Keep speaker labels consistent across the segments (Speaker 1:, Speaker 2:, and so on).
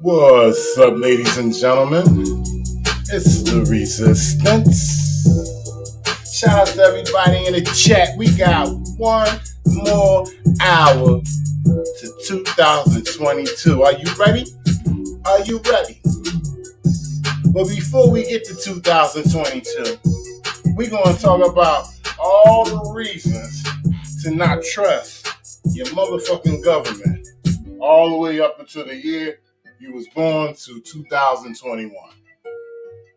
Speaker 1: What's up, ladies and gentlemen? It's the Resistance. Shout out to everybody in the chat. We got one more hour to 2022. Are you ready? Are you ready? But before we get to 2022, we're going to talk about all the reasons to not trust your motherfucking government all the way up until the year you was born to 2021.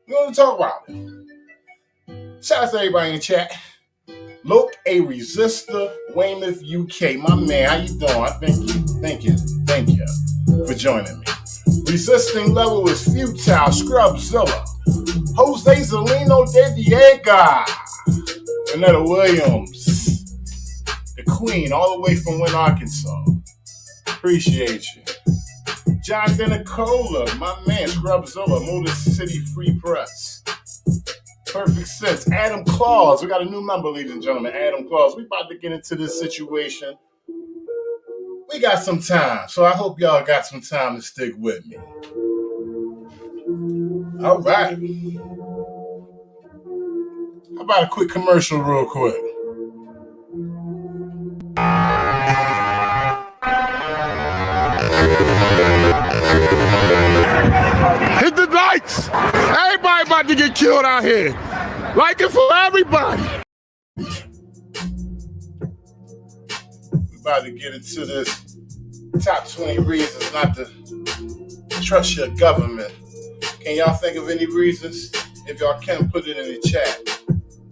Speaker 1: We're going to talk about it. Shout out to everybody in the chat. Look, a resistor, Weymouth, UK. My man, how you doing? Thank you for joining me. Resisting level is futile. Scrubzilla. Jose Zelino de Viega. Renetta Williams. The Queen, all the way from Wynn, Arkansas. Appreciate you. Jonathan Nicola, my man, Scrubzilla, Motor City Free Press. Perfect sense. Adam Claus, we got a new member, ladies and gentlemen. Adam Claus, we about to get into this situation. We got some time, so I hope y'all got some time to stick with me. All right. How about a quick commercial real quick? Hit the lights! Everybody about to get killed out here. Like it for everybody. We're about to get into this top 20 reasons not to trust your government. Can y'all think of any reasons? If y'all can, put it in the chat.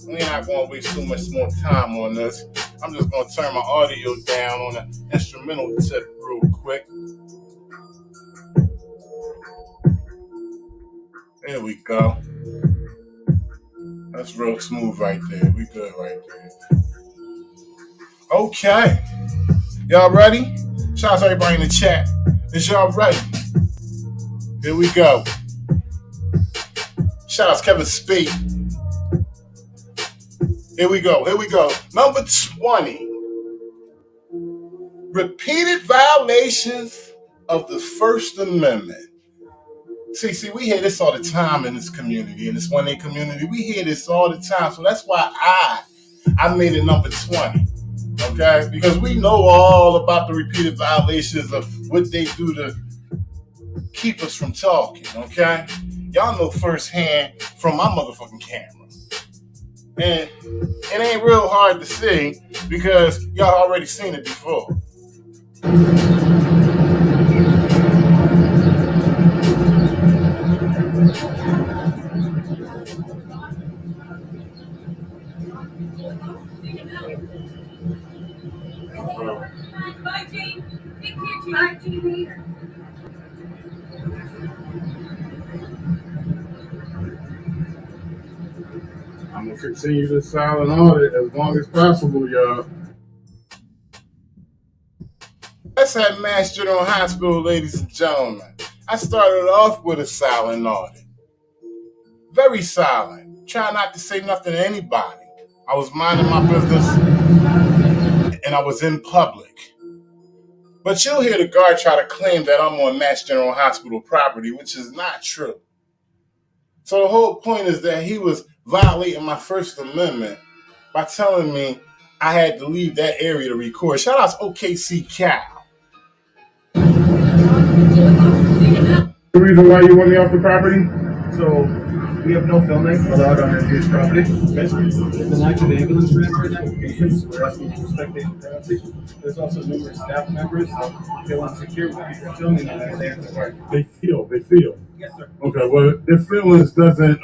Speaker 1: We're not going to waste too much more time on this. I'm just going to turn my audio down on an instrumental tip real quick. There we go. That's real smooth right there. We good right there. Okay. Y'all ready? Shout out to everybody in the chat. Is y'all ready? Here we go. Shout out to Kevin Spade. Here we go. Number 20. Repeated violations of the First Amendment. See, we hear this all the time in this community, in this 1A community. We hear this all the time. So that's why I made it number 20. Okay? Because we know all about the repeated violations of what they do to keep us from talking. Okay? Y'all know firsthand from my motherfucking camera. And it ain't real hard to see because y'all already seen it before. I'm going to continue this silent audit as long as possible, y'all. Let's have Mass General Hospital, ladies and gentlemen. I started off with a silent audit. Very silent. Try not to say nothing to anybody. I was minding my business and I was in public. But you'll hear the guard try to claim that I'm on Mass General Hospital property, which is not true. So the whole point is that he was violating my First Amendment by telling me I had to leave that area to record. Shout out to OKC Cal. The reason why you want me off the property?
Speaker 2: So we have no filming allowed on our Jewish property. There's an active ambulance ramp right now for patients. We're asking to respect patient privacy. There's also numerous staff members, so if they want to secure what people are filming on that, they have to work.
Speaker 1: They feel.
Speaker 2: Yes, sir.
Speaker 1: Okay, well, their feelings doesn't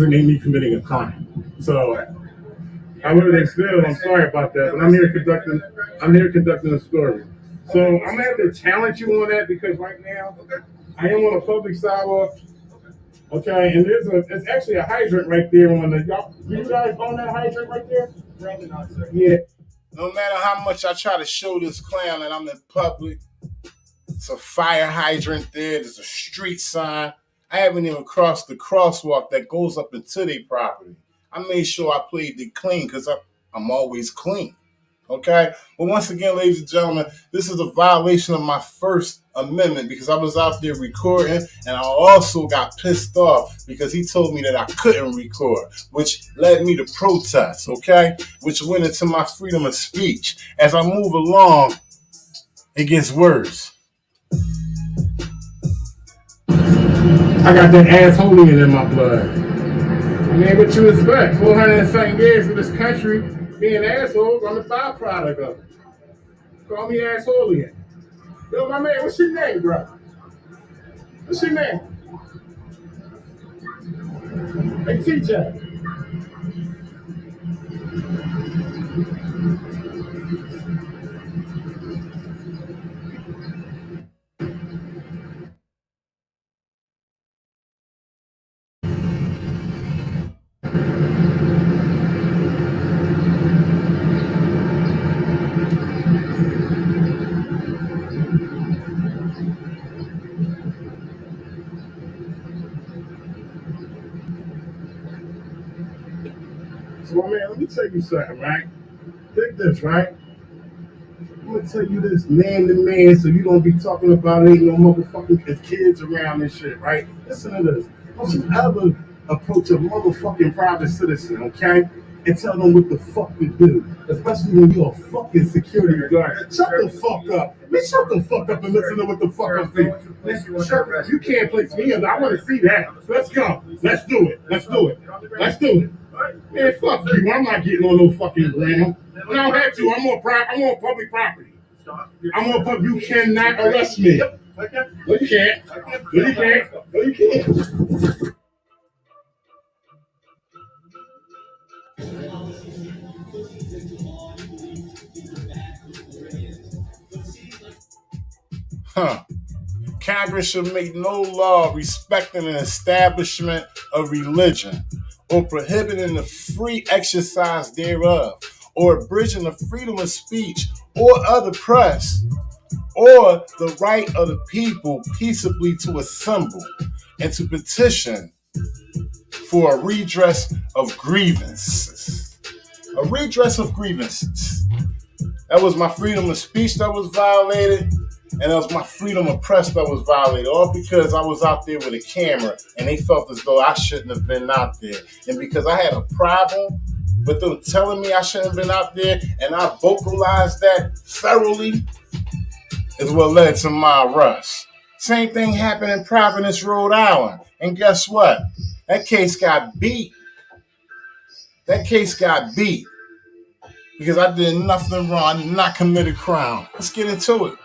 Speaker 1: make me committing a crime. So, however they feel, I'm sorry about that, but I'm here conducting a story. So I'm gonna have to challenge you on that because right now I am on a public sidewalk. Okay, and it's actually a hydrant right there on the y'all. Do you guys own that hydrant right there?
Speaker 2: Probably not, sir.
Speaker 1: Yeah. No matter how much I try to show this clown that I'm in public, it's a fire hydrant there. There's a street sign. I haven't even crossed the crosswalk that goes up into their property. I made sure I played it clean because I'm always clean. Okay? But once again, ladies and gentlemen, this is a violation of my First Amendment because I was out there recording and I also got pissed off because he told me that I couldn't record, which led me to protest, okay? Which went into my freedom of speech. As I move along, it gets worse. I got that assholeian in my blood. I mean, what you expect? 407 years in this country, being assholes, I'm a byproduct of it. Call me assholeian. Yo, my man, what's your name, bro? What's your name? Hey, TJ. So, my man, let me tell you something, right? Take this, right? I'm gonna tell you this man to man so you don't be talking about ain't no motherfucking kids around this shit, right? Listen to this. Don't you ever approach a motherfucking private citizen, okay? And tell them what the fuck to do. Especially when you're a fucking security guard. Shut the fuck up. Man, shut the fuck up and listen to what the fuck I'm saying. You can't place me in. I want to see that. Let's go. Let's do it. Let's do it. Let's do it. Man, fuck you. I'm not getting on no fucking ground. I don't have to. I'm on public property. I'm on public. You cannot arrest me. No, you can't. No, you can't. No, you can't. Congress should make no law respecting an establishment of religion or prohibiting the free exercise thereof or abridging the freedom of speech or other press or the right of the people peaceably to assemble and to petition for a redress of grievances. A redress of grievances. That was my freedom of speech that was violated, and that was my freedom of press that was violated, all because I was out there with a camera and they felt as though I shouldn't have been out there. And because I had a problem with them telling me I shouldn't have been out there and I vocalized that thoroughly, is what led to my arrest. Same thing happened in Providence, Rhode Island. And guess what? That case got beat. That case got beat because I did nothing wrong. I did not commit a crime. Let's get into it.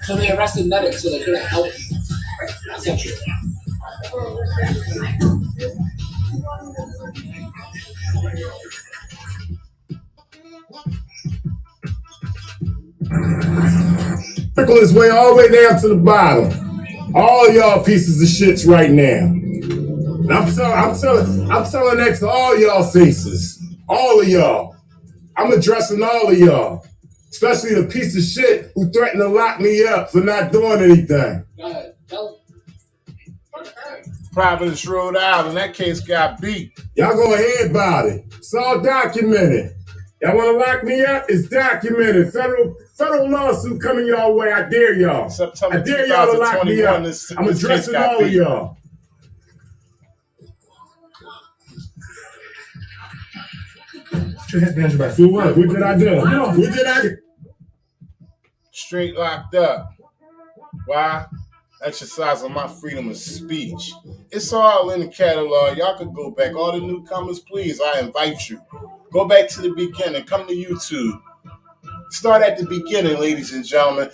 Speaker 3: So they arrested medics so they couldn't help you. Essentially.
Speaker 1: Trickle his way all the way down to the bottom. All y'all pieces of shits right now. And I'm telling that to all y'all faces. All of y'all. I'm addressing all of y'all. Especially the piece of shit who threatened to lock me up for not doing anything. Providence, Rhode Island, that case got beat. Y'all go ahead about it. It's all documented. Y'all want to lock me up? It's documented. Federal lawsuit coming y'all way. I dare y'all. September I dare y'all to lock me up. I'm addressing all of y'all.
Speaker 2: Put your hands behind your back.
Speaker 1: Do what? What did I do? What did I do? Straight locked up. Why? Exercising my freedom of speech. It's all in the catalog. Y'all could go back. All the newcomers, please, I invite you. Go back to the beginning. Come to YouTube. Start at the beginning, ladies and gentlemen.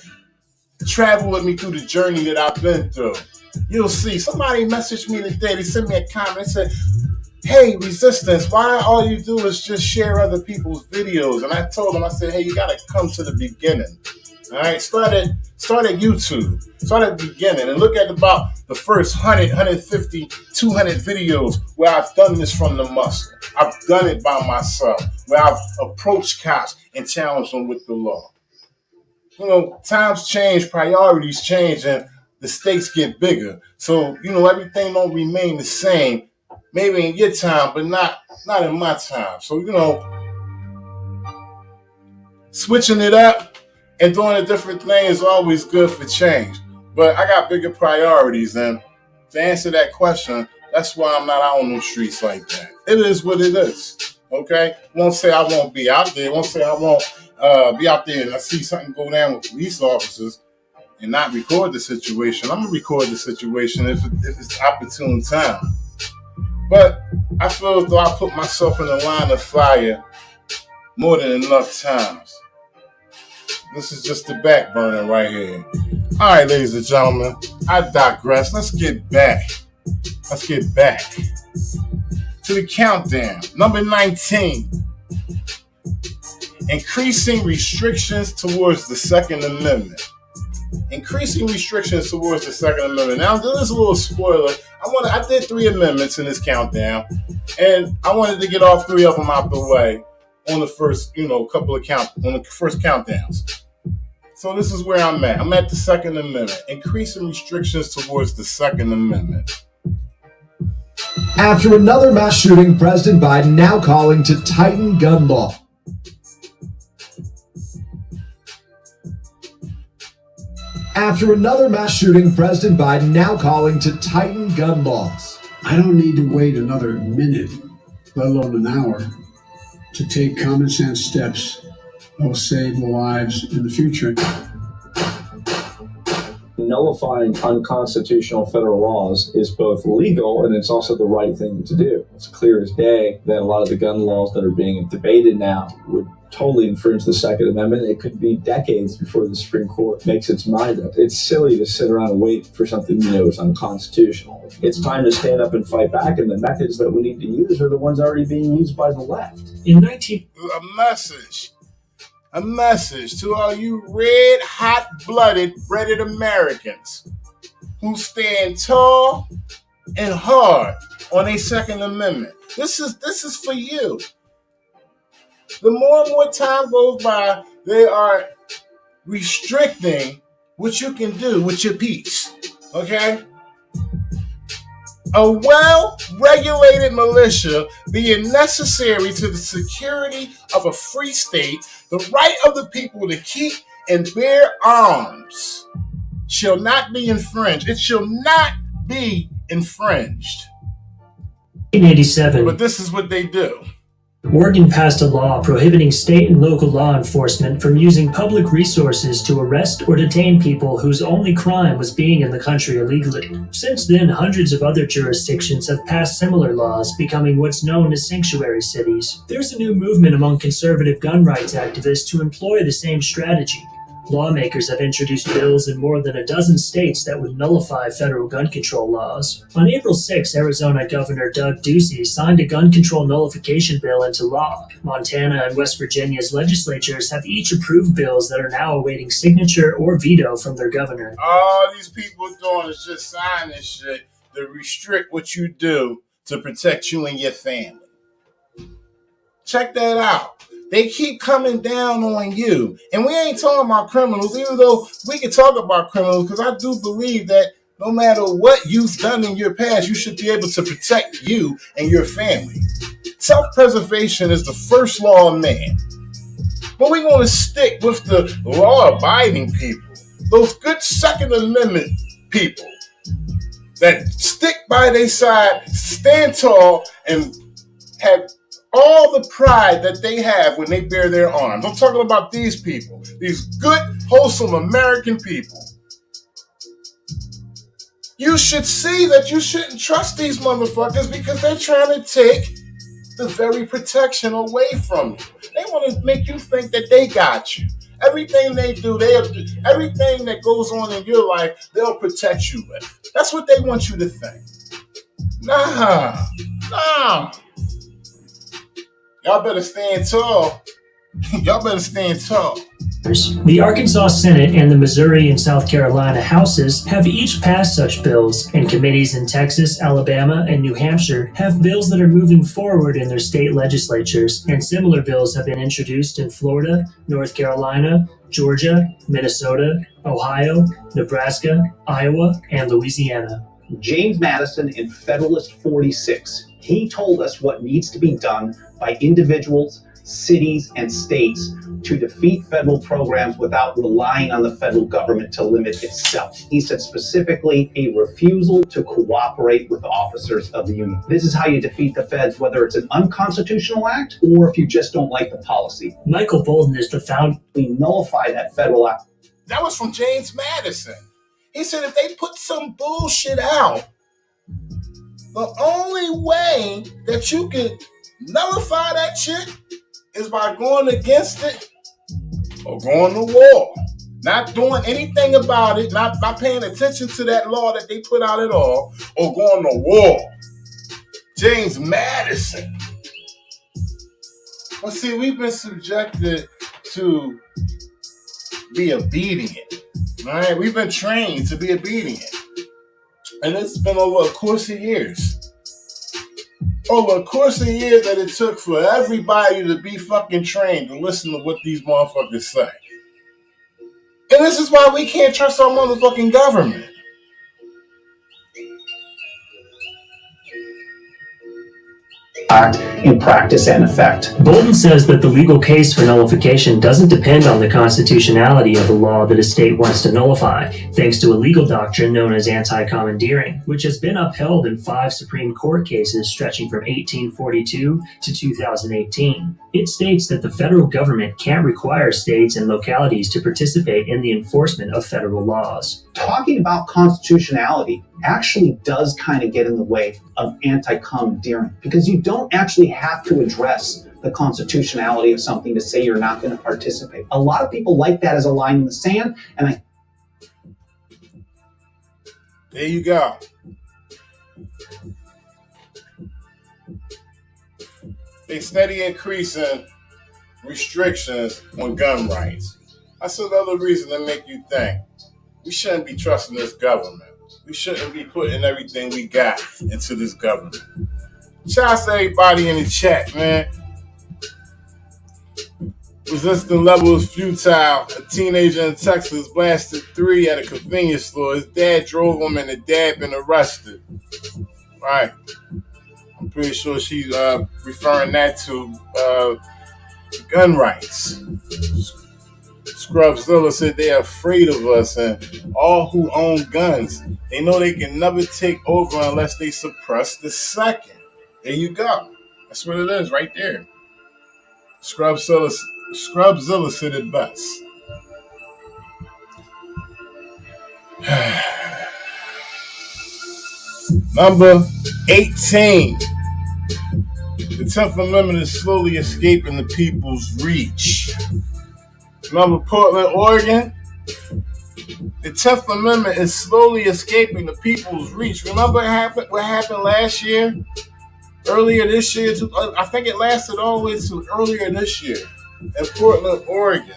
Speaker 1: Travel with me through the journey that I've been through. You'll see. Somebody messaged me today. They sent me a comment and said, hey, Resistance, why all you do is just share other people's videos? And I told them, I said, hey, you got to come to the beginning. All right, start at YouTube. Start at the beginning and look at about the first 100, 150, 200 videos where I've done this from the muscle. I've done it by myself, where I've approached cops and challenged them with the law. You know, times change, priorities change, and the stakes get bigger. So, everything don't remain the same. Maybe in your time, but not in my time. So, switching it up and doing a different thing is always good for change. But I got bigger priorities, and to answer that question, that's why I'm not out on the streets like that. It is what it is. Okay? Won't say I won't be out there. Won't say I won't be out there and I see something go down with police officers and not record the situation. I'm going to record the situation if it's opportune time. But I feel as though I put myself in the line of fire more than enough times. This is just the back burner right here. All right, ladies and gentlemen, I digress. Let's get back to the countdown. Number 19. Increasing restrictions towards the Second Amendment. Increasing restrictions towards the Second Amendment. Now, this is a little spoiler. I did 3 amendments in this countdown, and I wanted to get all 3 of them out the way on the first, on the first countdowns. So this is where I'm at. I'm at the Second Amendment. Increasing restrictions towards the Second Amendment.
Speaker 4: After another mass shooting, President Biden now calling to tighten gun law. After another mass shooting, President Biden now calling to tighten gun laws.
Speaker 5: I don't need to wait another minute, let alone an hour, to take common sense steps that will save lives in the future.
Speaker 6: Nullifying unconstitutional federal laws is both legal and it's also the right thing to do. It's clear as day that a lot of the gun laws that are being debated now would totally infringe the Second Amendment. It could be decades before the Supreme Court makes its mind up. It's silly to sit around and wait for something is unconstitutional. It's time to stand up and fight back, and the methods that we need to use are the ones already being used by the left.
Speaker 1: A message to all you red, hot-blooded, breaded Americans who stand tall and hard on a Second Amendment. This is for you. The more and more time goes by, they are restricting what you can do with your peace. Okay? A well-regulated militia being necessary to the security of a free state, the right of the people to keep and bear arms shall not be infringed. It shall not be infringed.
Speaker 7: 1987.
Speaker 1: But this is what they do.
Speaker 7: Oregon passed a law prohibiting state and local law enforcement from using public resources to arrest or detain people whose only crime was being in the country illegally. Since then, hundreds of other jurisdictions have passed similar laws, becoming what's known as sanctuary cities. There's a new movement among conservative gun rights activists to employ the same strategy. Lawmakers have introduced bills in more than a dozen states that would nullify federal gun control laws. On April 6, Arizona Governor Doug Ducey signed a gun control nullification bill into law. Montana and West Virginia's legislatures have each approved bills that are now awaiting signature or veto from their governor.
Speaker 1: All these people doing is just sign this shit to restrict what you do to protect you and your family. Check that out. They keep coming down on you. And we ain't talking about criminals, even though we can talk about criminals, because I do believe that no matter what you've done in your past, you should be able to protect you and your family. Self-preservation is the first law of man. But we're going to stick with the law-abiding people, those good Second Amendment people that stick by their side, stand tall, and have all the pride that they have when they bear their arms. I'm talking about these people, these good, wholesome American people. You should see that you shouldn't trust these motherfuckers because they're trying to take the very protection away from you. They want to make you think that they got you. Everything they do, everything that goes on in your life, they'll protect you with. That's what they want you to think. Nah. Y'all better stand tall. Y'all better stand tall.
Speaker 7: The Arkansas Senate and the Missouri and South Carolina Houses have each passed such bills, and committees in Texas, Alabama, and New Hampshire have bills that are moving forward in their state legislatures, and similar bills have been introduced in Florida, North Carolina, Georgia, Minnesota, Ohio, Nebraska, Iowa, and Louisiana.
Speaker 8: James Madison in Federalist 46, he told us what needs to be done by individuals, cities, and states to defeat federal programs without relying on the federal government to limit itself. He said specifically a refusal to cooperate with officers of the union. This is how you defeat the feds, whether it's an unconstitutional act or if you just don't like the policy.
Speaker 7: Michael Bolden is the founder.
Speaker 8: We nullify that federal act.
Speaker 1: That was from James Madison. He said if they put some bullshit out, the only way that you can nullify that shit is by going against it or going to war. Not doing anything about it, not paying attention to that law that they put out at all, or going to war. James Madison. Well, see, we've been subjected to be obedient. All right, we've been trained to be obedient. And it's been over a course of years. Over a course of years that it took for everybody to be fucking trained to listen to what these motherfuckers say. And this is why we can't trust our motherfucking government.
Speaker 8: Act in practice and effect.
Speaker 7: Bolden says that the legal case for nullification doesn't depend on the constitutionality of the law that a state wants to nullify, thanks to a legal doctrine known as anti-commandeering, which has been upheld in 5 Supreme Court cases stretching from 1842 to 2018. It states that the federal government can't require states and localities to participate in the enforcement of federal laws.
Speaker 8: Talking about constitutionality actually does kind of get in the way of anti-commandeering because you don't actually have to address the constitutionality of something to say you're not going to participate. A lot of people like that as a line in the sand, and
Speaker 1: there you go. They steady increasing restrictions on gun rights. That's another reason to make you think we shouldn't be trusting this government. We shouldn't be putting everything we got into this government. Shout out to everybody in the chat, man. Resistance level is futile. A teenager in Texas blasted 3 at a convenience store. His dad drove him and the dad been arrested. Right. I'm pretty sure she's referring that to gun rights. Scrubzilla said they're afraid of us, and all who own guns, they know they can never take over unless they suppress the second. There you go. That's what it is right there. Scrubzilla said it best. Number 18. The 10th Amendment is slowly escaping the people's reach. Remember Portland, Oregon? The 10th Amendment is slowly escaping the people's reach. Remember what happened last year? Earlier this year? I think it lasted all the way to earlier this year in Portland, Oregon.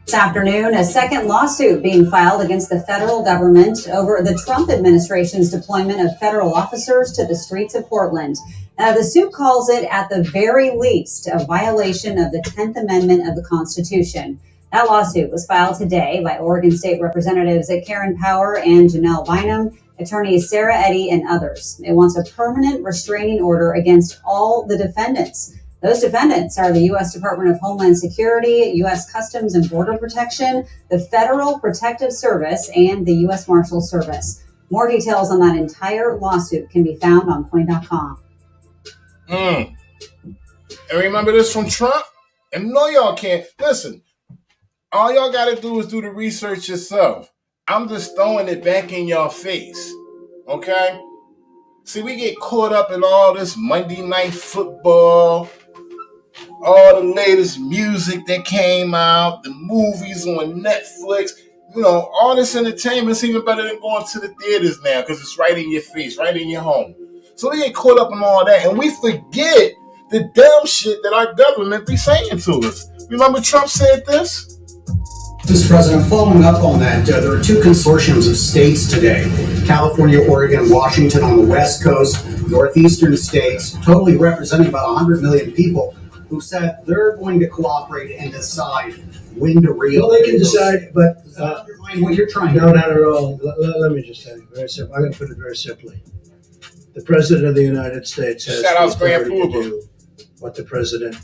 Speaker 9: This afternoon, a second lawsuit being filed against the federal government over the Trump administration's deployment of federal officers to the streets of Portland. The suit calls it, at the very least, a violation of the 10th Amendment of the Constitution. That lawsuit was filed today by Oregon State Representatives Karen Power and Janelle Bynum, attorneys Sarah Eddy, and others. It wants a permanent restraining order against all the defendants. Those defendants are the U.S. Department of Homeland Security, U.S. Customs and Border Protection, the Federal Protective Service, and the U.S. Marshals Service. More details on that entire lawsuit can be found on Coin.com.
Speaker 1: And remember this from Trump? And no, y'all can't. Listen, all y'all got to do is do the research yourself. I'm just throwing it back in y'all face. Okay? See, we get caught up in all this Monday Night Football, all the latest music that came out, the movies on Netflix, all this entertainment's even better than going to the theaters now because it's right in your face, right in your home. So we get caught up in all that and we forget the dumb shit that our government be saying to us. Remember Trump said this?
Speaker 10: Mr. President, following up on that, there are two consortiums of states today, California, Oregon, Washington on the West Coast, northeastern states, totally representing about 100 million people, who said they're going to cooperate and decide when to reopen.
Speaker 11: Well, they can decide, but
Speaker 10: what you're trying to
Speaker 11: no, not at all. Let me just tell you very simple. I'm going to put it very simply. The President of the United States has the authority to do what the President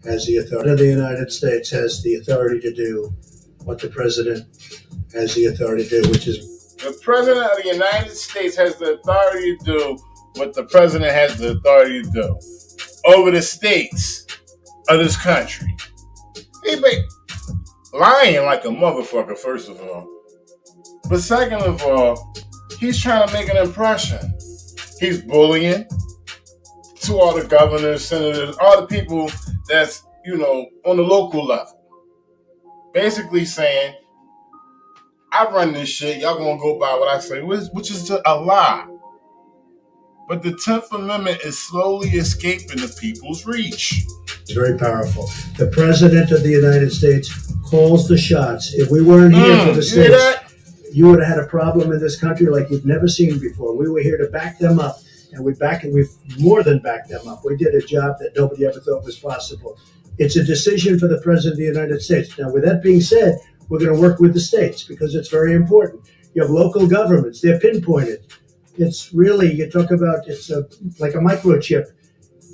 Speaker 11: has the authority. The United States has the authority to do what the President has the authority to do, which is
Speaker 1: the President of the United States has the authority to do what the President has the authority to do over the states of this country. He been lying like a motherfucker, first of all. But second of all, he's trying to make an impression. He's bullying to all the governors, senators, all the people that's, on the local level. Basically saying, I run this shit, y'all gonna go by what I say, which is a lie. But the 10th Amendment is slowly escaping the people's reach.
Speaker 11: It's very powerful. The President of the United States calls the shots. If we weren't here for the states, you would have had a problem in this country like you've never seen before. We were here to back them up, and we've more than backed them up. We did a job that nobody ever thought was possible. It's a decision for the President of the United States. Now, with that being said, we're going to work with the states because it's very important. You have local governments. They're pinpointed. It's really, you talk about, like a microchip.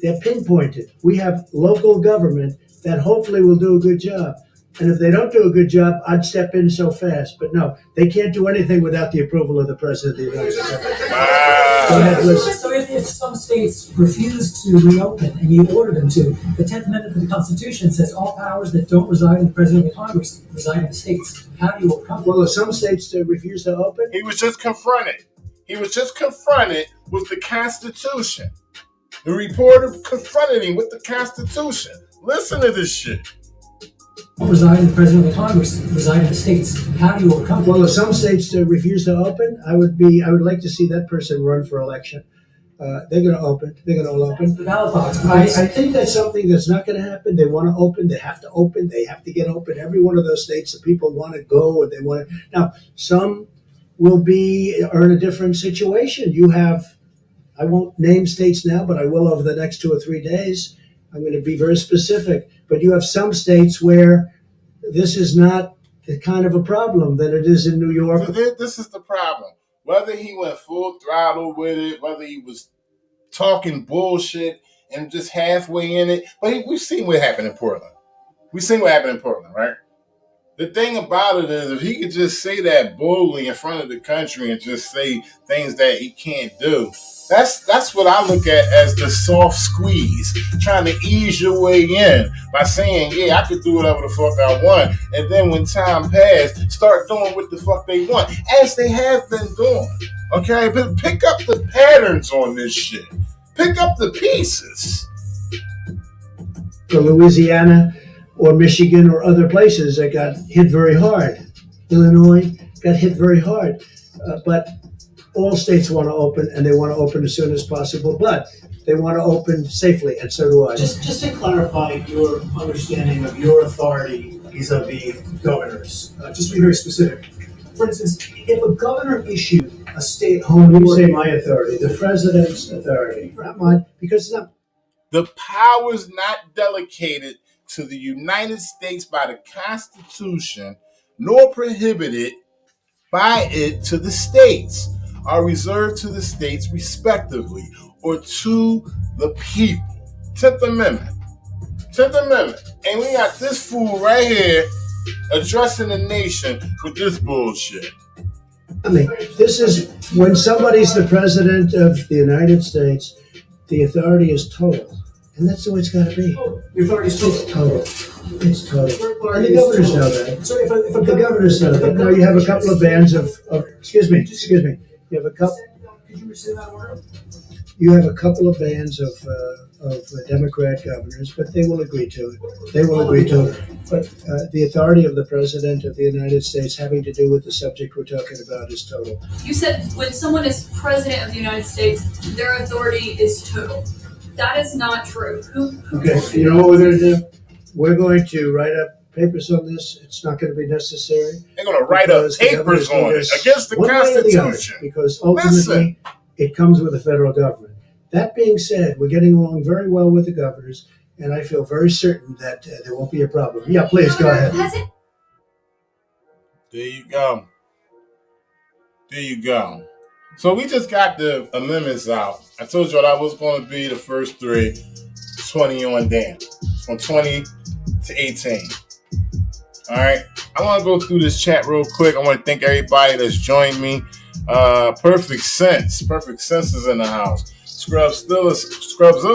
Speaker 11: They're pinpointed. We have local government that hopefully will do a good job. And if they don't do a good job, I'd step in so fast. But no, they can't do anything without the approval of the President of the United States.
Speaker 12: So if some states refuse to reopen and you order them to, the 10th Amendment of the Constitution says all powers that don't reside in the President of the Congress reside in the states. How do you overcome that?
Speaker 11: Well, if some states refuse to open?
Speaker 1: He was just confronted. With the Constitution. The reporter confronted him with the Constitution. Listen to this shit.
Speaker 12: Reside in the President of the Congress, reside in the states. How do you overcome that?
Speaker 11: Well, if some states refuse to open, I would like to see that person run for election. They're going to open. They're going to all open.
Speaker 12: The ballot box.
Speaker 11: I think that's something that's not going to happen. They want to open. They have to open. They have to get open. Every one of those states, the people want to go, and they want to. Now, some are in a different situation. You have, I won't name states now, but I will over the next 2 or 3 days. I'm going to be very specific. But you have some states where this is not the kind of a problem that it is in New York.
Speaker 1: So this is the problem. Whether he went full throttle with it, whether he was talking bullshit and just halfway in it. But we've seen what happened in Portland. Right? The thing about it is, if he could just say that boldly in front of the country and just say things that he can't do, that's what I look at as the soft squeeze, trying to ease your way in by saying, yeah, I could do whatever the fuck I want. And then when time passed, start doing what the fuck they want, as they have been doing. Okay? But pick up the patterns on this shit. Pick up the pieces.
Speaker 11: For Louisiana or Michigan or other places that got hit very hard. Illinois got hit very hard. But all states want to open, and they want to open as soon as possible, but they want to open safely, and so do I.
Speaker 13: Just to clarify your understanding of your authority vis-a-vis governors, just to be very specific. For instance, if a governor issued a stay-at-home
Speaker 11: order, you say my authority, the president's authority, not mine, because it's not.
Speaker 1: The powers not delegated to the United States by the Constitution, nor prohibited by it to the states, are reserved to the states respectively, or to the people. 10th Amendment. And we got this fool right here addressing the nation with this bullshit.
Speaker 11: I mean, this is when somebody's the president of the United States, the authority is total. And that's the way it's got to be.
Speaker 13: The authority is total.
Speaker 11: It's total. And the governors know that. So if the governors know that. Now you have a couple of bands of excuse me. You have a couple.
Speaker 13: Could you rescind that order?
Speaker 11: You have a couple of bands of Democrat governors, but they will agree to it. But the authority of the President of the United States having to do with the subject we're talking about is total.
Speaker 14: You said when someone is President of the United States, their authority is total. That is not true.
Speaker 11: Okay, you know what we're going to do? we're going to write up papers on this. It's not going to be necessary.
Speaker 1: They're going to write up papers on it against the Constitution.
Speaker 11: Because ultimately, it comes with the federal government. That being said, we're getting along very well with the governors, and I feel very certain that there won't be a problem. Yeah, please, go ahead.
Speaker 1: There you go. There you go. So we just got the amendments out. I told y'all that was going to be the first 3, 20 on down. From 20 to 18. All right. I want to go through this chat real quick. I want to thank everybody that's joined me. Perfect Sense. Perfect Sense is in the house. Scrubzilla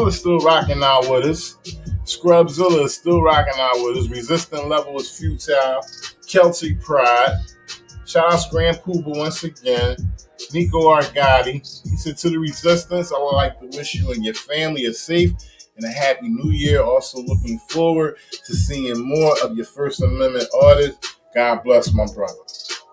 Speaker 1: is still rocking out with us. Scrubzilla is still rocking out with us. Resistant Level is futile. Celtic Pride. Shout out Scram Pooba once again. Nico Argotti. He said, to the resistance, I would like to wish you and your family a safe and a happy new year. Also looking forward to seeing more of your First Amendment audit. God bless my brother.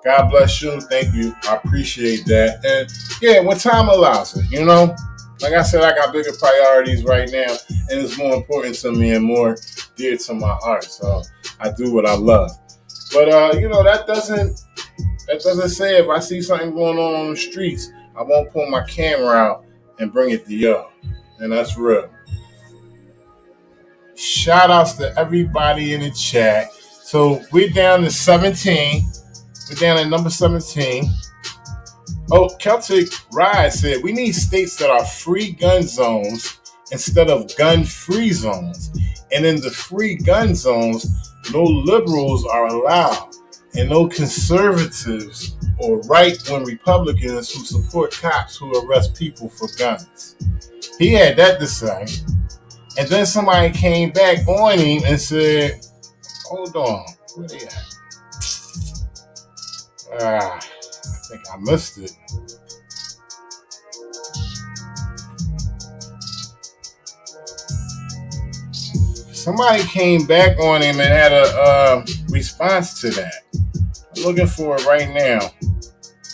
Speaker 1: God bless you. Thank you. I appreciate that. And yeah, when time allows it, you know, like I said, I got bigger priorities right now, and it's more important to me and more dear to my heart. So I do what I love. But you know, that doesn't say if I see something going on the streets, I won't pull my camera out and bring it to y'all. And that's real. Shout outs to everybody in the chat. So we're down to 17. We're down at number 17. Oh, Celtic Ride said we need states that are free gun zones instead of gun-free zones. And in the free gun zones, no liberals are allowed and no conservatives or right-wing Republicans who support cops who arrest people for guns. He had that to say. And then somebody came back on him and said, hold on, where they at? I think I missed it. Somebody came back on him and had a response to that. I'm looking for it right now.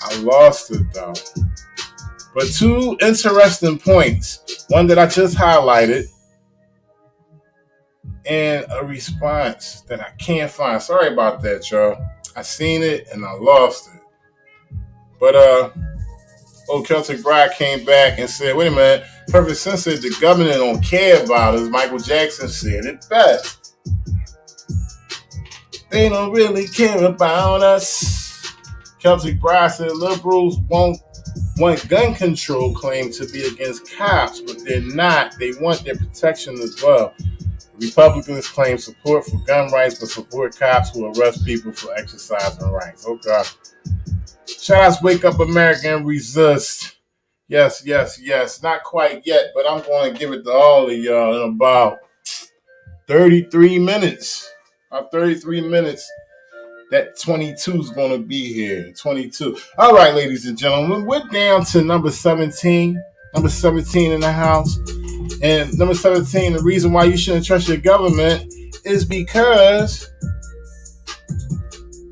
Speaker 1: I lost it though. But 2 interesting points. One that I just highlighted. And a response that I can't find. Sorry about that, y'all. I seen it and I lost it. But Celtic Bride came back and said, wait a minute, Perfect Sense said the government don't care about us. Michael Jackson said it best. They don't really care about us. Celtic Bride said liberals want gun control claim to be against cops, but they're not. They want their protection as well. Republicans claim support for gun rights, but support cops who arrest people for exercising rights. Oh, God. Shout outs, Wake Up America and Resist. Yes. Not quite yet, but I'm going to give it to all of y'all in about 33 minutes. About 33 minutes. That 22 is going to be here. 22. All right, ladies and gentlemen, we're down to number 17. Number 17 in the house. And number 17, the reason why you shouldn't trust your government is because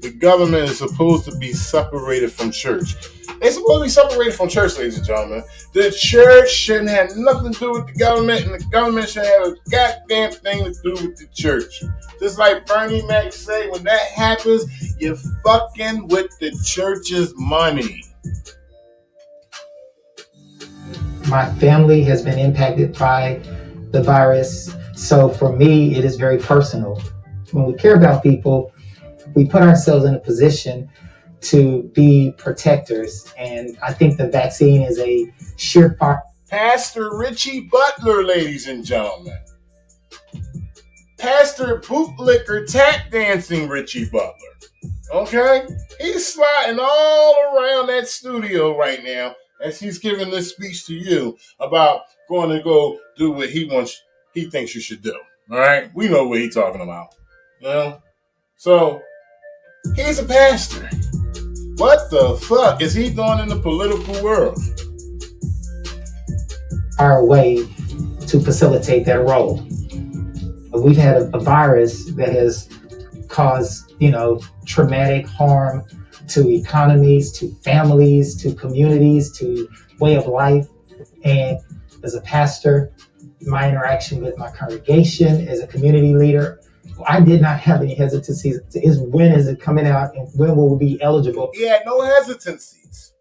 Speaker 1: the government is supposed to be separated from church. They're supposed to be separated from church, ladies and gentlemen. The church shouldn't have nothing to do with the government, and the government shouldn't have a goddamn thing to do with the church. Just like Bernie Mac say, when that happens, you're fucking with the church's money.
Speaker 15: My family has been impacted by the virus. So for me, it is very personal. When we care about people, we put ourselves in a position to be protectors. And I think the vaccine is a surefire.
Speaker 1: Pastor Richie Butler, ladies and gentlemen. Pastor Bootlicker Tap Dancing Richie Butler. Okay? He's sliding all around that studio right now as he's giving this speech to you about going to go do what he thinks you should do. All right? We know what he's talking about. You know? So, he's a pastor. What the fuck is he doing in the political world?
Speaker 15: Our way to facilitate that role. We've had a virus that has caused, traumatic harm to economies, to families, to communities, to way of life. And as a pastor, my interaction with my congregation, as a community leader, I did not have any hesitancies. Is when is it coming out and when will we be eligible?
Speaker 1: He had no hesitancies.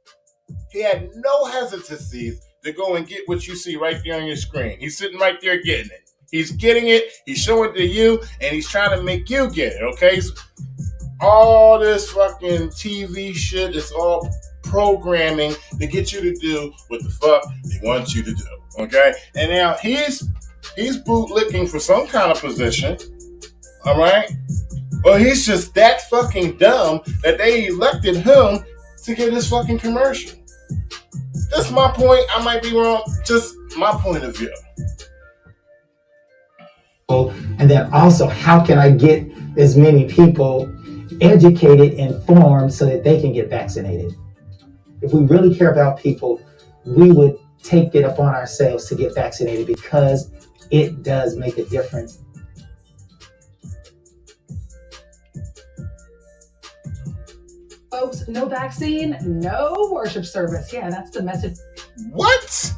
Speaker 1: To go and get what you see right there on your screen. He's sitting right there getting it. He's getting it. He's showing it to you, and he's trying to make you get it, okay? So all this fucking TV shit is all programming to get you to do what the fuck they want you to do, okay? And now he's bootlicking for some kind of position, all right? Well, he's just that fucking dumb that they elected him to get his fucking commercial. That's my point. I might be wrong. Just my point of view.
Speaker 15: And then also, how can I get as many people educated, informed, so that they can get vaccinated? If we really care about people, we would take it upon ourselves to get vaccinated because it does make a difference.
Speaker 16: Folks, no vaccine, no worship service. Yeah, that's the message.
Speaker 1: What?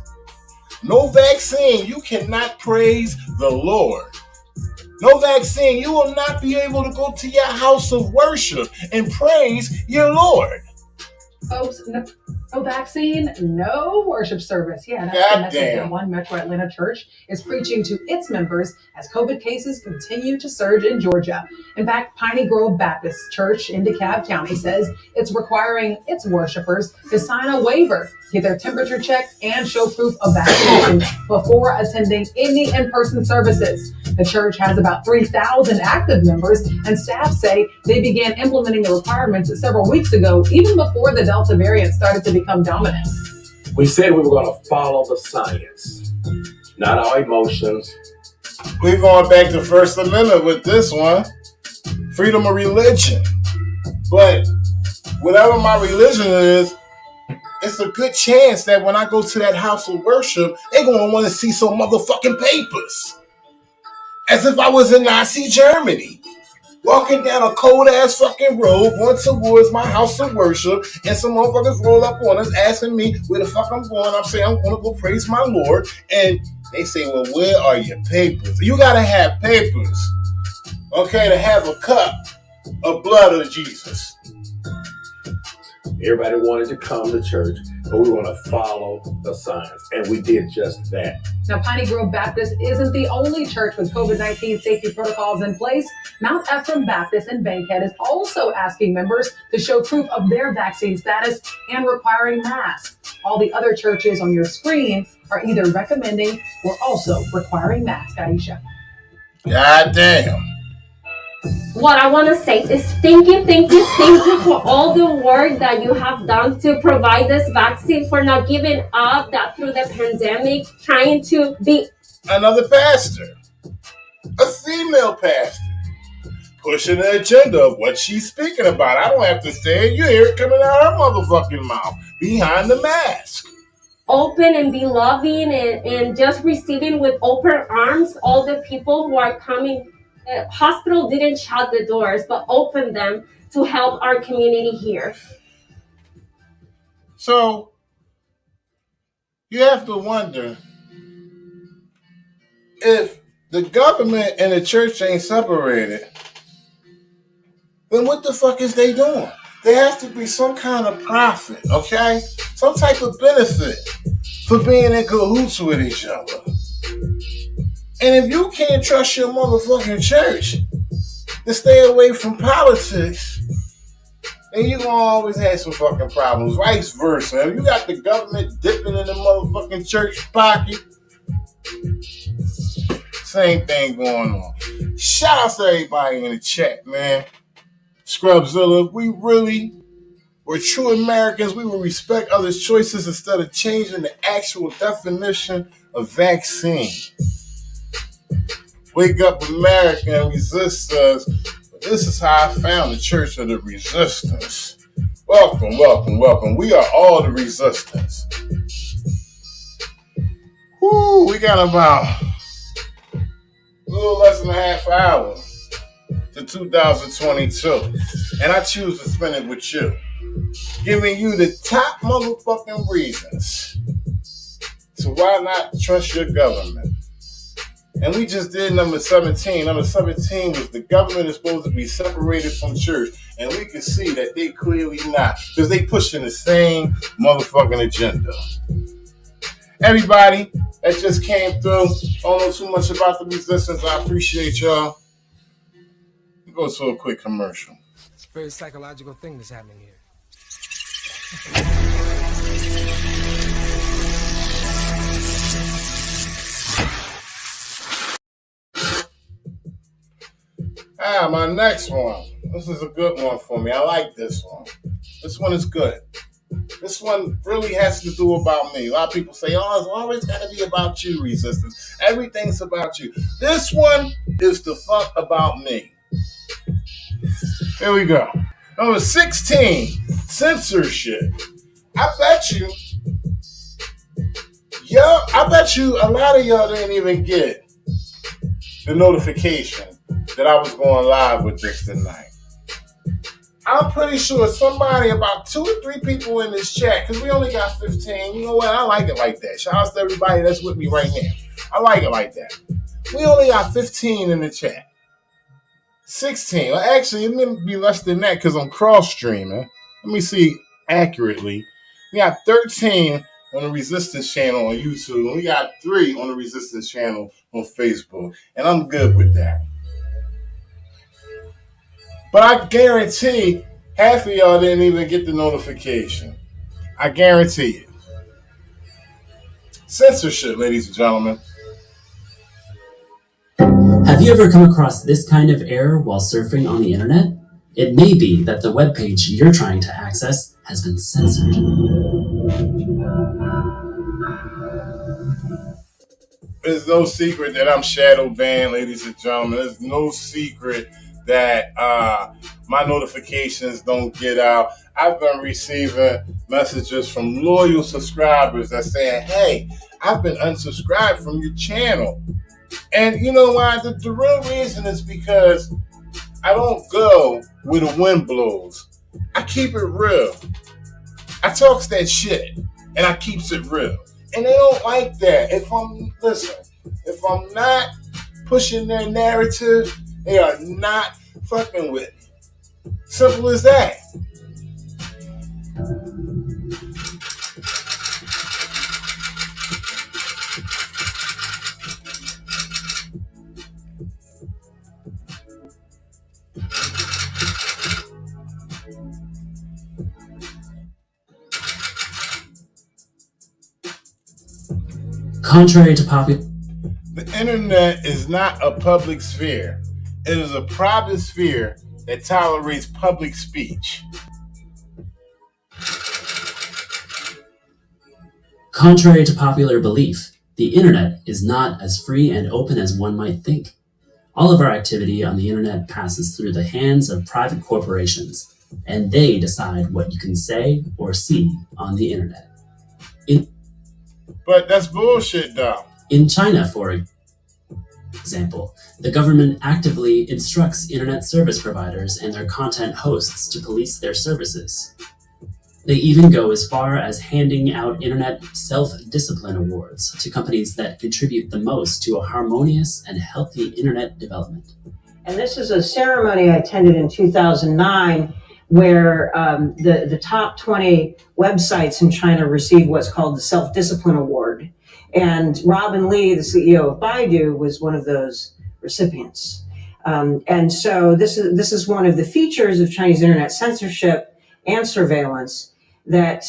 Speaker 1: No vaccine. You cannot praise the Lord. No vaccine. You will not be able to go to your house of worship and praise your Lord.
Speaker 16: Folks, no vaccine, no worship service. Yeah, that's the message that one Metro Atlanta church is preaching to its members as COVID cases continue to surge in Georgia. In fact, Piney Grove Baptist Church in DeKalb County says it's requiring its worshipers to sign a waiver, get their temperature checked, and show proof of vaccination before attending any in-person services. The church has about 3,000 active members, and staff say they began implementing the requirements several weeks ago, even before the Delta variant started to become dominant.
Speaker 17: We said we were going to follow the science, not our emotions.
Speaker 1: We're going back to First Amendment with this one. Freedom of religion. But whatever my religion is, it's a good chance that when I go to that house of worship, they're going to want to see some motherfucking papers. As if I was in Nazi Germany. Walking down a cold-ass fucking road, going towards my house of worship, and some motherfuckers roll up on us asking me where the fuck I'm going. I'm saying I'm going to go praise my Lord. And they say, well, where are your papers? You got to have papers, okay, to have a cup of blood of Jesus.
Speaker 17: Everybody wanted to come to church, but we want to follow the science, and we did just that.
Speaker 16: Now, Piney Grove Baptist isn't the only church with COVID-19 safety protocols in place. Mount Ephraim Baptist in Bankhead is also asking members to show proof of their vaccine status and requiring masks. All the other churches on your screen are either recommending or also requiring masks. Aisha.
Speaker 1: God damn.
Speaker 18: What I want to say is thank you for all the work that you have done to provide this vaccine, for not giving up that through the pandemic, trying to be
Speaker 1: another pastor, a female pastor, pushing the agenda of what she's speaking about. I don't have to say it. You hear it coming out of her motherfucking mouth behind the mask.
Speaker 18: Open and be loving and just receiving with open arms all the people who are coming. The hospital didn't shut the doors, but opened them to help our community here.
Speaker 1: So, you have to wonder, if the government and the church ain't separated, then what the fuck is they doing? There has to be some kind of profit, okay? Some type of benefit for being in cahoots with each other. And if you can't trust your motherfucking church to stay away from politics, then you're going to always have some fucking problems. Vice versa. If you got the government dipping in the motherfucking church pocket, same thing going on. Shout out to everybody in the chat, man. Scrubzilla, if we really were true Americans, we would respect others' choices instead of changing the actual definition of vaccine. Wake up, America, and resist us. This is how I found the Church of the Resistance. Welcome, welcome, welcome. We are all the resistance. Woo, we got about a little less than a half hour to 2022. And I choose to spend it with you. Giving you the top motherfucking reasons to why not trust your government. And we just did number 17. Number 17 was the government is supposed to be separated from church. And we can see that they clearly not. Because they pushing the same motherfucking agenda. Everybody that just came through, don't know too much about the resistance. I appreciate y'all. We go to a quick commercial.
Speaker 19: It's a very psychological thing that's happening here.
Speaker 1: My next one. This is a good one for me. I like this one. This one is good. This one really has to do about me. A lot of people say, oh, it's always got to be about you, resistance. Everything's about you. This one is the fuck about me. Here we go. Number 16, censorship. I bet you a lot of y'all didn't even get the notification that I was going live with this tonight. I'm pretty sure somebody, about 2 or 3 people in this chat, because we only got 15. You know what? I like it like that. Shout out to everybody that's with me right now. I like it like that. We only got 15 in the chat. 16. Well, actually, it may be less than that because I'm cross-streaming. Let me see accurately. We got 13 on the Resistance channel on YouTube, and we got 3 on the Resistance channel on Facebook. And I'm good with that. But I guarantee half of y'all didn't even get the notification. I guarantee it. Censorship, ladies and gentlemen.
Speaker 20: Have you ever come across this kind of error while surfing on the internet? It may be that the web page you're trying to access has been censored.
Speaker 1: There's no secret that I'm shadow banned, ladies and gentlemen. There's no secret that my notifications don't get out. I've been receiving messages from loyal subscribers that saying, hey, I've been unsubscribed from your channel. And you know why? The real reason is because I don't go where the wind blows. I keep it real. I talks that shit and I keeps it real. And they don't like that. If I'm not pushing their narrative, they are not fucking with me. Simple as that.
Speaker 20: Contrary to popular...
Speaker 1: The internet is not a public sphere. It is a private sphere that tolerates public speech.
Speaker 20: Contrary to popular belief, the internet is not as free and open as one might think. All of our activity on the internet passes through the hands of private corporations, and they decide what you can say or see on the internet.
Speaker 1: But that's bullshit, though.
Speaker 20: In China, for example, the government actively instructs internet service providers and their content hosts to police their services. They even go as far as handing out internet self-discipline awards to companies that contribute the most to a harmonious and healthy internet development.
Speaker 21: And this is a ceremony I attended in 2009 where the top 20 websites in China received what's called the Self-Discipline Award. And Robin Li, the CEO of Baidu, was one of those recipients. And so this is one of the features of Chinese internet censorship and surveillance, that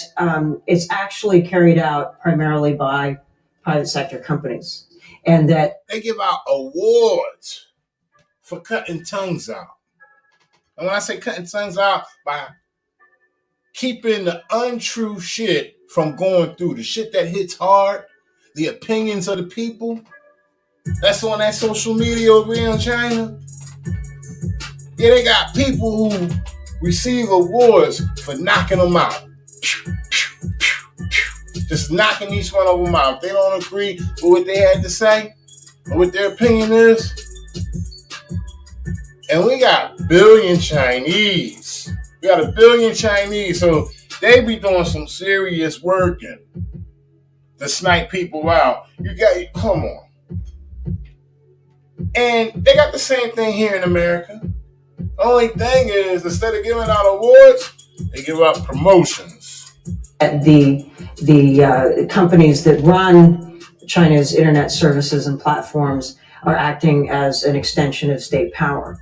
Speaker 21: it's actually carried out primarily by private sector companies. And that
Speaker 1: they give out awards for cutting tongues out. And when I say cutting tongues out, by keeping the untrue shit from going through, the shit that hits hard, the opinions of the people, that's on that social media over here in China. Yeah, they got people who receive awards for knocking them out. Just knocking each one of them out. If they don't agree with what they had to say or what their opinion is. And we got billion Chinese. We got 1 billion Chinese. So they be doing some serious working to snipe people out. Come on. And they got the same thing here in America. Only thing is, instead of giving out awards, they give out promotions.
Speaker 21: The companies that run China's internet services and platforms are acting as an extension of state power.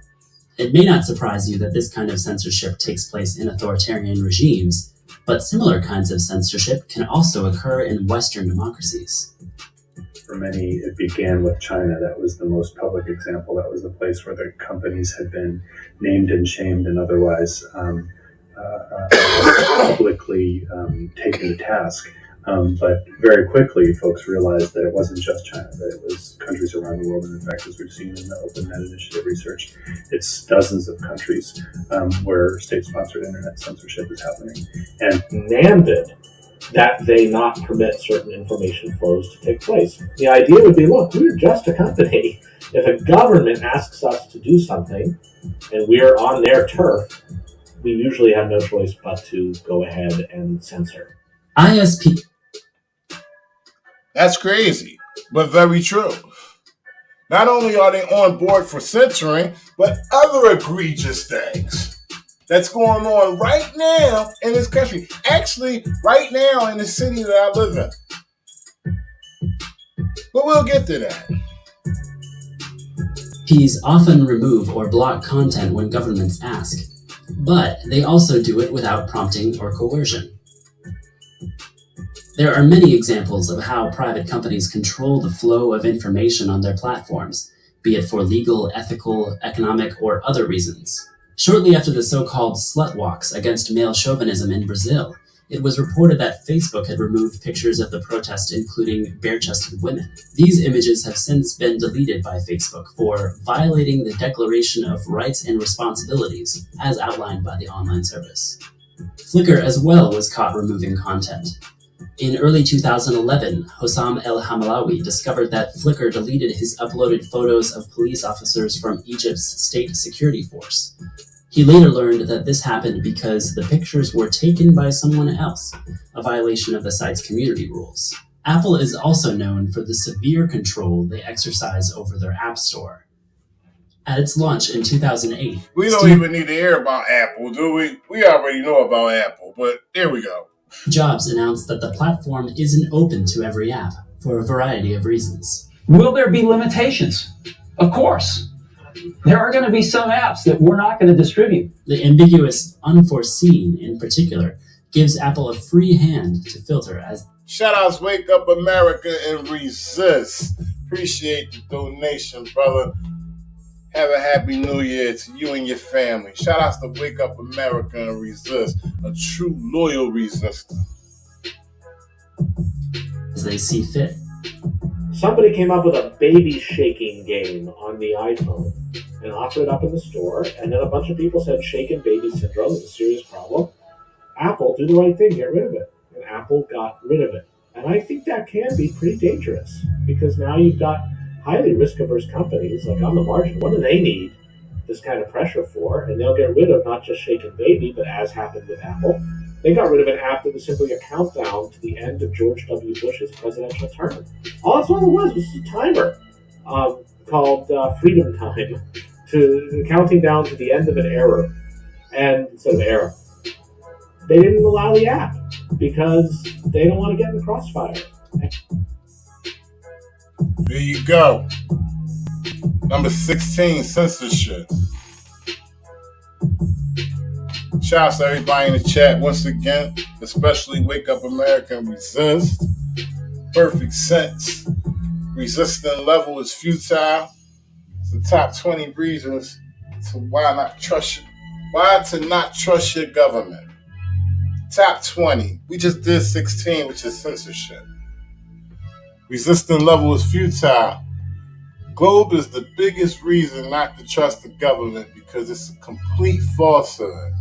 Speaker 20: It may not surprise you that this kind of censorship takes place in authoritarian regimes, but similar kinds of censorship can also occur in Western democracies.
Speaker 2: For many, it began with China. That was the most public example. That was the place where the companies had been named and shamed and otherwise publicly taken to task. But very quickly, folks realized that it wasn't just China, that it was countries around the world. And in fact, as we've seen in the Open Net Initiative research, it's dozens of countries where state-sponsored internet censorship is happening.
Speaker 3: And demanded that they not permit certain information flows to take place. The idea would be, look, we're just a company. If a government asks us to do something and we're on their turf, we usually have no choice but to go ahead and censor.
Speaker 20: ISP.
Speaker 1: That's crazy, but very true. Not only are they on board for censoring, but other egregious things that's going on right now in this country. Actually, right now in the city that I live in. But we'll get to that.
Speaker 20: ISPs often remove or block content when governments ask, but they also do it without prompting or coercion. There are many examples of how private companies control the flow of information on their platforms, be it for legal, ethical, economic, or other reasons. Shortly after the so-called slut walks against male chauvinism in Brazil, it was reported that Facebook had removed pictures of the protest, including bare-chested women. These images have since been deleted by Facebook for violating the Declaration of Rights and Responsibilities, as outlined by the online service. Flickr as well was caught removing content. In early 2011, Hossam El Hamalawi discovered that Flickr deleted his uploaded photos of police officers from Egypt's state security force. He later learned that this happened because the pictures were taken by someone else, a violation of the site's community rules. Apple is also known for the severe control they exercise over their App Store. At its launch in 2008,
Speaker 1: we don't even need to hear about Apple, do we? We already know about Apple, but there we go.
Speaker 20: Jobs announced that the platform isn't open to every app for a variety of reasons.
Speaker 22: Will there be limitations? Of course. There are going to be some apps that we're not going to distribute.
Speaker 20: The ambiguous unforeseen, in particular, gives Apple a free hand to filter as...
Speaker 1: Shout outs, Wake Up America and Resist. Appreciate the donation, brother. Have a happy new year to you and your family. Shout outs to Wake Up America and Resist, a true loyal resistor.
Speaker 20: As they see fit.
Speaker 3: Somebody came up with a baby shaking game on the iPhone and offered it up in the store, and then a bunch of people said shaken baby syndrome is a serious problem. Apple, do the right thing, get rid of it. And Apple got rid of it. And I think that can be pretty dangerous, because now you've got highly risk-averse companies, like on the margin. What do they need this kind of pressure for? And they'll get rid of not just shaken baby, but as happened with Apple, they got rid of an app that was simply a countdown to the end of George W. Bush's presidential term. All that's all it was a timer called Freedom Time, to counting down to the end of an era, and instead of era. They didn't allow the app because they don't want to get in the crossfire.
Speaker 1: There you go. Number 16, censorship. Shouts to everybody in the chat once again, especially Wake Up America and Resist. Perfect sense. Resisting level is futile. It's the top 20 reasons to why to not trust your government. Top 20. We just did 16, which is censorship. Resisting level is futile. Globe is the biggest reason not to trust the government because it's a complete falsehood.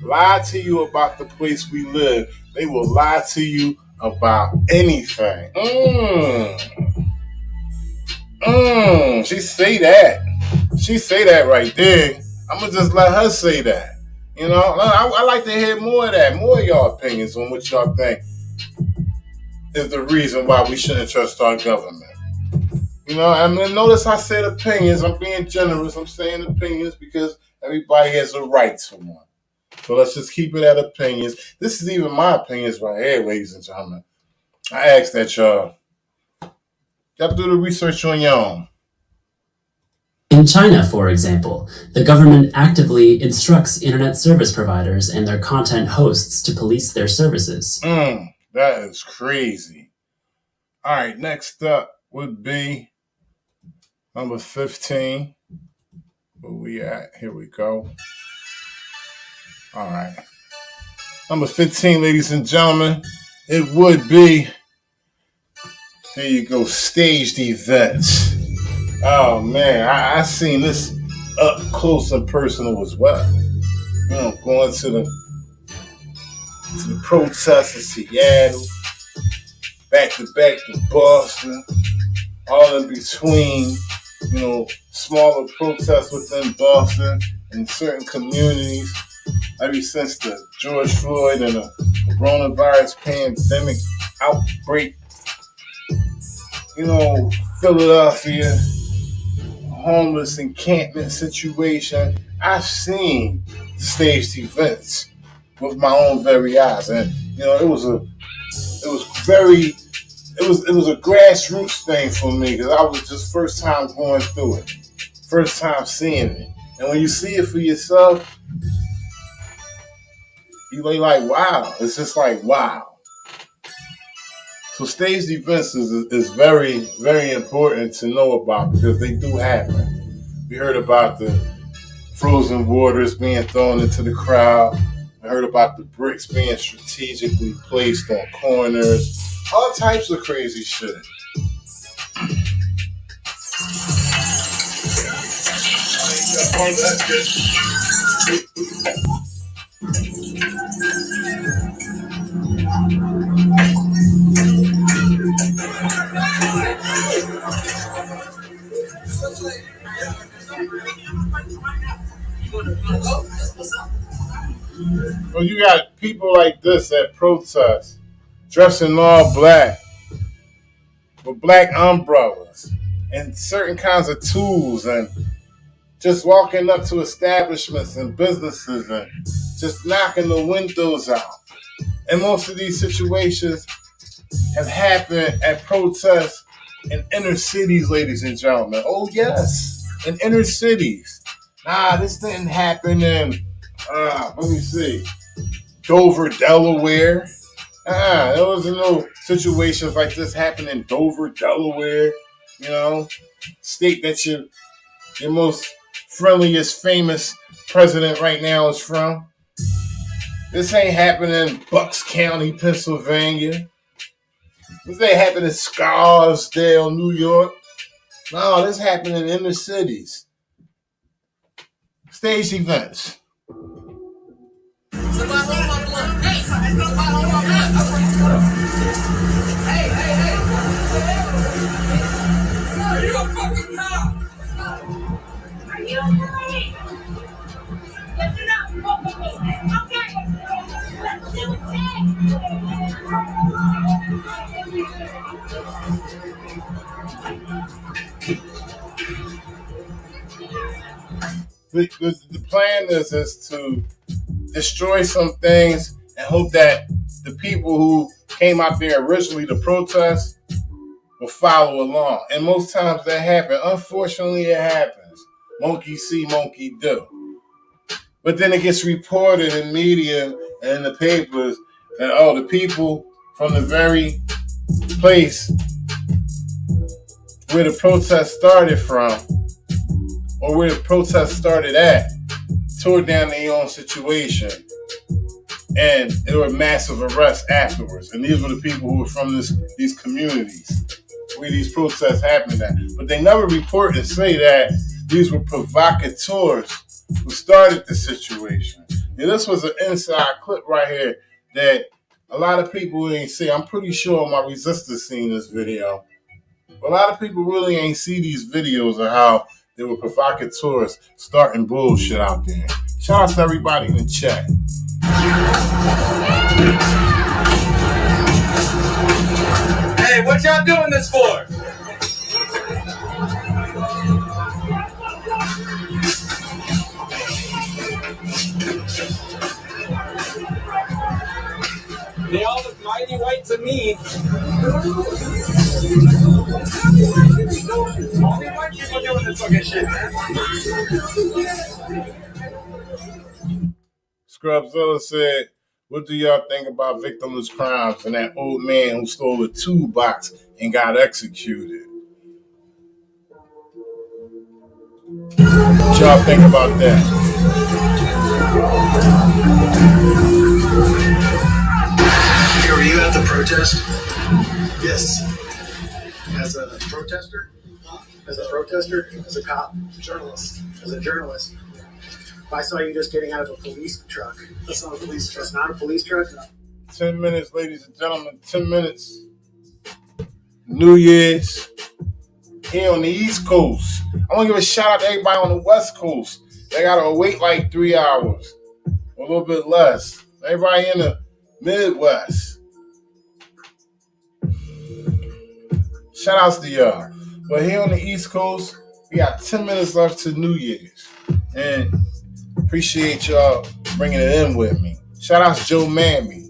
Speaker 1: Lie to you about the place we live. They will lie to you about anything. She say that. She say that right there. I'm going to just let her say that. You know, I like to hear more of that, more of y'all opinions on what y'all think is the reason why we shouldn't trust our government. You know, I mean, notice I said opinions. I'm being generous. I'm saying opinions because everybody has a right to one. So let's just keep it at opinions. This is even my opinions right here, ladies and gentlemen. I ask that y'all do the research on your own.
Speaker 20: In China, for example, the government actively instructs internet service providers and their content hosts to police their services.
Speaker 1: That is crazy. All right, next up would be number 15. Where we at? Here we go. All right. Number 15, ladies and gentlemen, it would be, here you go, staged events. Oh, man, I seen this up close and personal as well. You know, going to the protests in Seattle, back to Boston, all in between, you know, smaller protests within Boston and certain communities. Ever since the George Floyd and the coronavirus pandemic outbreak, you know, Philadelphia, homeless encampment situation, I've seen staged events with my own very eyes, and you know, it was a grassroots thing for me because I was just first time going through it, first time seeing it, and when you see it for yourself, you like, wow. It's just like, wow. So staged events is very, very important to know about because they do happen. We heard about the frozen waters being thrown into the crowd. We heard about the bricks being strategically placed on corners. All types of crazy shit. Well, you got people like this at protests, dressing all black, with black umbrellas and certain kinds of tools, and just walking up to establishments and businesses and just knocking the windows out. And most of these situations have happened at protests in inner cities, ladies and gentlemen. Oh, yes, in inner cities. Nah, this didn't happen in, let me see, Dover, Delaware. There wasn't no situations like this happening in Dover, Delaware. You know, state that your most friendliest, famous president right now is from. This ain't happening in Bucks County, Pennsylvania. This ain't happening in Scarsdale, New York. No, this happening in inner cities. Staged events. The plan is to destroy some things and hope that the people who came out there originally to protest will follow along. And most times that happens. Unfortunately, it happens. Monkey see, monkey do. But then it gets reported in media and in the papers that, oh, the people from the very place where the protest started from, or where the protest started at, tore down their own situation. And there were massive arrests afterwards. And these were the people who were from these communities where these protests happened at. But they never report and say that these were provocateurs who started the situation. And this was an inside clip right here that a lot of people ain't see. I'm pretty sure my resistors seen this video. But a lot of people really ain't see these videos of how there were provocateurs starting bullshit out there. Shout out to everybody in the chat.
Speaker 4: Hey, what y'all doing this for? They all look mighty white to me. Only white people doing this fucking shit, man.
Speaker 1: Scrubzilla said, what do y'all think about victimless crimes and that old man who stole a toolbox and got executed? What y'all think about that?
Speaker 5: Were you at the protest? Yes. As a protester? As a protester? As a cop? Journalist. As a journalist. I saw you just getting out of a police truck. That's not a police truck. That's not a police truck?
Speaker 1: 10 minutes, ladies and gentlemen. 10 minutes. New Year's. Here on the East Coast. I want to give a shout out to everybody on the West Coast. They got to wait like 3 hours. Or a little bit less. Everybody in the Midwest. Shout outs to y'all. But here on the East Coast, we got 10 minutes left to New Year's. And appreciate y'all bringing it in with me. Shout out to Joe Mammy.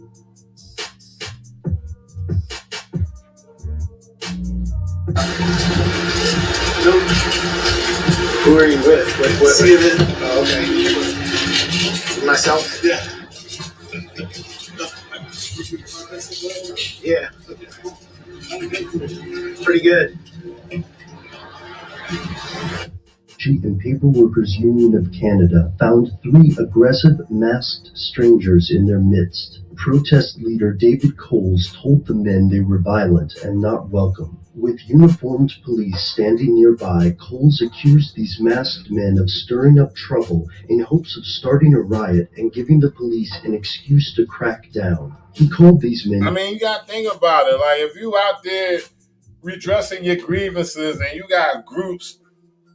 Speaker 5: Who are you with? What Steven. Oh, okay. Myself? Yeah. Yeah. Pretty good.
Speaker 23: And Paper Workers Union of Canada found 3 aggressive masked strangers in their midst. Protest leader David Coles told the men they were violent and not welcome. With uniformed police standing nearby, Coles accused these masked men of stirring up trouble in hopes of starting a riot and giving the police an excuse to crack down. He called these men...
Speaker 1: I mean, you got to think about it. Like, if you out there redressing your grievances and you got groups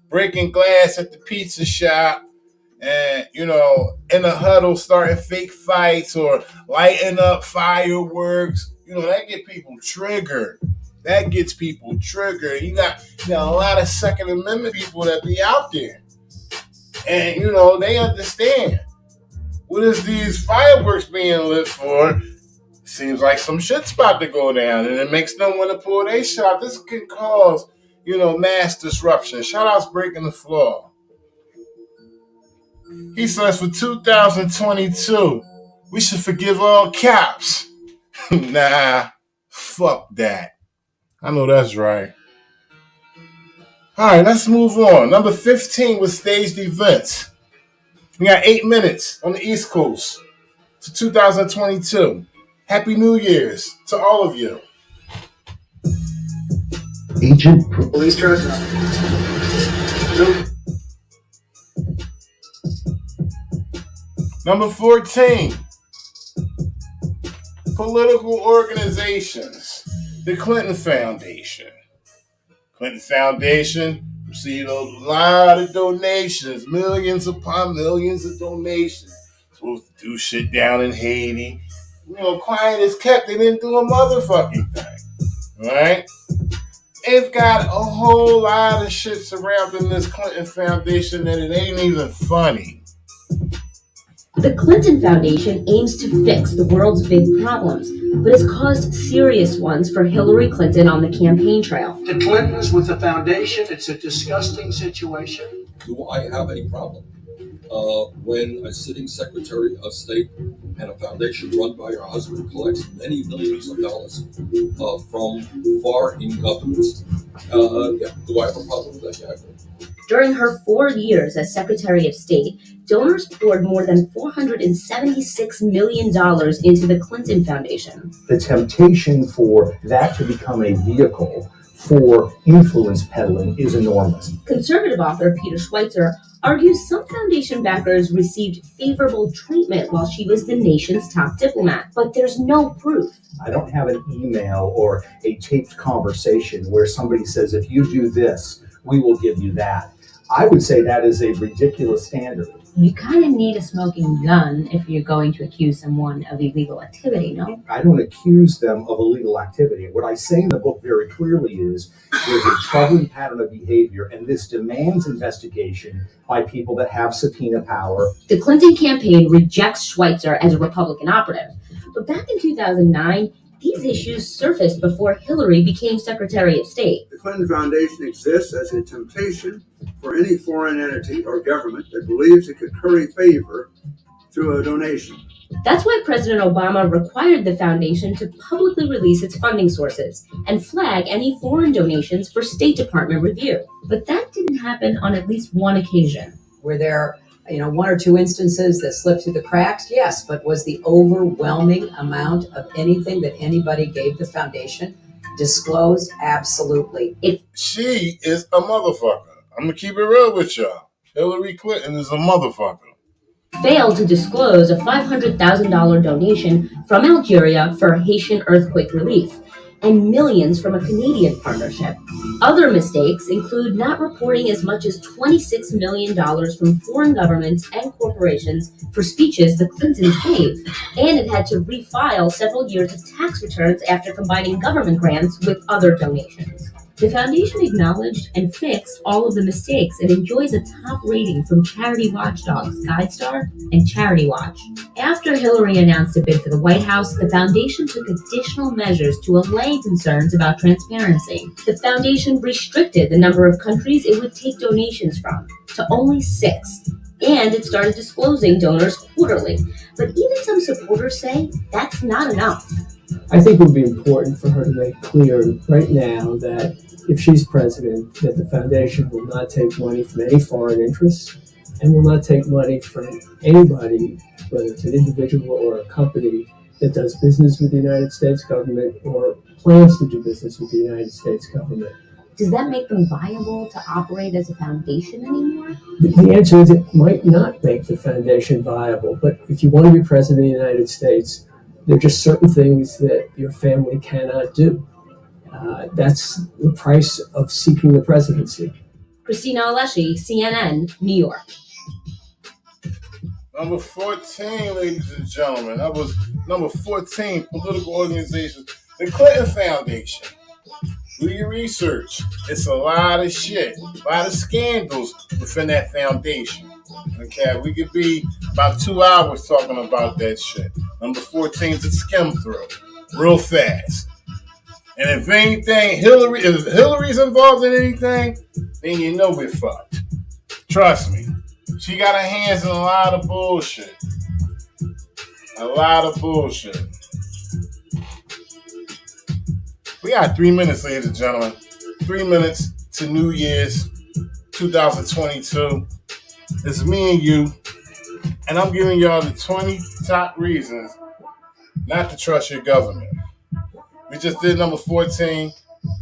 Speaker 1: breaking glass at the pizza shop and, you know, in a huddle starting fake fights or lighting up fireworks, you know, that get people triggered. That gets people triggered. You got a lot of Second Amendment people that be out there. And, you know, they understand. What is these fireworks being lit for? Seems like some shit's about to go down, and it makes them want to pull their shot. This can cause, you know, mass disruption. Shout outs Breaking the Floor. He says for 2022, we should forgive all cops. Nah, fuck that. I know that's right. All right, let's move on. Number 15 was staged events. We got 8 minutes on the East Coast to 2022. Happy New Year's to all of you.
Speaker 23: Agent
Speaker 5: Police truck? Nope.
Speaker 1: Number 14, political organizations. The Clinton Foundation. Clinton Foundation received a lot of donations, millions upon millions of donations. Supposed to do shit down in Haiti. You know, quiet as kept. They didn't do a motherfucking thing. Right? It's got a whole lot of shit surrounding this Clinton Foundation that it ain't even funny.
Speaker 24: The Clinton Foundation aims to fix the world's big problems, but has caused serious ones for Hillary Clinton on the campaign trail.
Speaker 25: The Clintons with the foundation, it's a disgusting situation.
Speaker 26: Do I have a problem when a sitting Secretary of State and a foundation run by her husband collects many millions of dollars from foreign governments? Yeah, do I have a problem with that? Yeah.
Speaker 24: During her 4 years as Secretary of State, donors poured more than $476 million into the Clinton Foundation.
Speaker 27: The temptation for that to become a vehicle for influence peddling is enormous.
Speaker 24: Conservative author Peter Schweitzer argues some foundation backers received favorable treatment while she was the nation's top diplomat, but there's no proof.
Speaker 27: I don't have an email or a taped conversation where somebody says, if you do this, we will give you that. I would say that is a ridiculous standard.
Speaker 28: You kind of need a smoking gun if you're going to accuse someone of illegal activity, no?
Speaker 27: I don't accuse them of illegal activity. What I say in the book very clearly is there's a troubling pattern of behavior, and this demands investigation by people that have subpoena power.
Speaker 24: The Clinton campaign rejects Schweitzer as a Republican operative, But back in 2009, these issues surfaced before Hillary became Secretary of State.
Speaker 6: The Clinton Foundation exists as a temptation for any foreign entity or government that believes it could curry favor through a donation.
Speaker 24: That's why President Obama required the foundation to publicly release its funding sources and flag any foreign donations for State Department review. But that didn't happen on at least one occasion.
Speaker 7: Were there, one or two instances that slipped through the cracks? Yes, but was the overwhelming amount of anything that anybody gave the foundation disclosed? Absolutely.
Speaker 1: She is a motherfucker. I'm gonna keep it real with y'all. Hillary Clinton is a motherfucker.
Speaker 24: Failed to disclose a $500,000 donation from Algeria for Haitian earthquake relief, and millions from a Canadian partnership. Other mistakes include not reporting as much as $26 million from foreign governments and corporations for speeches the Clintons gave, and it had to refile several years of tax returns after combining government grants with other donations. The foundation acknowledged and fixed all of the mistakes and enjoys a top rating from charity watchdogs GuideStar and Charity Watch. After Hillary announced a bid for the White House, the foundation took additional measures to allay concerns about transparency. The foundation restricted the number of countries it would take donations from to only 6, and it started disclosing donors quarterly. But even some supporters say that's not enough.
Speaker 8: I think it would be important for her to make clear right now that if she's president, that the foundation will not take money from any foreign interests and will not take money from anybody, whether it's an individual or a company that does business with the United States government or plans to do business with the United States government.
Speaker 24: Does that make them viable to operate as a foundation anymore?
Speaker 8: The answer is it might not make the foundation viable, but if you want to be president of the United States, there are just certain things that your family cannot do. That's the price of seeking the presidency.
Speaker 24: Christina Alessi, CNN, New York.
Speaker 1: Number 14, ladies and gentlemen. That was number 14, political organizations. The Clinton Foundation. Do your research. It's a lot of shit. A lot of scandals within that foundation. Okay, we could be about 2 hours talking about that shit. Number 14 is a skim through. Real fast. And if anything, if Hillary's involved in anything, then you know we're fucked. Trust me. She got her hands in a lot of bullshit. A lot of bullshit. We got 3 minutes, ladies and gentlemen. 3 minutes to New Year's 2022. It's me and you. And I'm giving y'all the 20 top reasons not to trust your government. We just did number 14,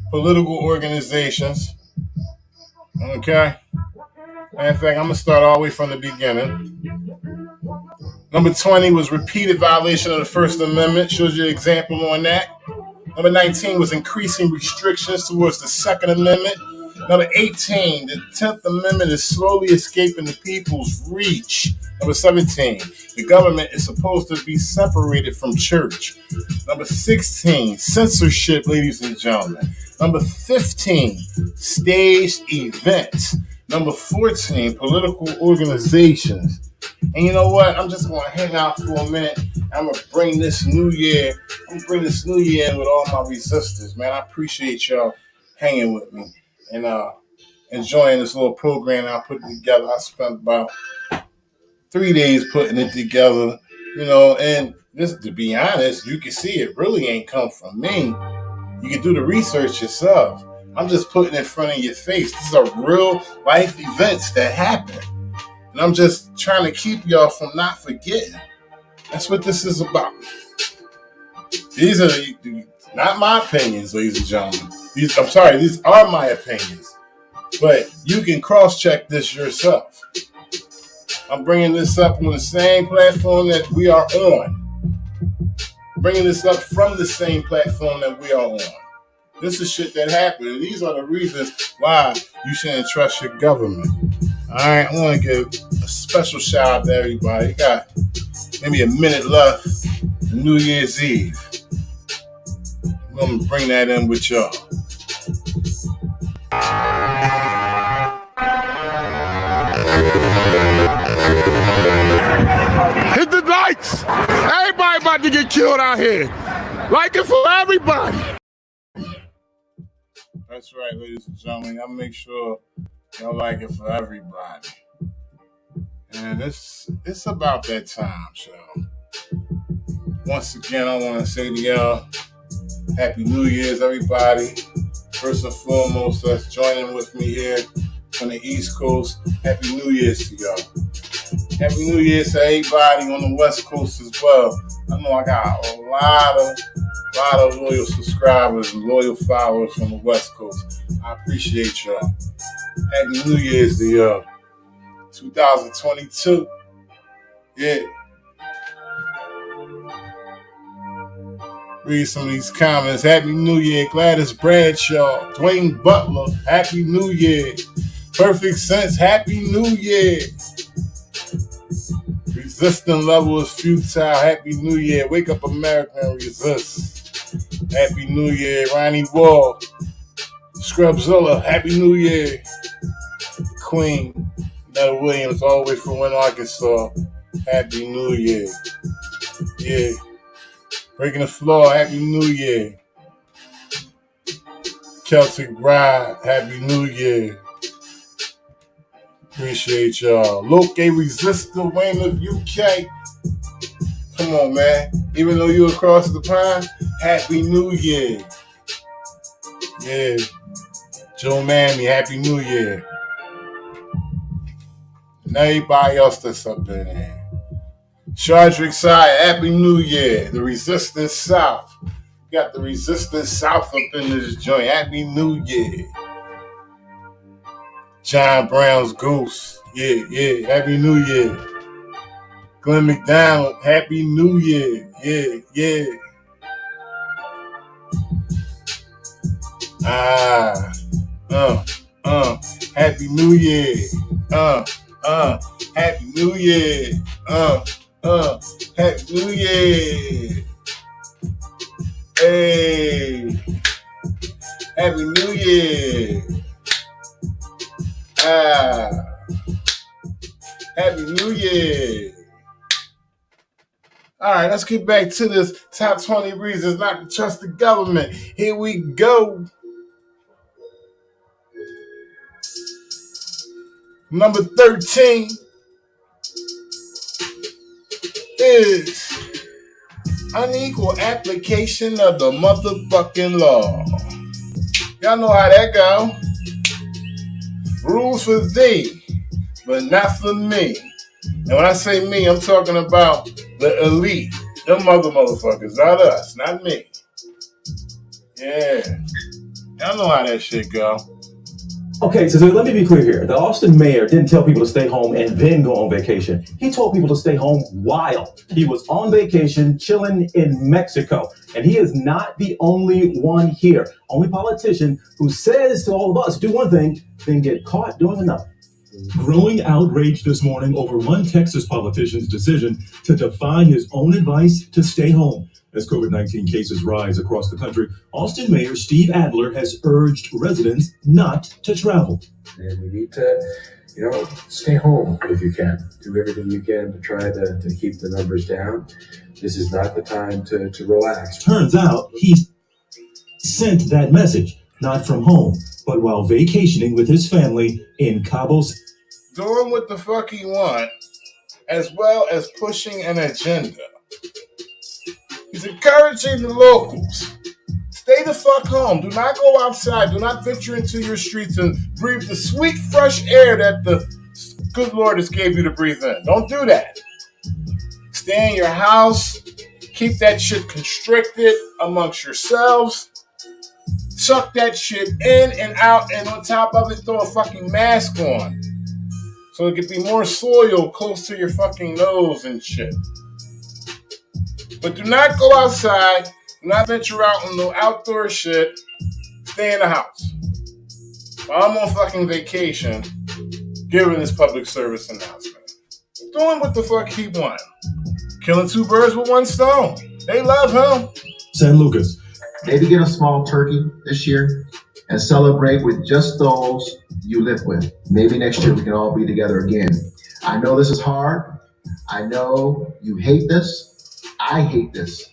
Speaker 1: political organizations. Okay? In fact, I'm going to start all the way from the beginning. Number 20 was repeated violation of the First Amendment. Shows you an example on that. Number 19 was increasing restrictions towards the Second Amendment. Number 18, the 10th Amendment is slowly escaping the people's reach. Number 17, the government is supposed to be separated from church. Number 16, censorship, ladies and gentlemen. Number 15, staged events. Number 14, political organizations. And you know what? I'm just going to hang out for a minute. I'm going to bring this new year. in with all my resistors, man. I appreciate y'all hanging with me and enjoying this little program I put together. I spent about 3 days putting it together, and just to be honest, you can see it really ain't come from me. You can do the research yourself. I'm just putting it in front of your face. These are real life events that happen. And I'm just trying to keep y'all from not forgetting. That's what this is about. These are not my opinions, ladies and gentlemen. These are my opinions. But you can cross-check this yourself. I'm bringing this up on the same platform that we are on. Bringing this up from the same platform that we are on. This is shit that happened. And these are the reasons why you shouldn't trust your government. All right, I want to give a special shout out to everybody. Got maybe a minute left to New Year's Eve. I'm going to bring that in with y'all. Hit the lights! Everybody about to get killed out here. Like it for everybody. That's right, ladies and gentlemen. I'll make sure y'all like it for everybody. And it's about that time, so. Once again, I want to say to y'all, Happy New Year's, everybody. First and foremost, that's joining with me here on the East Coast. Happy New Year's to y'all. Happy New Year's to everybody on the West Coast as well. I know I got a lot of loyal subscribers and loyal followers from the West Coast. I appreciate y'all. Happy New Year's to y'all. 2022. Yeah. Read some of these comments. Happy New Year. Gladys Bradshaw. Dwayne Butler. Happy New Year. Perfect Sense. Happy New Year. Resisting level is futile. Happy New Year. Wake up America and resist. Happy New Year. Ronnie Wall. Scrubzilla. Happy New Year. Queen. Netta Williams. All the way from Wynn, Arkansas. Happy New Year. Yeah. Breaking the floor, Happy New Year. Celtic Bride, Happy New Year. Appreciate y'all. Loke Resistor, Wayne of UK. Come on, man. Even though you across the pond, Happy New Year. Yeah. Joe Mammy, Happy New Year. And everybody else that's up in there. Shardrick Side, Happy New Year. The Resistance South. Got the Resistance South up in this joint. Happy New Year. John Brown's Goose. Yeah. Happy New Year. Glenn McDonald, Happy New Year. Yeah. Happy New Year. Happy New Year. Happy New Year. Hey. Happy New Year. Happy New Year. All right, let's get back to this top 20 reasons not to trust the government. Here we go. Number 13 is unequal application of the motherfucking law. Y'all know how that go. Rules for thee, but not for me. And when I say me, I'm talking about the elite. Them motherfuckers, not us, not me. Yeah. Y'all know how that shit go.
Speaker 9: Okay, so let me be clear here. The Austin mayor didn't tell people to stay home and then go on vacation. He told people to stay home while he was on vacation, chilling in Mexico. And he is not the only one here. Only politician who says to all of us, do one thing, then get caught doing another.
Speaker 10: Growing outrage this morning over one Texas politician's decision to defy his own advice to stay home. As COVID-19 cases rise across the country, Austin Mayor Steve Adler has urged residents not to travel.
Speaker 11: And we need to, stay home if you can. Do everything you can to try to keep the numbers down. This is not the time to relax.
Speaker 10: Turns out he sent that message, not from home, but while vacationing with his family in Cabo.
Speaker 1: Doing what the fuck he want, as well as pushing an agenda. He's encouraging the locals. Stay the fuck home. Do not go outside. Do not venture into your streets and breathe the sweet, fresh air that the good Lord has gave you to breathe in. Don't do that. Stay in your house. Keep that shit constricted amongst yourselves. Suck that shit in and out, and on top of it, throw a fucking mask on. So it could be more soil close to your fucking nose and shit. But do not go outside. Do not venture out on no outdoor shit. Stay in the house. While I'm on fucking vacation, giving this public service announcement. Doing what the fuck he want. Killing two birds with one stone. They love him.
Speaker 10: San Lucas.
Speaker 12: Maybe get a small turkey this year and celebrate with just those you live with. Maybe next year we can all be together again. I know this is hard. I know you hate this. I hate this.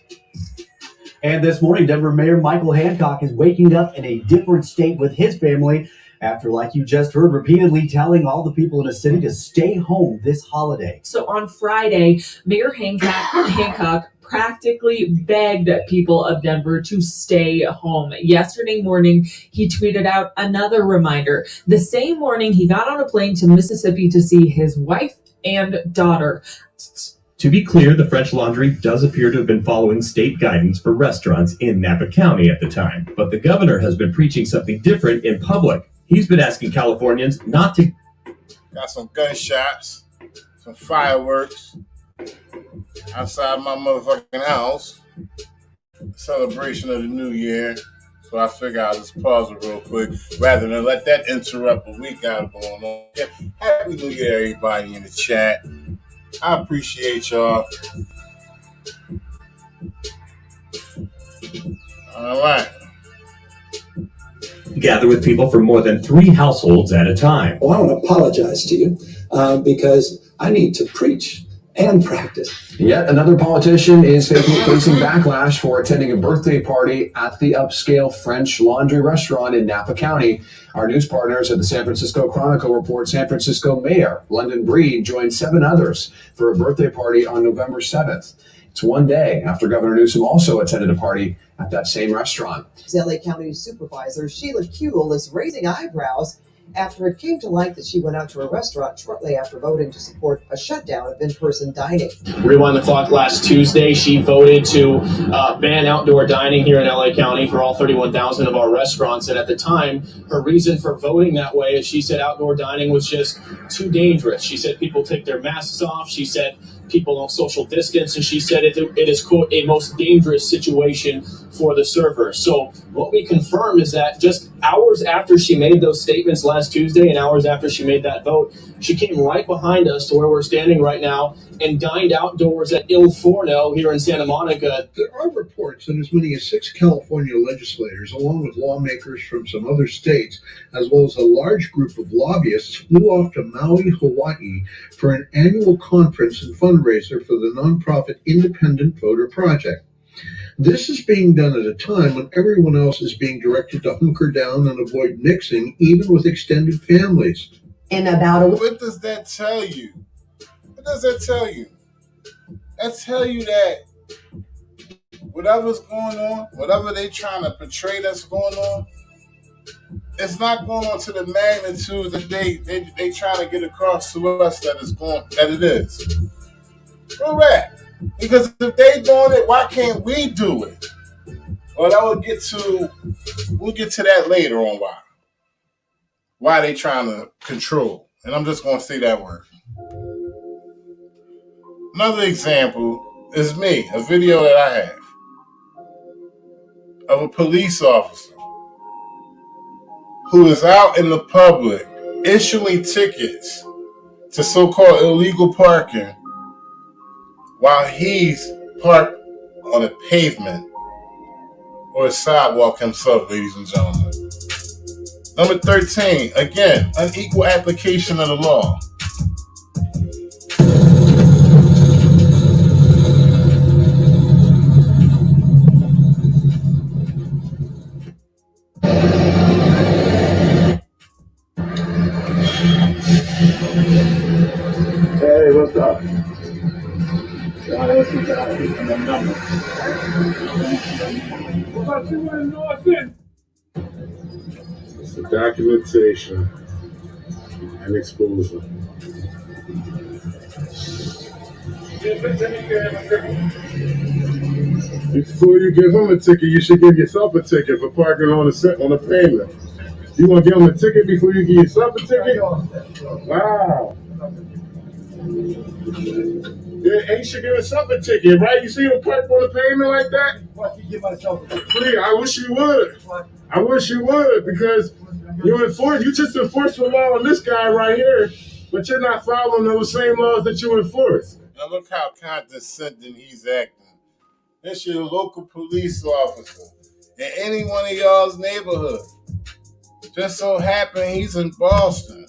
Speaker 13: And this morning, Denver Mayor Michael Hancock is waking up in a different state with his family after, like you just heard, repeatedly telling all the people in the city to stay home this holiday.
Speaker 14: So on Friday, Mayor Hancock practically begged people of Denver to stay home. Yesterday morning, he tweeted out another reminder. The same morning, he got on a plane to Mississippi to see his wife and daughter.
Speaker 10: To be clear, the French Laundry does appear to have been following state guidance for restaurants in Napa County at the time, but the governor has been preaching something different in public. He's been asking Californians not to...
Speaker 1: Got some gunshots, some fireworks outside my motherfucking house. Celebration of the new year. So I figure I'll just pause it real quick rather than let that interrupt what we got going on. Happy New Year, everybody in the chat. I appreciate y'all. All right.
Speaker 10: gather with people from more than 3 households at a time.
Speaker 15: Well, I want to apologize to you because I need to preach and practice.
Speaker 11: Yet another politician is facing backlash for attending a birthday party at the upscale French Laundry restaurant in Napa County. Our news partners at the San Francisco Chronicle report San Francisco Mayor London Breed joined 7 others for a birthday party on November 7th. It's one day after Governor Newsom also attended a party at that same restaurant.
Speaker 16: LA County Supervisor Sheila Kuehl is raising eyebrows after it came to light that she went out to a restaurant shortly after voting to support a shutdown of in-person dining.
Speaker 17: Rewind the clock last Tuesday, she voted to ban outdoor dining here in LA County for all 31,000 of our restaurants. And at the time, her reason for voting that way is she said outdoor dining was just too dangerous. She said people take their masks off. She said people don't social distance. And she said it is, quote, a most dangerous situation for the servers. So what we confirm is that just hours after she made those statements last Tuesday and hours after she made that vote, she came right behind us to where we're standing right now and dined outdoors at Il Forno here in Santa Monica.
Speaker 18: There are reports that as many as 6 California legislators, along with lawmakers from some other states, as well as a large group of lobbyists, flew off to Maui, Hawaii for an annual conference and fundraiser for the nonprofit Independent Voter Project. This is being done at a time when everyone else is being directed to hunker down and avoid mixing, even with extended families.
Speaker 1: What does that tell you? What does that tell you? That tell you that whatever's going on, whatever they trying to portray that's going on, it's not going on to the magnitude that they trying to get across to us that it is. Correct. Because if they doing it, why can't we do it? Well, we'll get to that later on why they trying to control. And I'm just going to say that word. Another example is me, a video that I have of a police officer who is out in the public issuing tickets to so-called illegal parking while he's parked on a pavement or a sidewalk himself, ladies and gentlemen. Number 13, again, unequal application of the law.
Speaker 18: Hey, what's up?
Speaker 1: It's the documentation and exposure. Before you give him a ticket, you should give yourself a ticket for parking on a pavement. You want to give him a ticket before you give yourself a ticket? Wow. Yeah, he should give himself a ticket, right? You see him parked on the pavement like that? Please, I wish you would. I wish you would, because you just enforce the law on this guy right here, but you're not following those same laws that you enforce. Now look how condescending he's acting. This your local police officer in any one of y'all's neighborhood. Just so happen he's in Boston.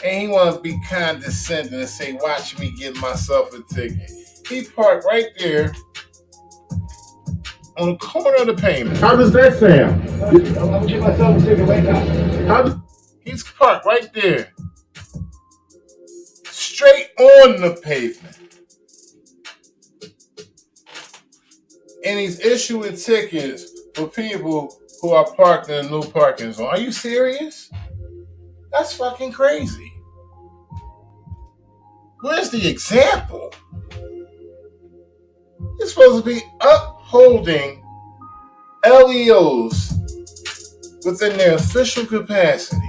Speaker 1: And he want to be condescending and say, watch me give myself a ticket. He parked right there on the corner of the pavement.
Speaker 2: How does that sound?
Speaker 1: I'm going to give myself a ticket right now. He's parked right there. Straight on the pavement. And he's issuing tickets for people who are parked in a no parking zone. Are you serious? That's fucking crazy. Where's the example? You're supposed to be upholding LEOs within their official capacity.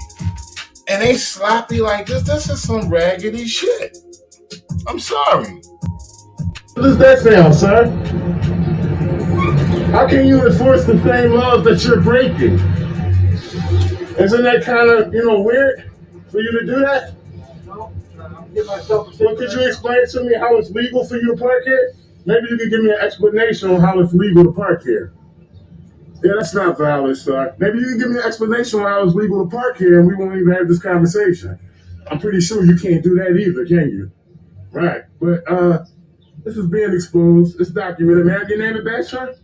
Speaker 1: And they sloppy like this. This is some raggedy shit. I'm sorry.
Speaker 2: How does that sound, sir? How can you enforce the same laws that you're breaking? Isn't that kind of, weird for you to do that? No, well, could you explain to me how it's legal for you to park here? Maybe you could give me an explanation on how it's legal to park here. Yeah, that's not valid, sir. Maybe you can give me an explanation on how it's legal to park here and we won't even have this conversation. I'm pretty sure you can't do that either, can you? Right, but this is being exposed. It's documented. May I get your name and badge, sir?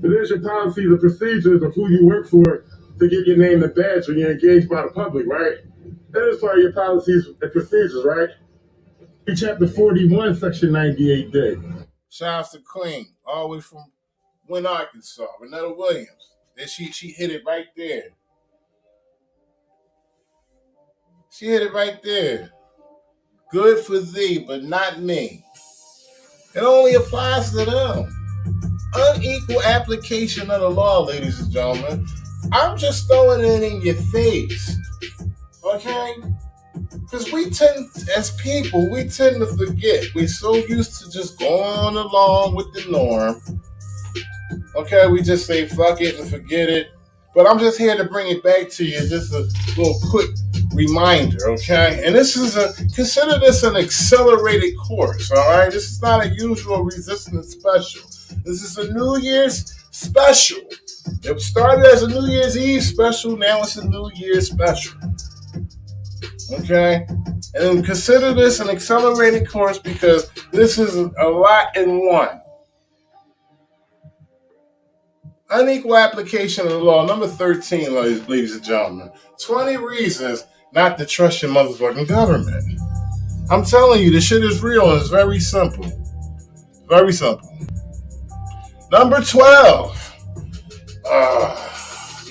Speaker 2: It is your policies and procedures of who you work for to get your name and badge when you're engaged by the public, right? That is part of your policies and procedures, right? In Chapter 41, Section 98D.
Speaker 1: Shouts to Queen, all the way from Wynn, Arkansas, Renetta Williams. And she hit it right there. She hit it right there. Good for thee, but not me. It only applies to them. Unequal application of the law, ladies and gentlemen. I'm just throwing it in your face. Okay? Because we tend, as people, we tend to forget. We're so used to just going along with the norm. Okay, we just say fuck it and forget it. But I'm just here to bring it back to you. Just a little quick reminder, okay? And consider this an accelerated course, all right? This is not a usual resistance special. This is a New Year's special. It started as a New Year's Eve special. Now it's a New Year's special. Okay? And consider this an accelerated course because this is a lot in one. Unequal application of the law. Number 13, ladies and gentlemen. 20 reasons not to trust your motherfucking government. I'm telling you, this shit is real and it's very simple. Very simple. Number 12.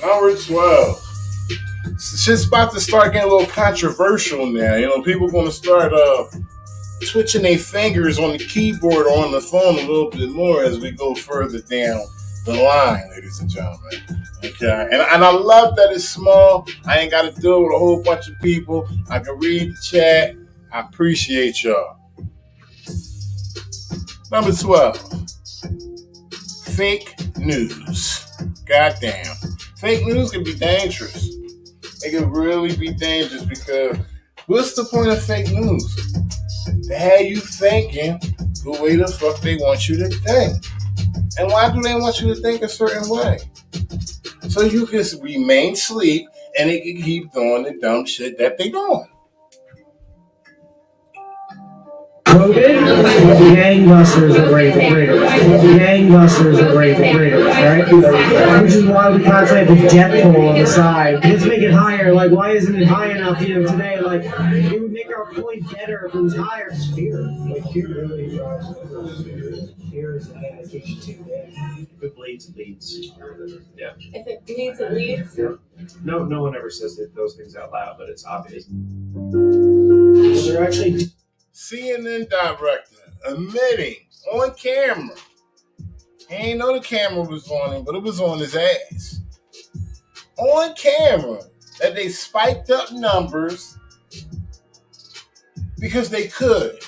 Speaker 1: Number 12. Shit's about to start getting a little controversial now. People going to start twitching their fingers on the keyboard or on the phone a little bit more as we go further down the line, ladies and gentlemen. Okay, and I love that it's small. I ain't got to deal with a whole bunch of people. I can read the chat. I appreciate y'all. Number 12. Fake news. Goddamn. Fake news can be dangerous. It can really be dangerous because what's the point of fake news? To have you thinking the way the fuck they want you to think. And why do they want you to think a certain way? So you can remain asleep and they can keep doing the dumb shit that they doing.
Speaker 8: Gangbusters are great Gangbusters are great right? Which is why we constantly have the death toll on the side. Let's make it higher. Like, why isn't it high enough today? Like, it would make our point better if it was higher. Fear. Like, fear really fear is an application too. If it bleeds, it leads.
Speaker 14: Yeah. If it bleeds, it leads.
Speaker 8: Yeah. No one ever says those things out loud, but it's obvious. They're actually
Speaker 1: CNN director admitting on camera. He ain't know the camera was on him, but it was on his ass. On camera that they spiked up numbers because they could.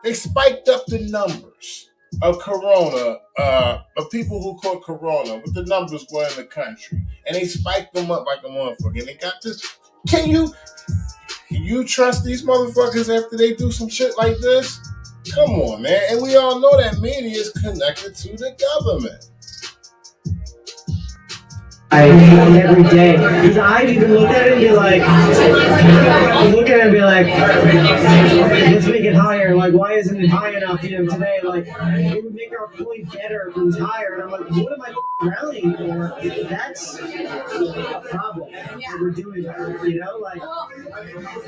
Speaker 1: They spiked up the numbers of corona, of people who caught corona, what the numbers were in the country. And they spiked them up like a motherfucker. And they got this. Can you trust these motherfuckers after they do some shit like this? Come on, man. And we all know that media is connected to the government.
Speaker 8: every day.
Speaker 3: Because I'd even look at it and be like, let's make it higher. Like, why isn't it high enough, today? Like, it would make our point better if it was higher. And I'm like, what am I rallying for? That's a problem. What we're doing, like.
Speaker 4: Well,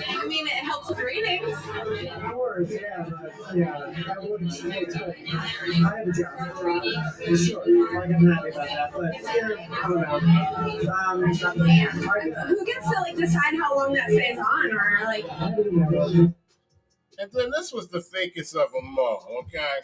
Speaker 4: I mean, it helps with ratings.
Speaker 3: Of course, yeah, but I wouldn't say it's good. I have a job, for sure. Like, I'm happy about that, but I don't know.
Speaker 4: Who gets to decide how long that stays on, or
Speaker 1: And then this was the fakest of them all, okay?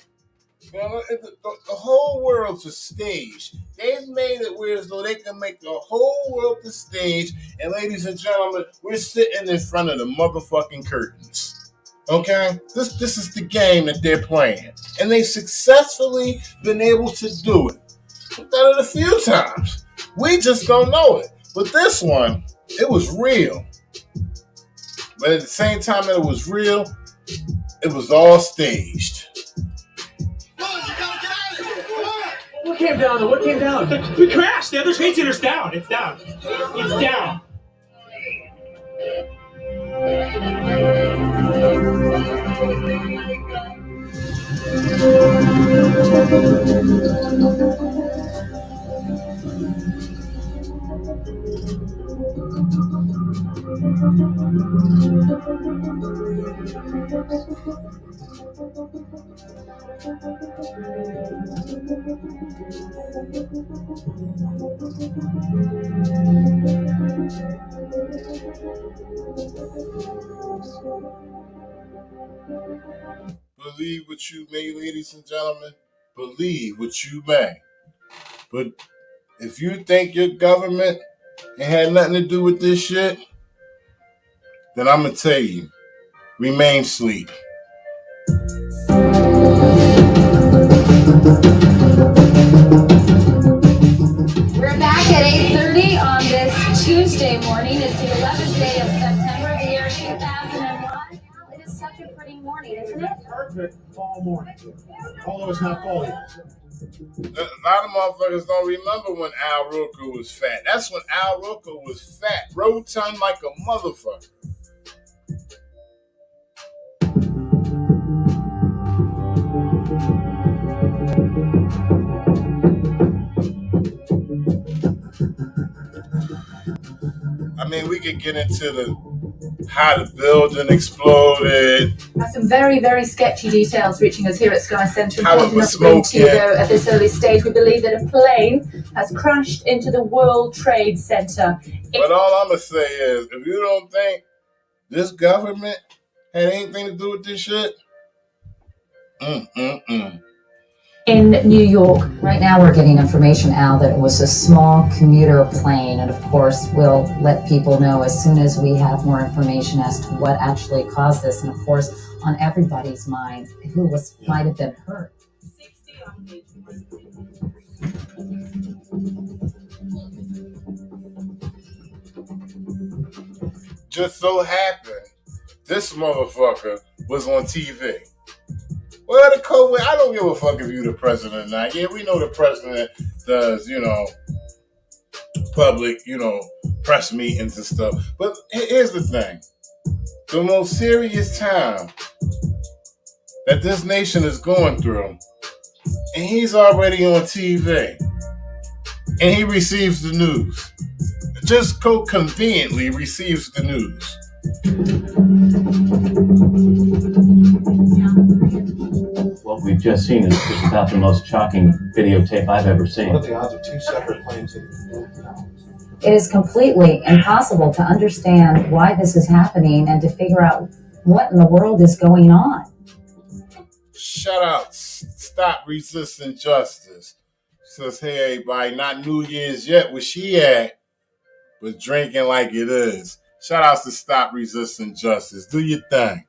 Speaker 1: The whole world's a stage. They've made it weird as though they can make the whole world the stage. And ladies and gentlemen, we're sitting in front of the motherfucking curtains. Okay? This is the game that they're playing. And they've successfully been able to do it. We've done it a few times. We just don't know it. But this one, it was real. But at the same time that it was real, it was all staged.
Speaker 3: What came down? What came down?
Speaker 5: We crashed. The other train center's down. It's down. It's down.
Speaker 1: Believe what you may, ladies and gentlemen. Believe what you may. But if you think your government ain't had nothing to do with this shit, then I'm going to tell you, remain asleep.
Speaker 28: We're back at 8:30 on this Tuesday morning. It's the 11th day of September, the year 2001. It is such a pretty morning, isn't it?
Speaker 2: Perfect fall morning. Although it's not fall yet.
Speaker 1: A lot of motherfuckers don't remember when Al Roker was fat. That's when Al Roker was fat, rotund like a motherfucker. I mean, we could get into how the building exploded.
Speaker 28: Some very, very sketchy details reaching us here at Sky Centre.
Speaker 1: How it was smoking.
Speaker 28: At this early stage, we believe that a plane has crashed into the World Trade Center.
Speaker 1: But all I'm going to say is, if you don't think this government had anything to do with this shit,
Speaker 28: In New York.
Speaker 7: Right now we're getting information, Al, that it was a small commuter plane, and of course we'll let people know as soon as we have more information as to what actually caused this, and of course on everybody's mind who might have been hurt.
Speaker 1: just so happened this motherfucker was on TV. Well, the COVID, I don't give a fuck if you the president or not. Yeah, we know the president does, public, press meetings and stuff. But here's the thing. The most serious time that this nation is going through, and he's already on TV, and he receives the news. Just conveniently receives the news.
Speaker 9: What we've just seen is just about the most shocking videotape I've ever seen.
Speaker 19: What are the odds of two separate planes?
Speaker 7: It is completely impossible to understand why this is happening and to figure out what in the world is going on.
Speaker 1: Shout out, Stop Resisting Justice. Says, hey, everybody, not New Year's yet where she at, but drinking like it is. Shout out to Stop Resisting Justice. Do your thing.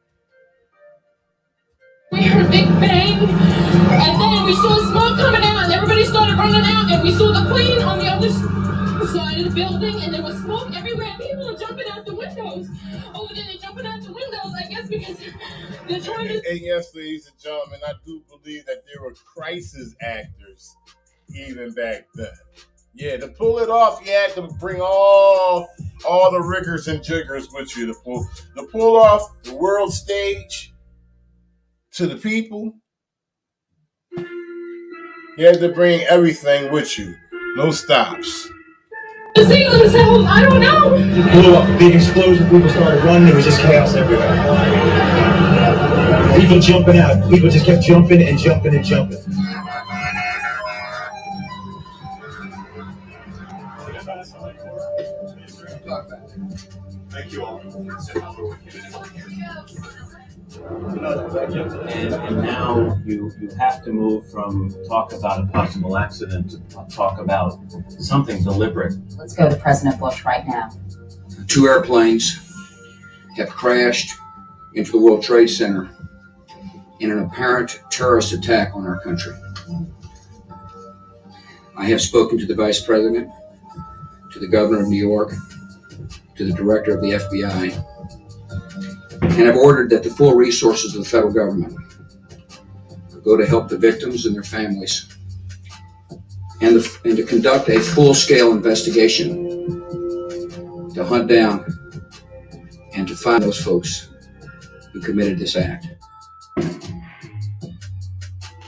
Speaker 20: We heard a big bang, and then we saw smoke coming out, and everybody started running out, and we saw the plane on the other side of the building, and there was smoke everywhere. People are jumping out the windows. Over there, they're jumping out the windows, I guess, because they're trying to...
Speaker 1: And yes, ladies and gentlemen, I do believe that there were crisis actors even back then. Yeah, to pull it off, you had to bring all the riggers and jiggers with you to pull off the world stage to the people. You had to bring everything with you, no stops.
Speaker 20: The signal themselves, I don't know.
Speaker 5: Blew up, big explosion, people started running, it was just chaos everywhere. People jumping out, people just kept jumping and jumping and jumping. Thank you all.
Speaker 6: And now you have to move from talk about a possible accident to talk about something deliberate.
Speaker 7: Let's go to President Bush right now.
Speaker 19: 2 airplanes have crashed into the World Trade Center in an apparent terrorist attack on our country. I have spoken to the Vice President, to the Governor of New York, to the Director of the FBI, and have ordered that the full resources of the federal government go to help the victims and their families, and to conduct a full-scale investigation to hunt down and to find those folks who committed this act.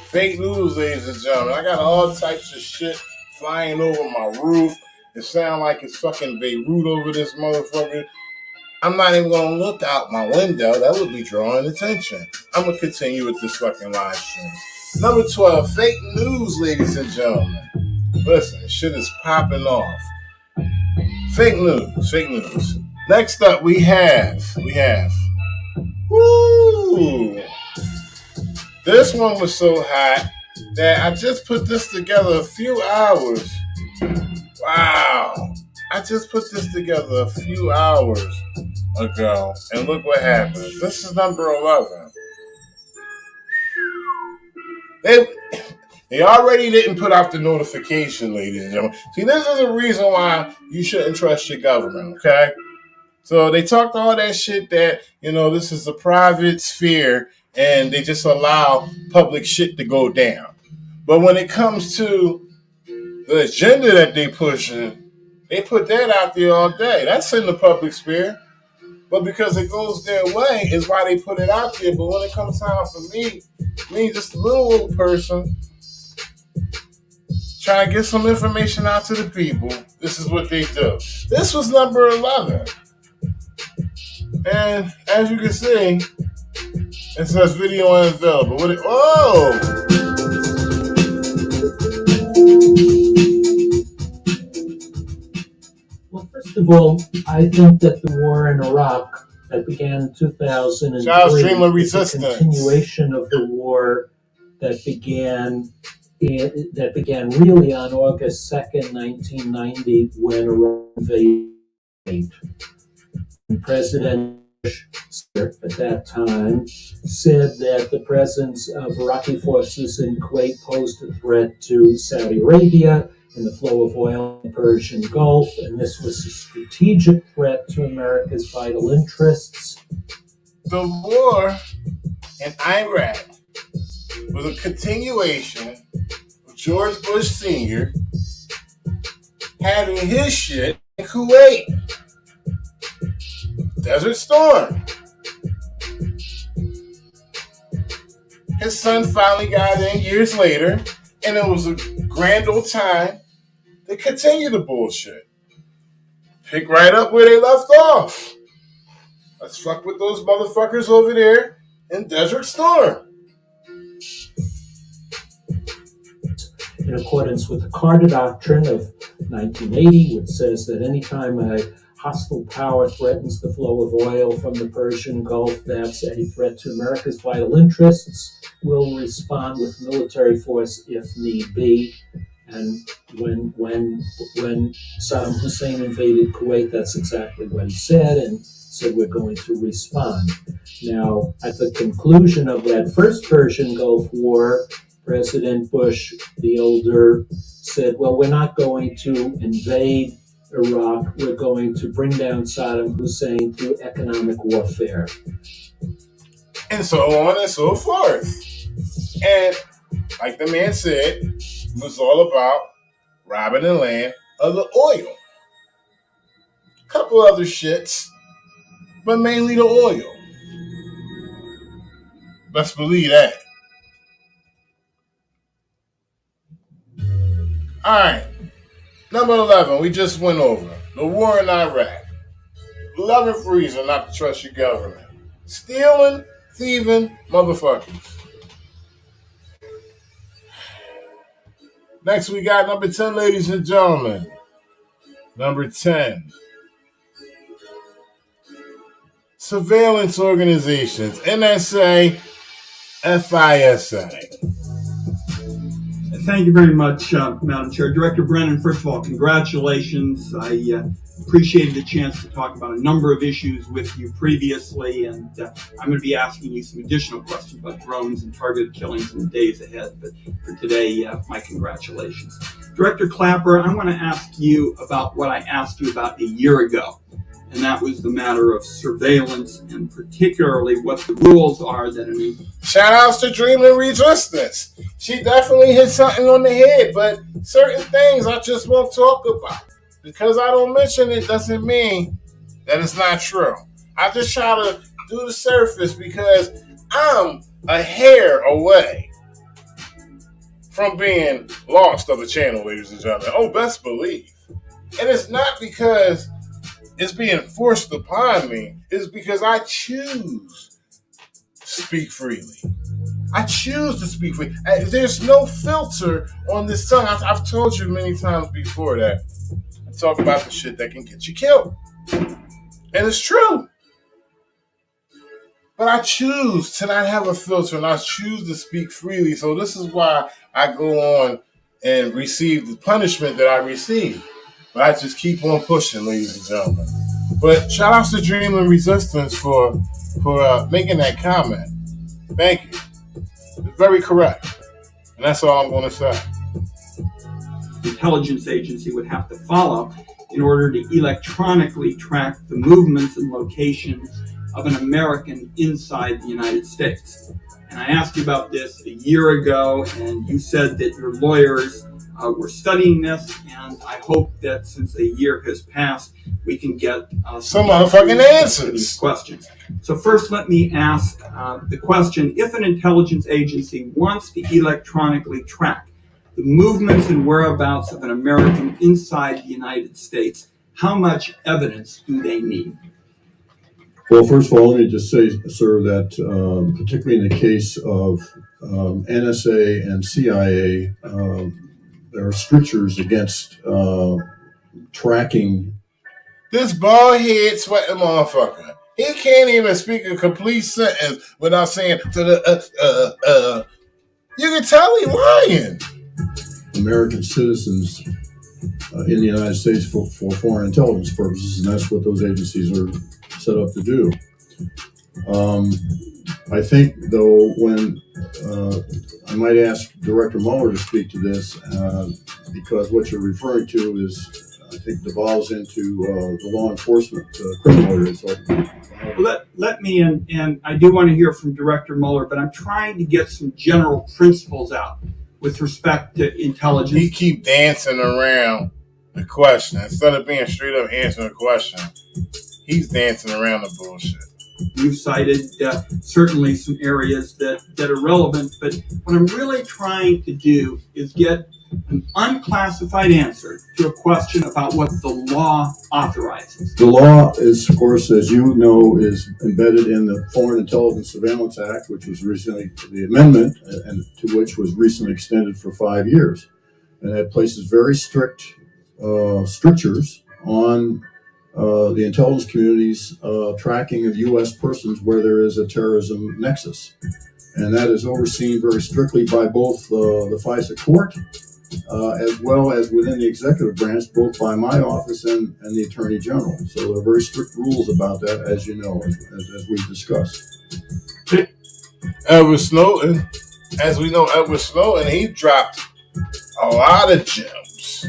Speaker 1: Fake news, ladies and gentlemen. I got all types of shit flying over my roof. It sounds like it's fucking Beirut over this motherfucker. I'm not even going to look out my window. That would be drawing attention. I'm going to continue with this fucking live stream. Number 12, fake news, ladies and gentlemen. Listen, shit is popping off. Fake news. Next up, we have. Woo! This one was so hot that I just put this together a few hours. Wow. I just put this together a few hours ago, and look what happened. This is number 11. They already didn't put out the notification, ladies and gentlemen. See, this is a reason why you shouldn't trust your government, okay? So they talked all that shit that, this is a private sphere, and they just allow public shit to go down. But when it comes to the agenda that they pushing, they put that out there all day. That's in the public sphere. But because it goes their way is why they put it out there. But when it comes time for me, just a little old person, trying to get some information out to the people, this is what they do. This was number 11. And as you can see, it says video unavailable.
Speaker 8: Well, first of all, I think that the war in Iraq that began in 2003 is a continuation of the war that began really on August 2nd, 1990, when Iraq invaded. President Bush, at that time, said that the presence of Iraqi forces in Kuwait posed a threat to Saudi Arabia and the flow of oil in the Persian Gulf, and this was a strategic threat to America's vital interests.
Speaker 1: The war in Iraq was a continuation of George Bush Sr. having his shit in Kuwait. Desert Storm. His son finally got in years later, and it was a grand old time to continue the bullshit. Pick right up where they left off. Let's fuck with those motherfuckers over there in Desert Storm.
Speaker 8: In accordance with the Carter Doctrine of 1980, which says that anytime a hostile power threatens the flow of oil from the Persian Gulf, that's a threat to America's vital interests. We'll respond with military force if need be. And when Saddam Hussein invaded Kuwait, that's exactly what he said, and said we're going to respond. Now, at the conclusion of that first Persian Gulf War, President Bush, the older, said, well, we're not going to invade Iraq, we're going to bring down Saddam Hussein through economic warfare.
Speaker 1: And so on and so forth. And like the man said, it was all about robbing the land of the oil. Couple other shits, but mainly the oil. Let's believe that. All right. Number 11, we just went over. The war in Iraq. 11th reason not to trust your government. Stealing, thieving motherfuckers. Next, we got number 10, ladies and gentlemen. Number 10. Surveillance organizations. NSA, FISA.
Speaker 12: Thank you very much, Madam Chair. Director Brennan, first of all, congratulations. I appreciated the chance to talk about a number of issues with you previously, and I'm going to be asking you some additional questions about drones and targeted killings in the days ahead. But for today, my congratulations. Director Clapper, I want to ask you about what I asked you about a year ago, and that was the matter of surveillance and particularly what the rules are that
Speaker 1: Shout outs to Dreaming Resistance. She definitely hit something on the head, but certain things I just won't talk about. Because I don't mention it doesn't mean that it's not true. I just try to do the surface because I'm a hair away from being lost of the channel, ladies and gentlemen. Oh, best believe. And it's not because it's being forced upon me. It's because I choose to speak freely. I choose to speak freely. There's no filter on this tongue. I've told you many times before that I talk about the shit that can get you killed. And it's true. But I choose to not have a filter and I choose to speak freely. So this is why I go on and receive the punishment that I receive. But I just keep on pushing, ladies and gentlemen. But shout out to Dreaming Resistance for making that comment. Thank you. It's very correct. And that's all I'm going to say.
Speaker 12: intelligence agency would have to follow in order to electronically track the movements and locations of an American inside the United States. And I asked you about this a year ago, and you said that your lawyers were studying this, and I hope that since a year has passed, we can get
Speaker 1: some motherfucking answers
Speaker 12: to these questions. So first, let me ask the question: if an intelligence agency wants to electronically track the movements and whereabouts of an American inside the United States, how much evidence do they need?
Speaker 21: Well, first of all, let me just say, sir, that particularly in the case of NSA and CIA, there are strictures against tracking.
Speaker 1: This bald head sweating motherfucker. He can't even speak a complete sentence without saying to the You can tell he lying.
Speaker 21: American citizens in the United States for foreign intelligence purposes, and that's what those agencies are set up to do. I think, though, when I might ask Director Mueller to speak to this, because what you're referring to is, I think, devolves into the law enforcement criminal area. So,
Speaker 12: let me, and I do want to hear from Director Mueller, but I'm trying to get some general principles out with respect to intelligence.
Speaker 1: He keep dancing around the question. Instead of being straight up answering the question, he's dancing around the bullshit.
Speaker 12: You've cited certainly some areas that are relevant, but what I'm really trying to do is get an unclassified answer to a question about what the law authorizes.
Speaker 21: the law is, of course, as you know, is embedded in the Foreign Intelligence Surveillance Act, which was recently, the amendment, and to which was recently extended for 5 years. And that places very strict strictures on the intelligence community's tracking of U.S. persons where there is a terrorism nexus. And that is overseen very strictly by both the FISA court, as well as within the executive branch, both by my office and the Attorney General. So there are very strict rules about that, as you know, as we've discussed.
Speaker 1: Edward Snowden, as we know, Edward Snowden, he dropped a lot of gems.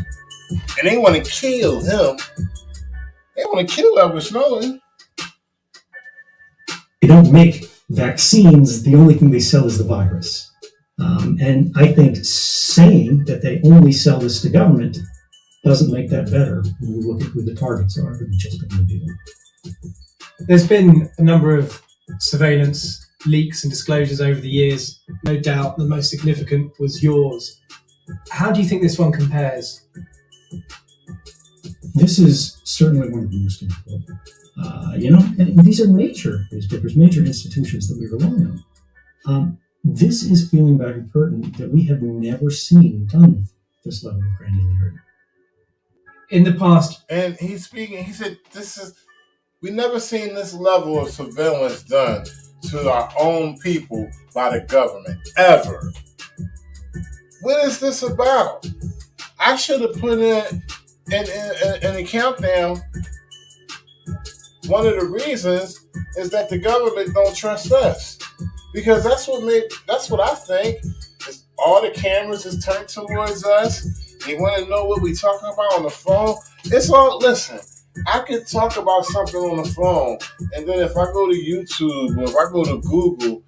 Speaker 1: And they want to kill him. They want to kill Edward Snowden.
Speaker 22: They don't make vaccines. The only thing they sell is the virus.
Speaker 10: And I think saying that they only sell this to government doesn't make that better when we look at who the targets are for just the people.
Speaker 13: There's been a number of surveillance leaks and disclosures over the years. No doubt the most significant was yours. How do you think this one compares?
Speaker 10: This is certainly one of the most important. And these are major newspapers, major institutions that we rely on. This is peeling back a curtain that we have never seen done with this level of granularity.
Speaker 13: In the past,
Speaker 1: and he's speaking, he said, we never seen this level of surveillance done to our own people by the government, ever. What is this about? I should have put in the countdown. One of the reasons is that the government don't trust us. Because that's what I think. Is all the cameras is turned towards us. They want to know what we talking about on the phone. Listen, I could talk about something on the phone, and then if I go to YouTube or if I go to Google,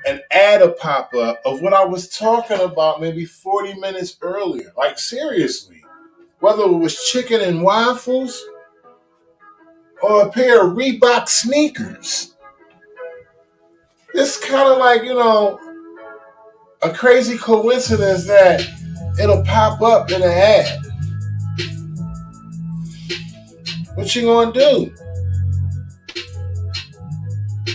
Speaker 1: an ad will pop up of what I was talking about maybe 40 minutes earlier. Like, seriously. Whether it was chicken and waffles or a pair of Reebok sneakers. It's kind of like, a crazy coincidence that it'll pop up in an ad. What you gonna do?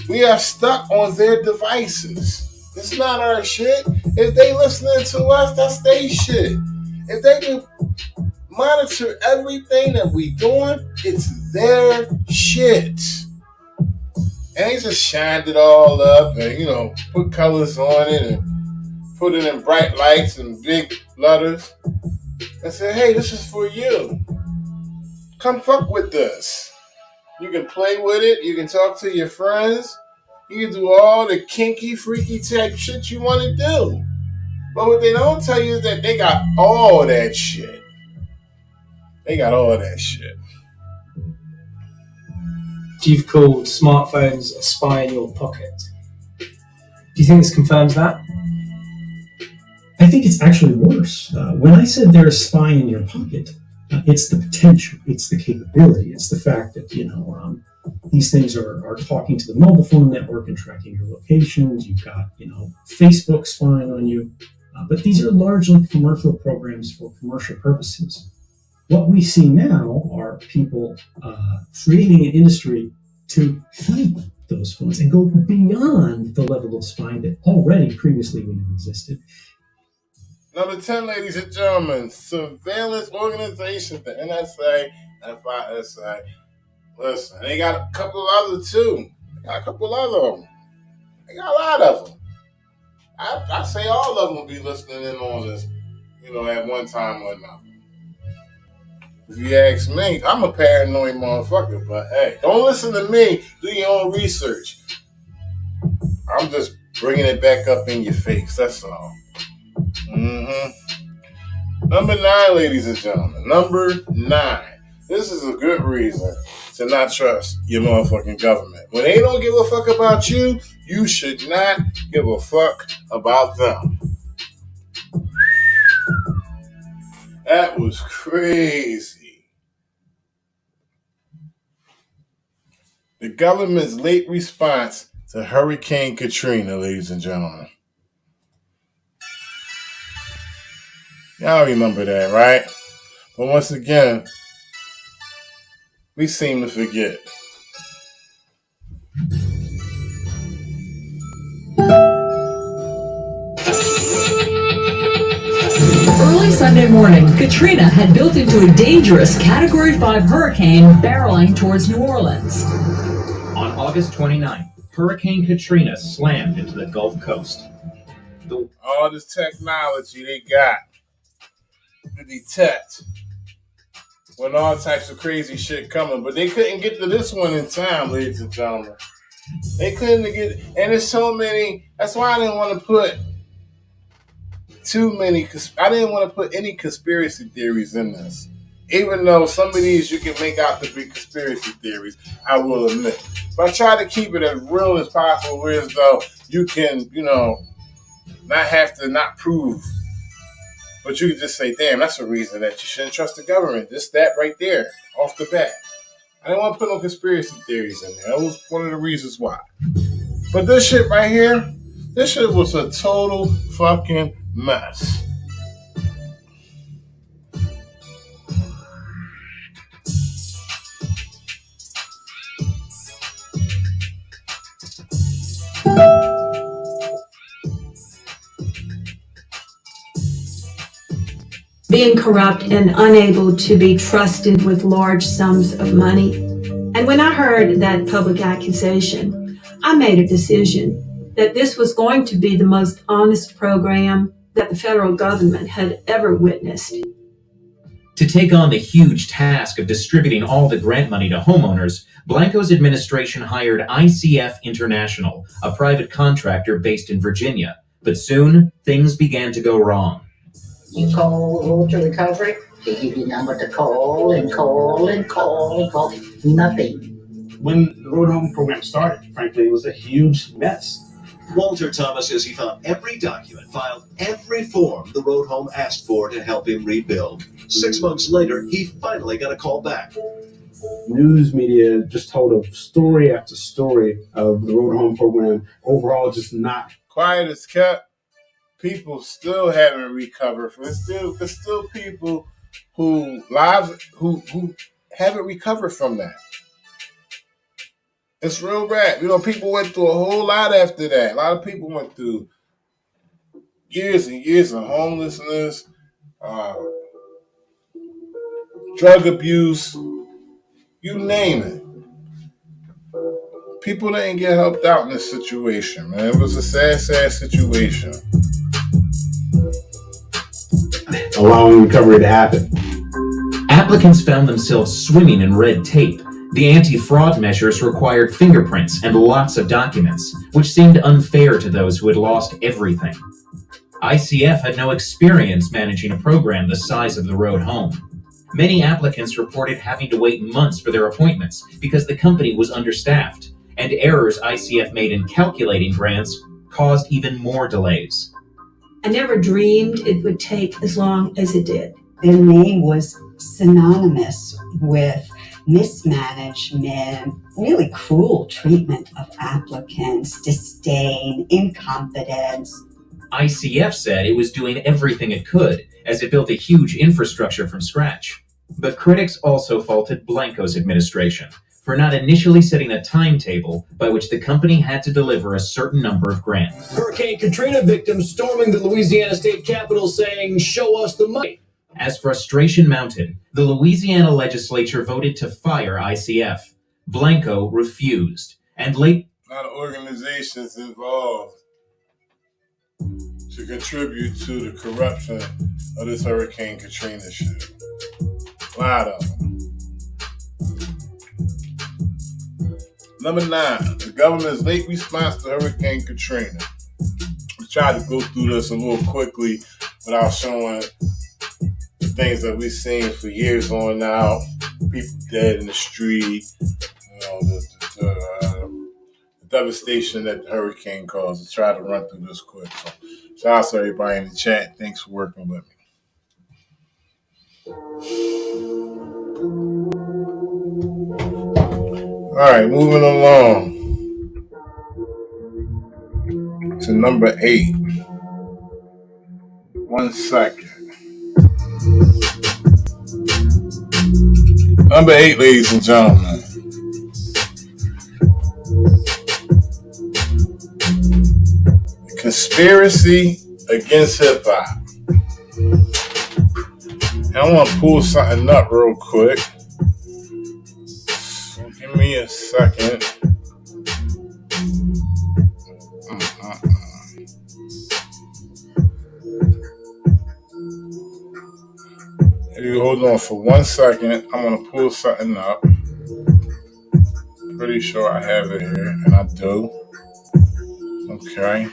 Speaker 1: We are stuck on their devices. It's not our shit. If they listening to us, that's their shit. If they can monitor everything that we doing, it's their shit. And they just shined it all up and, put colors on it and put it in bright lights and big letters and say, hey, this is for you. Come fuck with this. You can play with it. You can talk to your friends. You can do all the kinky, freaky type shit you want to do. But what they don't tell you is that they got all that shit. They got all that shit.
Speaker 13: You've called smartphones a spy in your pocket. Do you think this confirms that?
Speaker 10: I think it's actually worse. When I said they're a spy in your pocket, it's the potential, it's the capability, it's the fact that, these things are talking to the mobile phone network and tracking your locations. You've got, Facebook spying on you. But these are largely commercial programs for commercial purposes. What we see now are people creating an industry to find those phones and go beyond the level of spying that already previously we knew existed.
Speaker 1: Number 10, ladies and gentlemen, surveillance organizations, the NSA, FISA. Listen, they got a couple of others too. They got a couple of them. They got a lot of them. I say all of them will be listening in on this, at one time or another. If you ask me, I'm a paranoid motherfucker, but hey, don't listen to me. Do your own research. I'm just bringing it back up in your face. That's all. Number 9, ladies and gentlemen. Number 9. This is a good reason to not trust your motherfucking government. When they don't give a fuck about you, you should not give a fuck about them. That was crazy. The government's late response to Hurricane Katrina, ladies and gentlemen. Y'all remember that, right? But once again, we seem to forget.
Speaker 22: Early Sunday morning, Katrina had built into a dangerous Category 5 hurricane barreling towards New Orleans.
Speaker 23: On August 29th, Hurricane Katrina slammed into the Gulf Coast.
Speaker 1: All this technology they got to detect when all types of crazy shit coming, but they couldn't get to this one in time, ladies and gentlemen. They couldn't get, and there's so many. That's why I didn't want to put too many. I didn't want to put any conspiracy theories in this, even though some of these you can make out to be conspiracy theories. I will admit, but I try to keep it as real as possible, as though you can, not have to not prove. But you could just say, damn, that's a reason that you shouldn't trust the government. Just that right there, off the bat. I didn't want to put no conspiracy theories in there. That was one of the reasons why. But this shit right here, this shit was a total fucking mess.
Speaker 11: Being corrupt and unable to be trusted with large sums of money. And when I heard that public accusation, I made a decision that this was going to be the most honest program that the federal government had ever witnessed.
Speaker 23: To take on the huge task of distributing all the grant money to homeowners, Blanco's administration hired ICF International, a private contractor based in Virginia. But soon, things began to go wrong.
Speaker 15: You call to recovery, they give you number to call and call and call and call. Nothing.
Speaker 16: When the Road Home program started, frankly, it was a huge mess.
Speaker 17: Walter Thomas says he found every document, filed every form the Road Home asked for to help him rebuild. 6 months later, he finally got a call back.
Speaker 16: News media just told a story after story of the Road Home program. Overall, just not.
Speaker 1: Quiet as kept. People still haven't recovered from it. There's still people who haven't recovered from that. It's real bad. You know, people went through a whole lot after that. A lot of people went through years and years of homelessness, drug abuse, you name it. People didn't get helped out in this situation, man. It was a sad, sad situation.
Speaker 16: Allowing recovery to happen.
Speaker 23: Applicants found themselves swimming in red tape. The anti-fraud measures required fingerprints and lots of documents, which seemed unfair to those who had lost everything. ICF had no experience managing a program the size of the Road Home. Many applicants reported having to wait months for their appointments because the company was understaffed, and errors ICF made in calculating grants caused even more delays.
Speaker 11: I never dreamed it would take as long as it did.
Speaker 24: Their name was synonymous with mismanagement, really cruel treatment of applicants, disdain, incompetence.
Speaker 23: ICF said it was doing everything it could, as it built a huge infrastructure from scratch. But critics also faulted Blanco's administration for not initially setting a timetable by which the company had to deliver a certain number of grants.
Speaker 25: Hurricane Katrina victims storming the Louisiana state capitol saying, "Show us the money."
Speaker 23: As frustration mounted, the Louisiana legislature voted to fire ICF. Blanco refused, and late...
Speaker 1: A lot of organizations involved to contribute to the corruption of this Hurricane Katrina shit. A lot of them. Number 9, the government's late response to Hurricane Katrina. We tried to go through this a little quickly without showing the things that we've seen for years on now. People dead in the street, you know, the devastation that the hurricane caused. I tried to run through this quick. So shout out to everybody in the chat. Thanks for working with me. All right, moving along to number 8. 1 second. Number 8, ladies and gentlemen. Conspiracy against hip hop. I want to pull something up real quick. So give me a second. You hold on for 1 second. I'm going to pull something up. Pretty sure I have it here, and I do. Okay.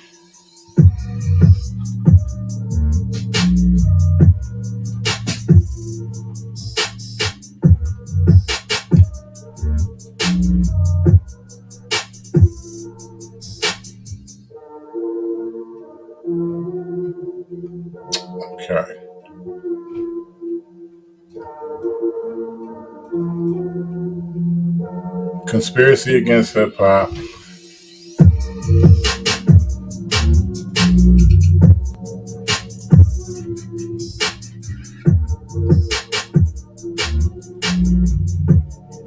Speaker 1: Conspiracy Against Hip Hop.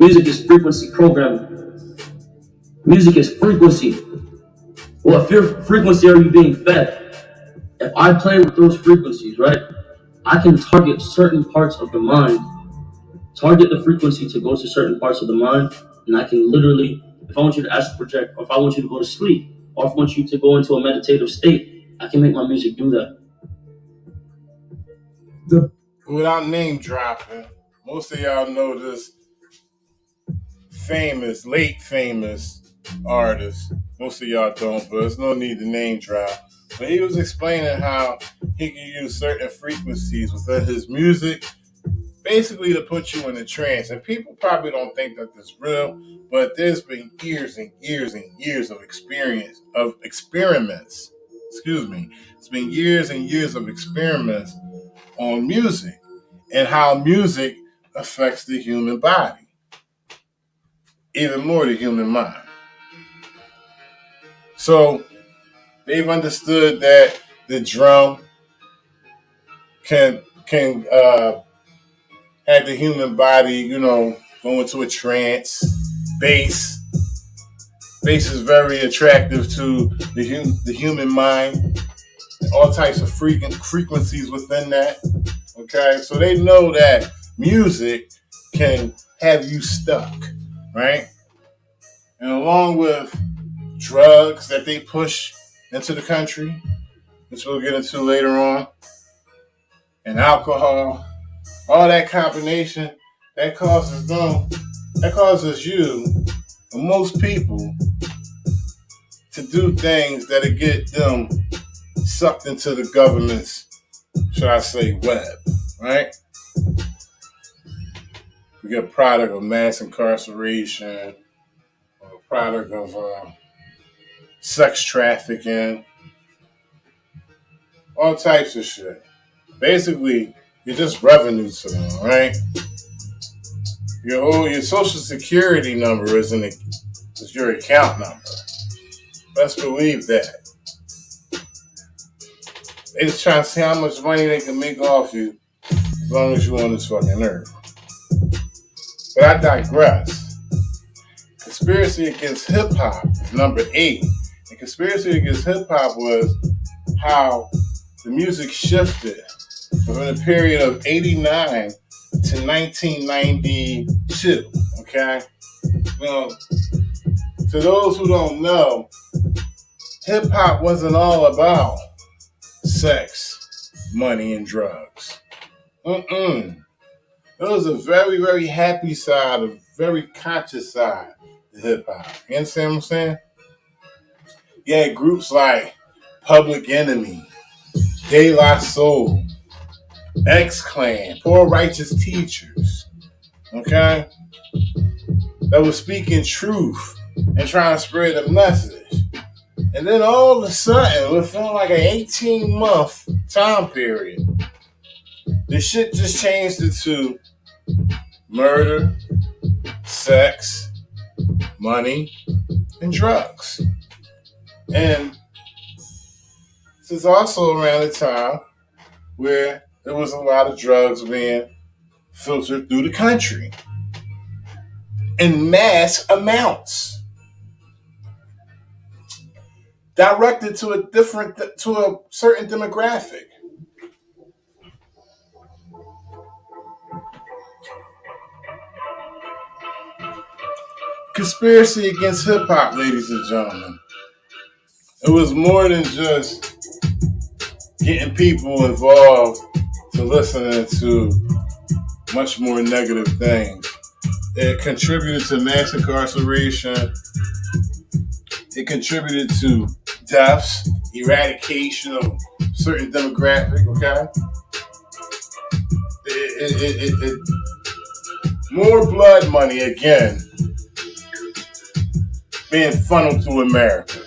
Speaker 2: Music is frequency programming. Music is frequency. What frequency are you being fed? If I play with those frequencies, right, I can target certain parts of the mind, target the frequency to go to certain parts of the mind, and I can literally, if I want you to astral project, or if I want you to go to sleep, or if I want you to go into a meditative state, I can make my music do that.
Speaker 1: Without name dropping, most of y'all know this late famous artist. Most of y'all don't, but there's no need to name drop. But he was explaining how he can use certain frequencies within his music, basically to put you in a trance. And people probably don't think that this is real, but there's been years and years and years of experiments. It's been years and years of experiments on music and how music affects the human body, even more the human mind. So they've understood that the drum can have the human body, go into a trance. Bass is very attractive to the human mind. All types of frequencies within that. Okay, so they know that music can have you stuck, right? And along with drugs that they push into the country, which we'll get into later on, and alcohol, all that combination, that causes you, and most people, to do things that'll get them sucked into the government's, should I say, web, right? We get a product of mass incarceration, or a product of sex trafficking, all types of shit. Basically, you're just revenue to them, right? Your social security number is your account number. Best believe that. They just trying to see how much money they can make off you as long as you're on this fucking earth. But I digress. Conspiracy Against Hip Hop is number 8. And Conspiracy Against Hip Hop was how the music shifted within a period of 89 to 1992. Okay? Well, to those who don't know, hip hop wasn't all about sex, money, and drugs. There was a very, very happy side, a very conscious side to hip hop. You understand what I'm saying? You had groups like Public Enemy, De La Soul, X-Clan, Poor Righteous Teachers, okay? That was speaking truth and trying to spread a message. And then all of a sudden, within like an 18-month time period, the shit just changed into murder, sex, money, and drugs. And this is also around the time where there was a lot of drugs being filtered through the country in mass amounts, directed to a certain demographic. Conspiracy Against Hip Hop, ladies and gentlemen. It was more than just getting people involved to listening to much more negative things. It contributed to mass incarceration. It contributed to deaths, eradication of certain demographic, okay? It more blood money, again, being funneled to America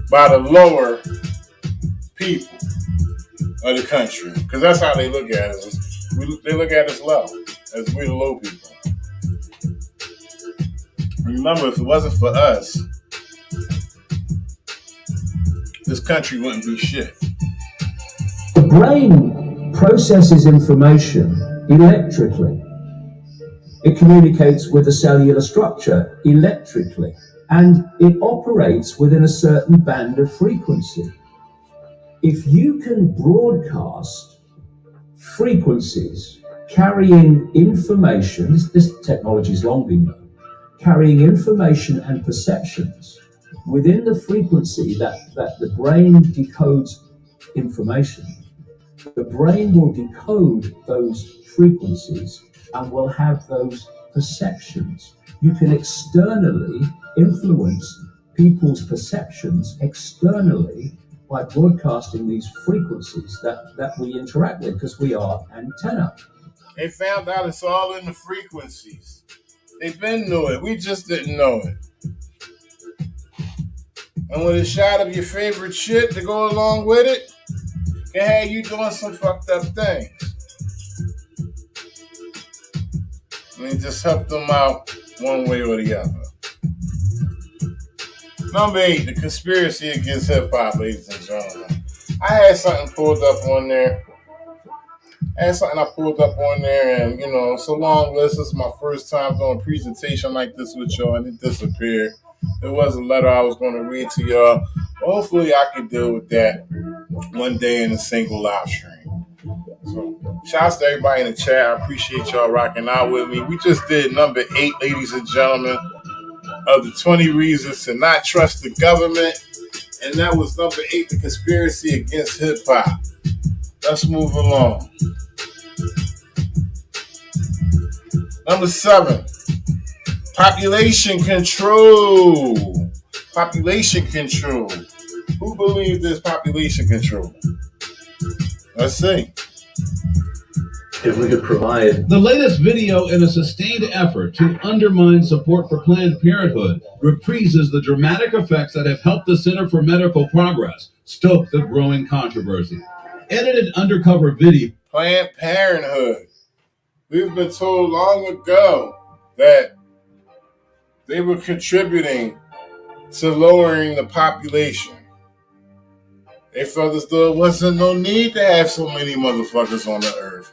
Speaker 1: by the lower people of the country. Because that's how they look at us. They look at us low, as we're the low people. Remember, if it wasn't for us, this country wouldn't be shit.
Speaker 3: The brain processes information electrically. It communicates with a cellular structure electrically, and it operates within a certain band of frequency. If you can broadcast frequencies carrying information, this technology has long been known, carrying information and perceptions within the frequency that the brain decodes information, the brain will decode those frequencies and will have those perceptions. You can externally influence people's perceptions externally by broadcasting these frequencies that we interact with, because we are antenna.
Speaker 1: They found out it's all in the frequencies. They've been knew it. We just didn't know it. And with a shot of your favorite shit to go along with it, can have you doing some fucked up things. I mean, just help them out one way or the other. Number 8, the conspiracy against hip-hop, ladies and gentlemen. I had something pulled up on there. And, you know, it's a long list. This is my first time doing a presentation like this with y'all, and it disappeared. It was a letter I was going to read to y'all. Hopefully, I can deal with that one day in a single live stream. So, shouts to everybody in the chat. I appreciate y'all rocking out with me. We just did number 8, ladies and gentlemen, of the 20 reasons to not trust the government. And that was number 8, the conspiracy against hip-hop. Let's move along. Number 7, population control. Population control. Who believes there's population control? Let's see.
Speaker 4: If we could provide. The latest video in a sustained effort to undermine support for Planned Parenthood reprises the dramatic effects that have helped the Center for Medical Progress stoke the growing controversy. Edited undercover video.
Speaker 1: Planned Parenthood. We've been told long ago that they were contributing to lowering the population. They felt as though it wasn't no need to have so many motherfuckers on the earth.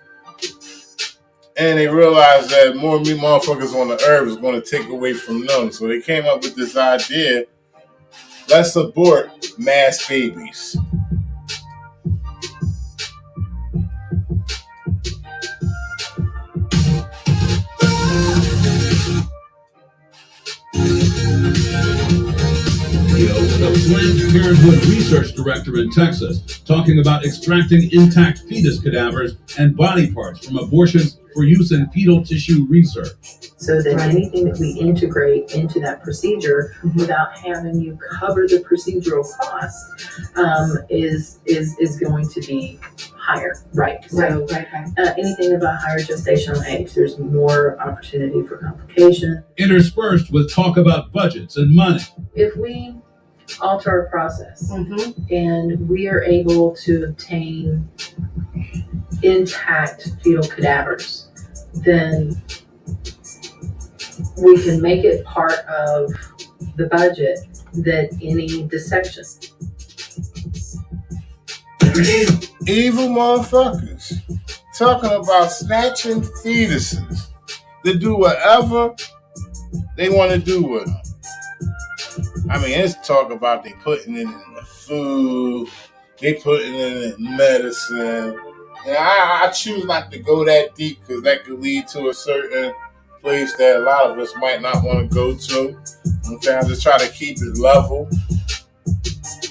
Speaker 1: And they realized that more motherfuckers on the earth is going to take away from them. So they came up with this idea, let's abort mass babies.
Speaker 4: The Planned Parenthood research director in Texas talking about extracting intact fetus cadavers and body parts from abortions for use in fetal tissue research.
Speaker 9: So that anything that we integrate into that procedure without having you cover the procedural costs is going to be higher. Right. So anything about higher gestational age, there's more opportunity for complication.
Speaker 4: Interspersed with talk about budgets and money.
Speaker 9: If we alter our process and we are able to obtain intact fetal cadavers, then we can make it part of the budget that any dissection.
Speaker 1: Evil motherfuckers talking about snatching fetuses to do whatever they want to do with them. I mean, it's talk about they putting it in the food, they putting it in medicine. And I choose not to go that deep because that could lead to a certain place that a lot of us might not want to go to. Okay, I just try to keep it level,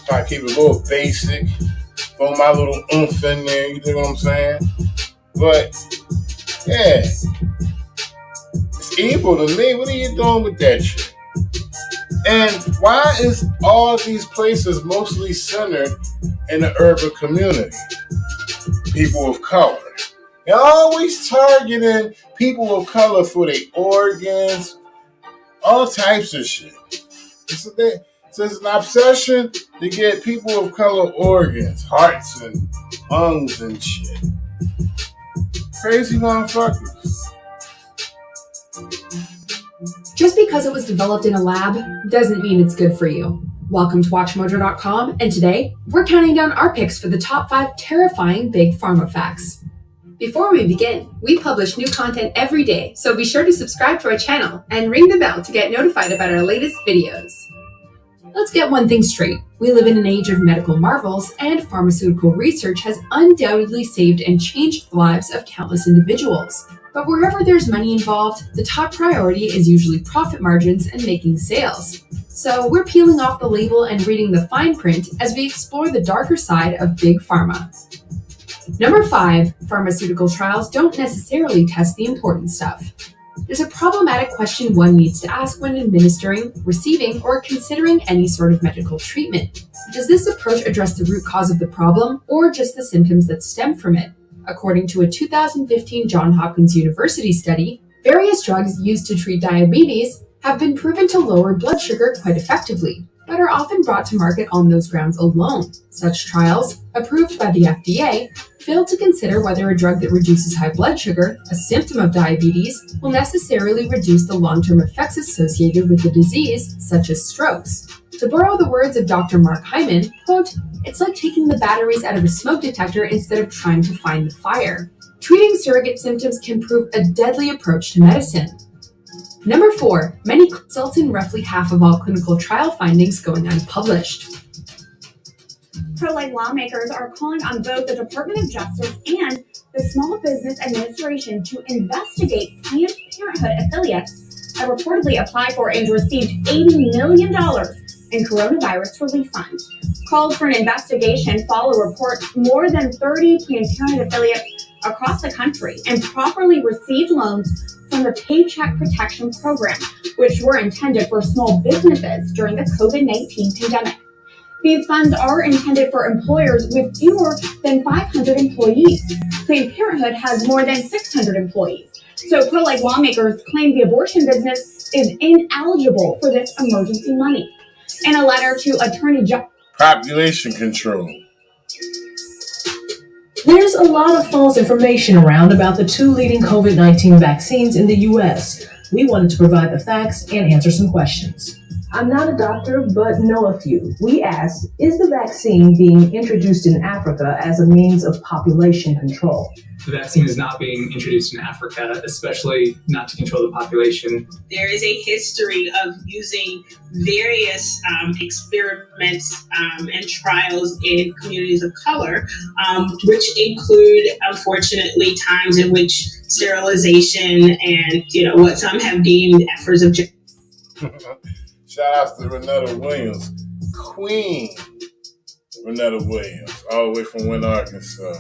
Speaker 1: try to keep it a little basic, throw my little oomph in there, you know what I'm saying? But, yeah, it's evil to me. What are you doing with that shit? And why is all these places mostly centered in the urban community? People of color. They're always targeting people of color for their organs, all types of shit. So it's an obsession to get people of color organs, hearts and lungs and shit. Crazy motherfuckers.
Speaker 5: Just because it was developed in a lab doesn't mean it's good for you. Welcome to WatchMojo.com, and today we're counting down our picks for the top 5 terrifying big pharma facts. Before we begin, we publish new content every day, so be sure to subscribe to our channel and ring the bell to get notified about our latest videos. Let's get one thing straight. We live in an age of medical marvels, and pharmaceutical research has undoubtedly saved and changed the lives of countless individuals. But wherever there's money involved, the top priority is usually profit margins and making sales. So we're peeling off the label and reading the fine print as we explore the darker side of big pharma. Number 5, pharmaceutical trials don't necessarily test the important stuff. There's a problematic question one needs to ask when administering, receiving, or considering any sort of medical treatment. Does this approach address the root cause of the problem, or just the symptoms that stem from it? According to a 2015 Johns Hopkins University study, various drugs used to treat diabetes have been proven to lower blood sugar quite effectively, but are often brought to market on those grounds alone. Such trials, approved by the FDA, fail to consider whether a drug that reduces high blood sugar, a symptom of diabetes, will necessarily reduce the long-term effects associated with the disease, such as strokes. To borrow the words of Dr. Mark Hyman, quote, "It's like taking the batteries out of a smoke detector instead of trying to find the fire." Treating surrogate symptoms can prove a deadly approach to medicine. Number 4, many results in roughly half of all clinical trial findings going unpublished.
Speaker 6: Pro-life lawmakers are calling on both the Department of Justice and the Small Business Administration to investigate Planned Parenthood affiliates that reportedly applied for and received $80 million in coronavirus relief funds. Calls for an investigation follow reports more than 30 Planned Parenthood affiliates across the country improperly received loans from the Paycheck Protection Program, which were intended for small businesses during the COVID-19 pandemic. These funds are intended for employers with fewer than 500 employees. Planned Parenthood has more than 600 employees. So pro-life lawmakers claim the abortion business is ineligible for this emergency money. In a letter to Attorney General,
Speaker 1: Population control.
Speaker 14: There's a lot of false information around about the 2 leading COVID-19 vaccines in the U.S. We wanted to provide the facts and answer some questions. I'm not a doctor, but know a few. We asked, is the vaccine being introduced in Africa as a means of population control?
Speaker 18: The vaccine is not being introduced in Africa, especially not to control the population.
Speaker 20: There is a history of using various experiments and trials in communities of color, which include, unfortunately, times in which sterilization and, what some have deemed efforts of
Speaker 1: Shout out to Renetta Williams, Queen Renetta Williams, all the way from Wynne, Arkansas.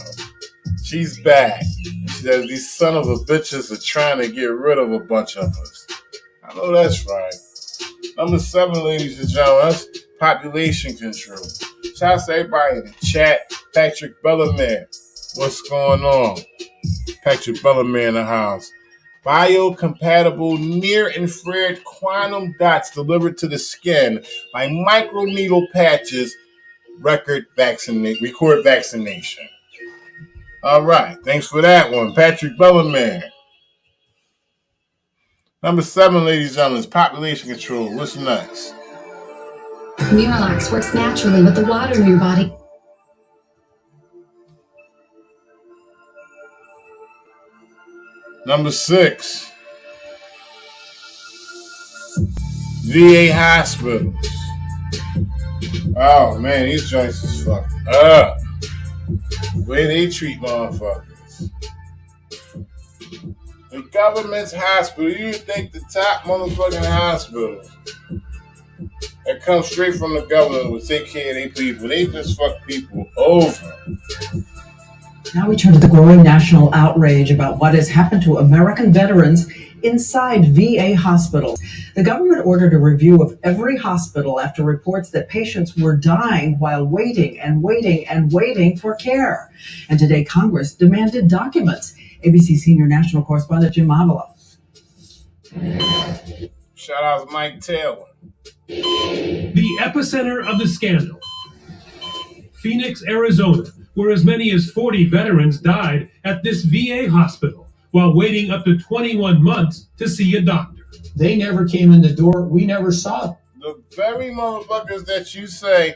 Speaker 1: She's back. She says these son of a bitches are trying to get rid of a bunch of us. I know that's right. Number 7, ladies and gentlemen, that's population control. Shout out to everybody in the chat. Patrick Bellarmine, what's going on? Patrick Bellarmine in the house. Biocompatible near-infrared quantum dots delivered to the skin by microneedle patches record vaccination. All right, thanks for that one, Patrick Bellarmine. Number 7, ladies and gentlemen, is population control. What's next?
Speaker 26: Miralax works naturally with the water in your body.
Speaker 1: Number 6, VA hospitals. Oh man, these joints is fucked up. The way they treat motherfuckers. The government's hospital, you think the top motherfucking hospitals that come straight from the government will take care of their people. They just fuck people over.
Speaker 27: Now we turn to the growing national outrage about what has happened to American veterans inside VA hospitals. The government ordered a review of every hospital after reports that patients were dying while waiting and waiting and waiting for care. And today Congress demanded documents. ABC senior national correspondent Jim Avila.
Speaker 1: Shout out to Mike Taylor.
Speaker 28: The epicenter of the scandal. Phoenix, Arizona, where as many as 40 veterans died at this VA hospital while waiting up to 21 months to see a doctor.
Speaker 7: They never came in the door. We never saw them.
Speaker 1: The very motherfuckers that you say,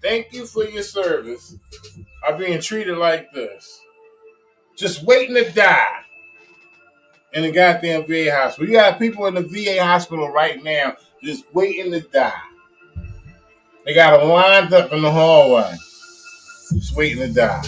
Speaker 1: thank you for your service, are being treated like this. Just waiting to die in the goddamn VA hospital. You got people in the VA hospital right now just waiting to die. They got them lined up in the hallway, just waiting to die.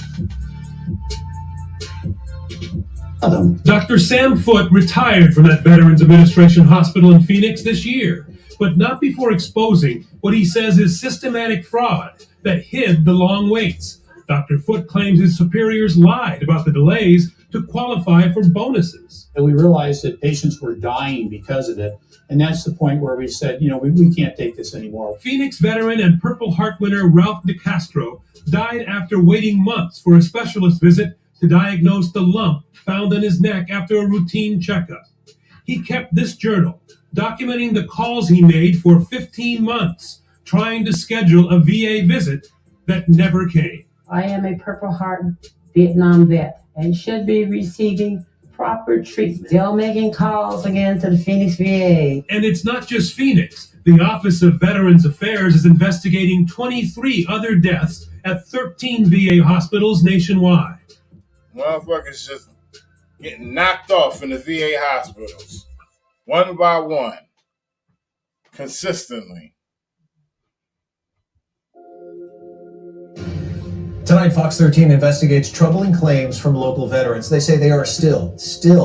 Speaker 28: Dr. Sam Foote retired from that Veterans Administration hospital in Phoenix this year, but not before exposing what he says is systematic fraud that hid the long waits. Dr. Foote claims his superiors lied about the delays to qualify for bonuses.
Speaker 7: And we realized that patients were dying because of it. And that's the point where we said, we can't take this anymore.
Speaker 28: Phoenix veteran and Purple Heart winner Ralph DeCastro died after waiting months for a specialist visit to diagnose the lump found in his neck after a routine checkup. He kept this journal, documenting the calls he made for 15 months, trying to schedule a VA visit that never came.
Speaker 8: I am a Purple Heart Vietnam vet and should be receiving proper treatment. Still making calls again to the Phoenix VA.
Speaker 28: And it's not just Phoenix. The Office of Veterans Affairs is investigating 23 other deaths at 13 VA hospitals nationwide.
Speaker 1: Motherfuckers just getting knocked off in the VA hospitals, one by one, consistently.
Speaker 10: Tonight, Fox 13 investigates troubling claims from local veterans. They say they are still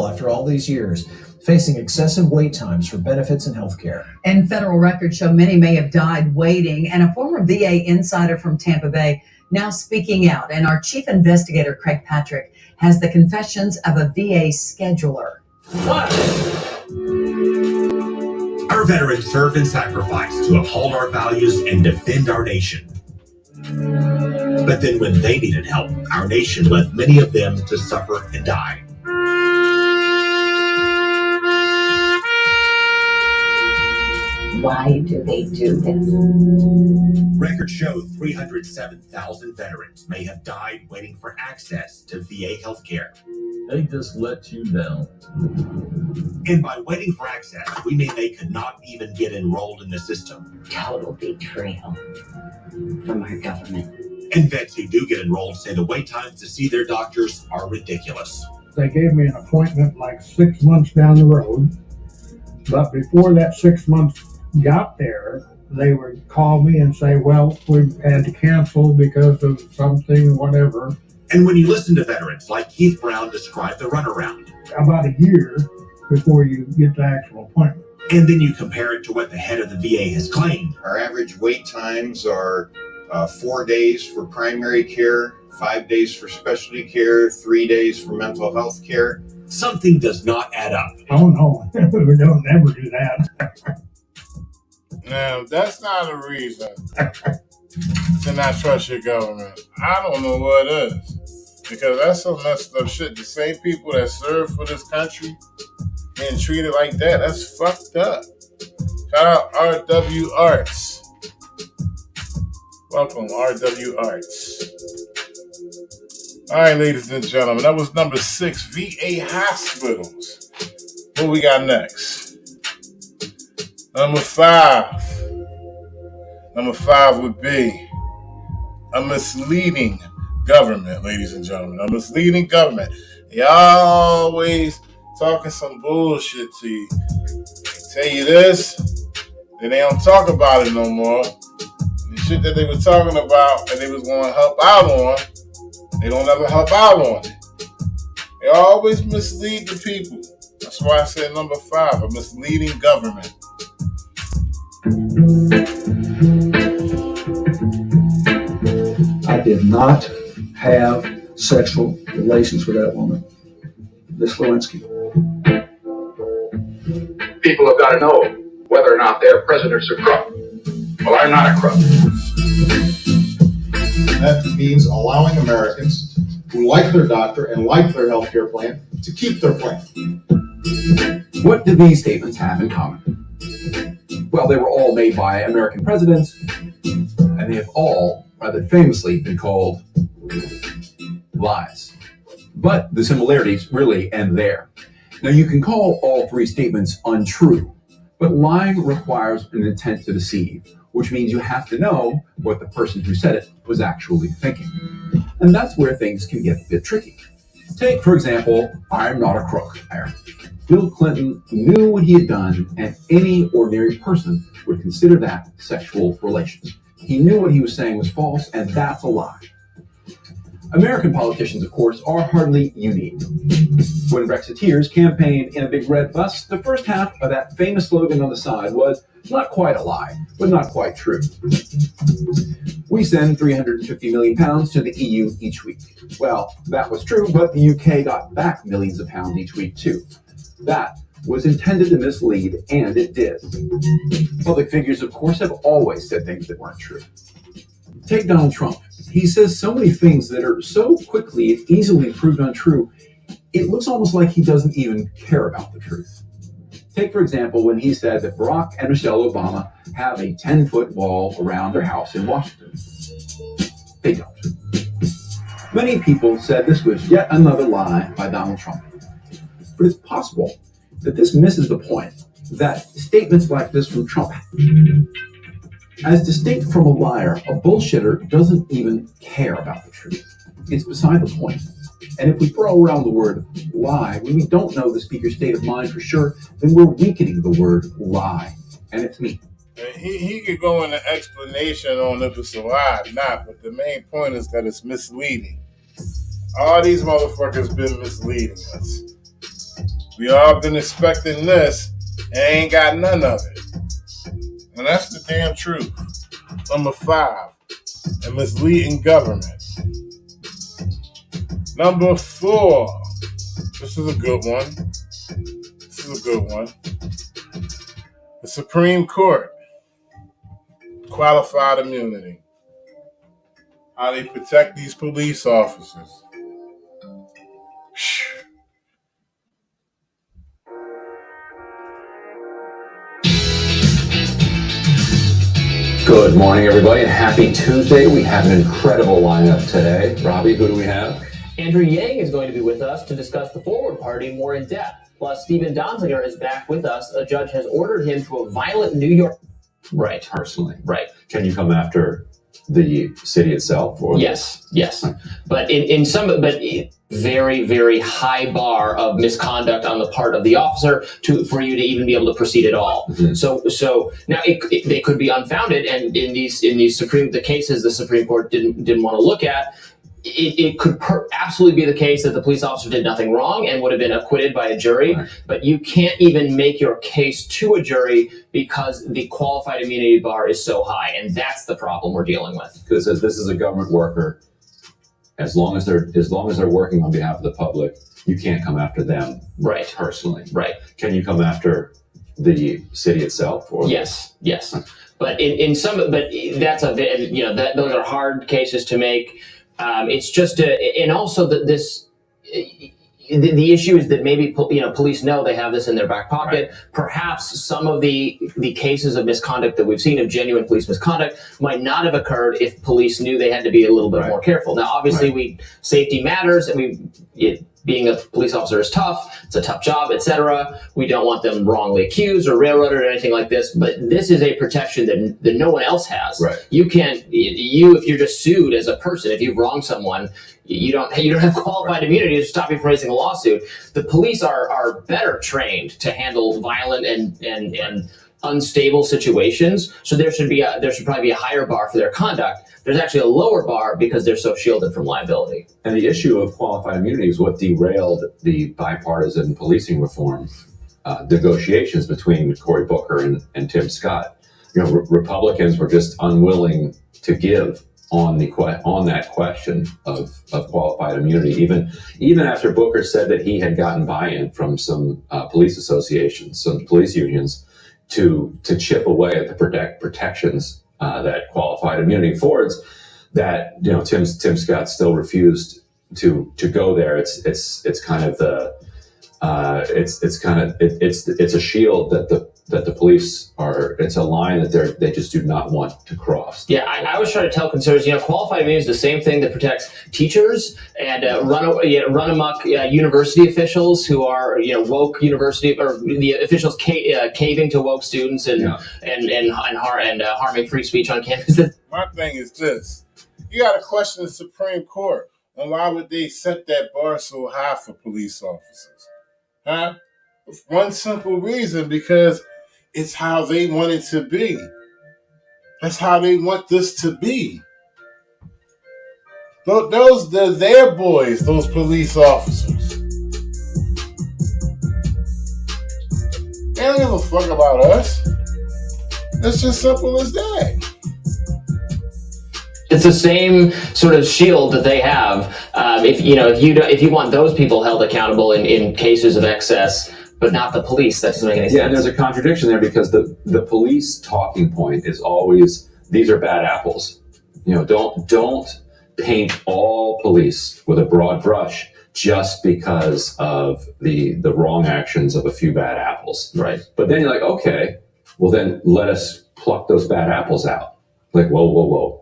Speaker 10: after all these years, facing excessive wait times for benefits and health care.
Speaker 27: And federal records show many may have died waiting. And a former VA insider from Tampa Bay now speaking out. And our chief investigator, Craig Patrick, has the confessions of a VA scheduler.
Speaker 12: Our veterans served and sacrificed to uphold our values and defend our nation. But then when they needed help, our nation left many of them to suffer and die.
Speaker 15: Why do they do this?
Speaker 12: Records show 307,000 veterans may have died waiting for access to VA health care.
Speaker 13: They just let you down.
Speaker 12: And by waiting for access, we mean they could not even get enrolled in the system.
Speaker 15: Total betrayal from our government.
Speaker 12: And vets who do get enrolled say the wait times to see their doctors are ridiculous.
Speaker 19: They gave me an appointment like 6 months down the road, but before that 6 months got there, they would call me and say, well, we've had to cancel because of something, whatever.
Speaker 12: And when you listen to veterans like Keith Brown describe the runaround,
Speaker 19: about a year before you get the actual appointment.
Speaker 12: And then you compare it to what the head of the VA has claimed.
Speaker 21: Our average wait times are 4 days for primary care, 5 days for specialty care, 3 days for mental health care.
Speaker 12: Something does not add up.
Speaker 19: Oh no, we don't never do that.
Speaker 1: Now, that's not a reason to not trust your government. I don't know what is. Because that's some messed up shit. The same people that serve for this country being treated like that, that's fucked up. Shout out RW Arts. Welcome, RW Arts. All right, ladies and gentlemen, that was number 6, VA hospitals. What we got next? Number 5. Number 5 would be a misleading government, ladies and gentlemen. A misleading government. Y'all always talking some bullshit to you. They tell you this, then they don't talk about it no more. The shit that they were talking about and they was going to help out on, they don't ever help out on it. They always mislead the people. That's why I said number 5, a misleading government.
Speaker 22: I did not have sexual relations with that woman, Miss Lewinsky.
Speaker 29: People have got to know whether or not their presidents are crook. Well, I'm not a crook.
Speaker 30: That means allowing Americans who like their doctor and like their health care plan to keep their plan.
Speaker 31: What do these statements have in common? Well, they were all made by American presidents, and they have all, rather famously, been called lies. But the similarities really end there. Now, you can call all three statements untrue, but lying requires an intent to deceive, which means you have to know what the person who said it was actually thinking. And that's where things can get a bit tricky. Take, for example, I'm not a crook. Bill Clinton knew what he had done, and any ordinary person would consider that sexual relations. He knew what he was saying was false, and that's a lie. American politicians, of course, are hardly unique. When Brexiteers campaigned in a big red bus, the first half of that famous slogan on the side was not quite a lie, but not quite true. We send £350 million to the EU each week. Well, that was true, but the UK got back millions of pounds each week too. That was intended to mislead, and it did. Public figures, of course, have always said things that weren't true. Take Donald Trump. He says so many things that are so quickly and easily proved untrue, it looks almost like he doesn't even care about the truth. Take, for example, when he said that Barack and Michelle Obama have a 10-foot wall around their house in Washington. They don't. Many people said this was yet another lie by Donald Trump. But it's possible that this misses the point, that statements like this from Trump, as distinct from a liar, a bullshitter doesn't even care about the truth. It's beside the point. And if we throw around the word lie when we don't know the speaker's state of mind for sure, then we're weakening the word lie. And it's me.
Speaker 1: He could go into explanation on if it's a lie or not, but the main point is that it's misleading. All these motherfuckers been misleading us. We all been expecting this and ain't got none of it. And that's the damn truth. Number 5, a misleading government. Number 4, this is a good one. The Supreme Court, qualified immunity. How they protect these police officers.
Speaker 2: Good morning, everybody, and happy Tuesday. We have an incredible lineup today. Robbie, who do we have?
Speaker 3: Andrew Yang is going to be with us to discuss the Forward Party more in depth. Plus, Stephen Donziger is back with us. A judge has ordered him to a violent New York...
Speaker 2: Right. Personally. Right. Can you come after the city itself? Or
Speaker 3: yes. But in some... But very, very high bar of misconduct on the part of the officer for you to even be able to proceed at all. Mm-hmm. So now they could be unfounded, and in these the cases the Supreme Court didn't want to look at, it could absolutely be the case that the police officer did nothing wrong and would have been acquitted by a jury. Right. But you can't even make your case to a jury because the qualified immunity bar is so high, and that's the problem we're dealing with.
Speaker 2: Because this is a government worker. As long as they're working on behalf of the public, you can't come after them,
Speaker 3: right?
Speaker 2: Personally,
Speaker 3: right?
Speaker 2: Can you come after the city itself? Or
Speaker 3: yes. But in some, but that's those are hard cases to make. It's just and also the issue is that maybe police know they have this in their back pocket. Right. Perhaps some of the cases of misconduct that we've seen, of genuine police misconduct, might not have occurred if police knew they had to be a little bit more careful. Now, obviously, safety matters, and being a police officer is tough. It's a tough job, etc. We don't want them wrongly accused or railroaded or anything like this. But this is a protection that no one else has.
Speaker 2: Right.
Speaker 3: If you're just sued as a person, if you've wronged someone, you don't have qualified immunity to stop you from raising a lawsuit. The police are better trained to handle violent and unstable situations. So there should probably be a higher bar for their conduct. There's actually a lower bar because they're so shielded from liability.
Speaker 2: And the issue of qualified immunity is what derailed the bipartisan policing reform negotiations between Cory Booker and Tim Scott. Republicans were just unwilling to give on that question of qualified immunity, even after Booker said that he had gotten buy-in from some police associations, some police unions, to chip away at the protections that qualified immunity affords. That Tim Scott still refused to go there. It's kind of a shield that that the police are, it's a line that they just do not want to cross.
Speaker 3: Yeah, I was trying to tell conservatives, qualified immunity is the same thing that protects teachers and run amok university officials who are, woke university, or the officials caving to woke students and harming free speech on campus.
Speaker 1: My thing is this: you got to question the Supreme Court on why would they set that bar so high for police officers, huh? One simple reason: because it's how they want it to be. That's how they want this to be. They're their boys, those police officers. They don't give a fuck about us. It's just simple as that.
Speaker 3: It's the same sort of shield that they have. If you want those people held accountable in cases of excess, but not the police, that doesn't make any sense.
Speaker 2: Yeah, and there's a contradiction there, because the police talking point is always, these are bad apples. Don't paint all police with a broad brush just because of the wrong actions of a few bad apples.
Speaker 3: Right.
Speaker 2: But then you're like, okay, well then let us pluck those bad apples out. Like, whoa.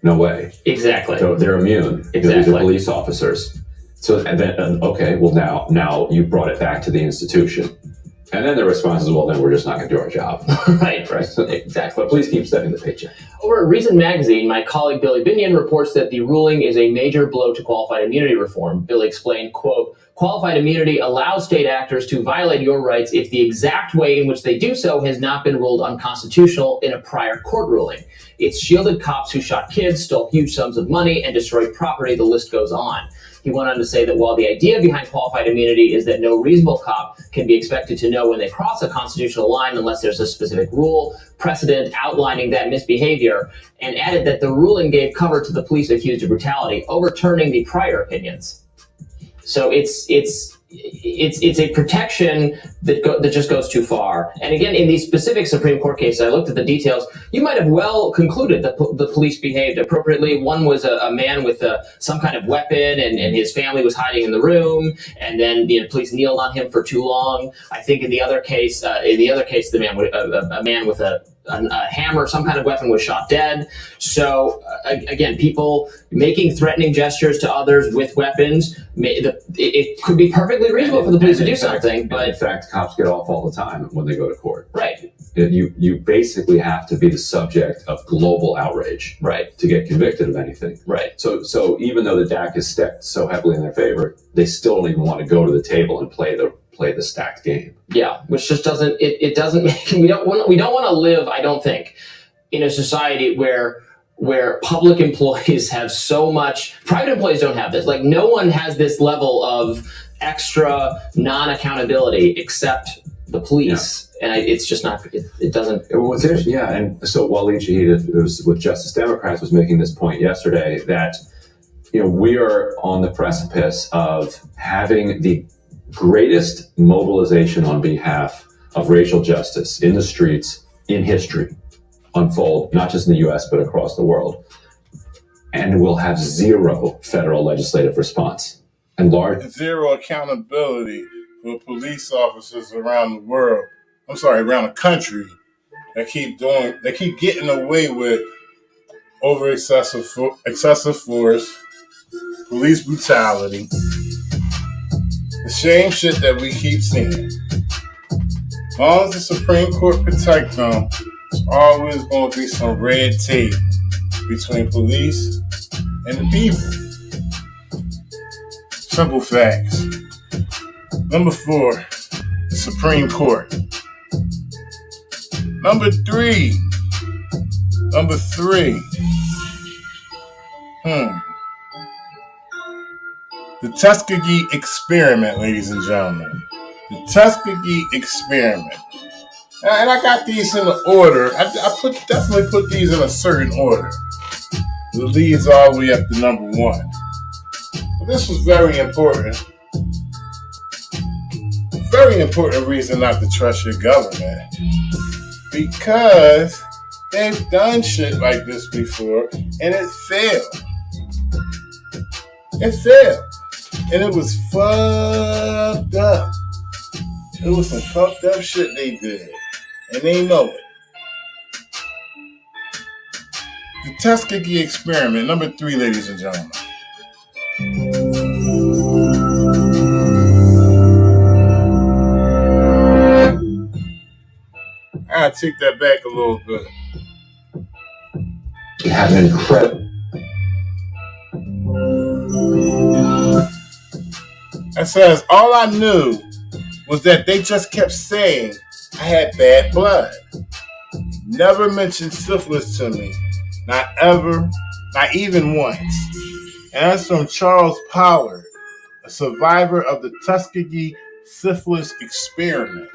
Speaker 2: No way.
Speaker 3: Exactly.
Speaker 2: So they're immune.
Speaker 3: Exactly.
Speaker 2: These are police officers. So, and then, okay, well now you brought it back to the institution. And then the response is, well, then we're just not going to do our job.
Speaker 3: Right, exactly.
Speaker 2: But please keep setting the paycheck.
Speaker 3: Over at Reason Magazine, my colleague Billy Binion reports that the ruling is a major blow to qualified immunity reform. Billy explained, quote, "Qualified immunity allows state actors to violate your rights if the exact way in which they do so has not been ruled unconstitutional in a prior court ruling. It's shielded cops who shot kids, stole huge sums of money, and destroyed property. The list goes on." He went on to say that while the idea behind qualified immunity is that no reasonable cop can be expected to know when they cross a constitutional line unless there's a specific rule, precedent outlining that misbehavior, and added that the ruling gave cover to the police accused of brutality, overturning the prior opinions. So it's a protection that just goes too far. And again, in these specific Supreme Court cases, I looked at the details. You might have well concluded that the police behaved appropriately. One was a man with some kind of weapon, and his family was hiding in the room. And then the police kneeled on him for too long. I think in the other case, the man with a hammer, some kind of weapon, was shot dead. So again, people making threatening gestures to others with weapons, it could be perfectly reasonable for the police to do something. But
Speaker 2: in fact, cops get off all the time when they go to court.
Speaker 3: Right.
Speaker 2: You basically have to be the subject of global outrage,
Speaker 3: right,
Speaker 2: to get convicted of anything.
Speaker 3: Right.
Speaker 2: So even though the DAC is stacked so heavily in their favor, they still don't even want to go to the table and play the stacked game.
Speaker 3: Yeah, which just doesn't make, we don't want to live, I don't think, in a society where public employees have so much. Private employees don't have this. Like, no one has this level of extra non-accountability except the police. Yeah. And it's just not. It doesn't.
Speaker 2: What's interesting, yeah. And so Waleed Shahid, who was with Justice Democrats, was making this point yesterday that we are on the precipice of having the greatest mobilization on behalf of racial justice in the streets in history unfold, not just in the US, but across the world. And we'll have zero federal legislative response. And
Speaker 1: zero accountability for police officers around the world. Around the country that keep getting away with over excessive force, police brutality. The same shit that we keep seeing. As long as the Supreme Court protect them, there's always going to be some red tape between police and the people. Simple facts. Number 4, the Supreme Court. Number 3. The Tuskegee experiment, ladies and gentlemen. The Tuskegee experiment. And I got these in an order. I definitely put these in a certain order. It leads all the way up to number 1. But this was very important. Very important reason not to trust your government. Because they've done shit like this before, and it failed. It failed. And it was fucked up. It was some fucked up shit they did. and they know it. The Tuskegee experiment, number 3, ladies and gentlemen. I'll take that back a little bit.
Speaker 2: You have an incredible.
Speaker 1: It says, all I knew was that they just kept saying I had bad blood. Never mentioned syphilis to me. Not ever, not even once. And that's from Charles Pollard, a survivor of the Tuskegee syphilis experiment.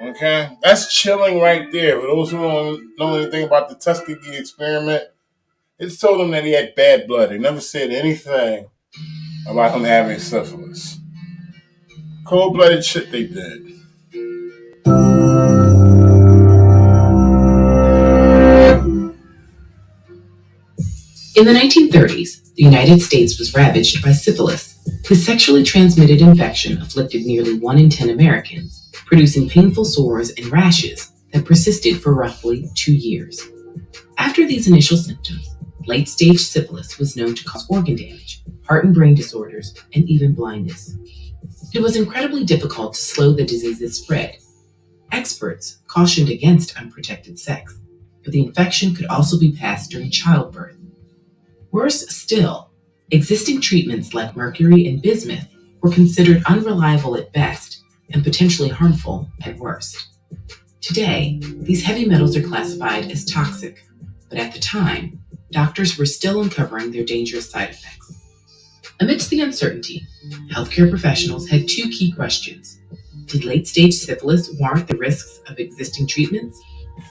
Speaker 1: Okay? That's chilling right there. For those who don't know anything about the Tuskegee experiment, it told him that he had bad blood. It never said anything about him having syphilis. Cold-blooded shit they did.
Speaker 4: In the 1930s, the United States was ravaged by syphilis, a sexually transmitted infection afflicted nearly 1 in 10 Americans, producing painful sores and rashes that persisted for roughly 2 years. After these initial symptoms, late-stage syphilis was known to cause organ damage, heart and brain disorders, and even blindness. It was incredibly difficult to slow the disease's spread. Experts cautioned against unprotected sex, but the infection could also be passed during childbirth. Worse still, existing treatments like mercury and bismuth were considered unreliable at best and potentially harmful at worst. Today, these heavy metals are classified as toxic, but at the time, doctors were still uncovering their dangerous side effects. Amidst the uncertainty, healthcare professionals had 2 key questions. Did late-stage syphilis warrant the risks of existing treatments?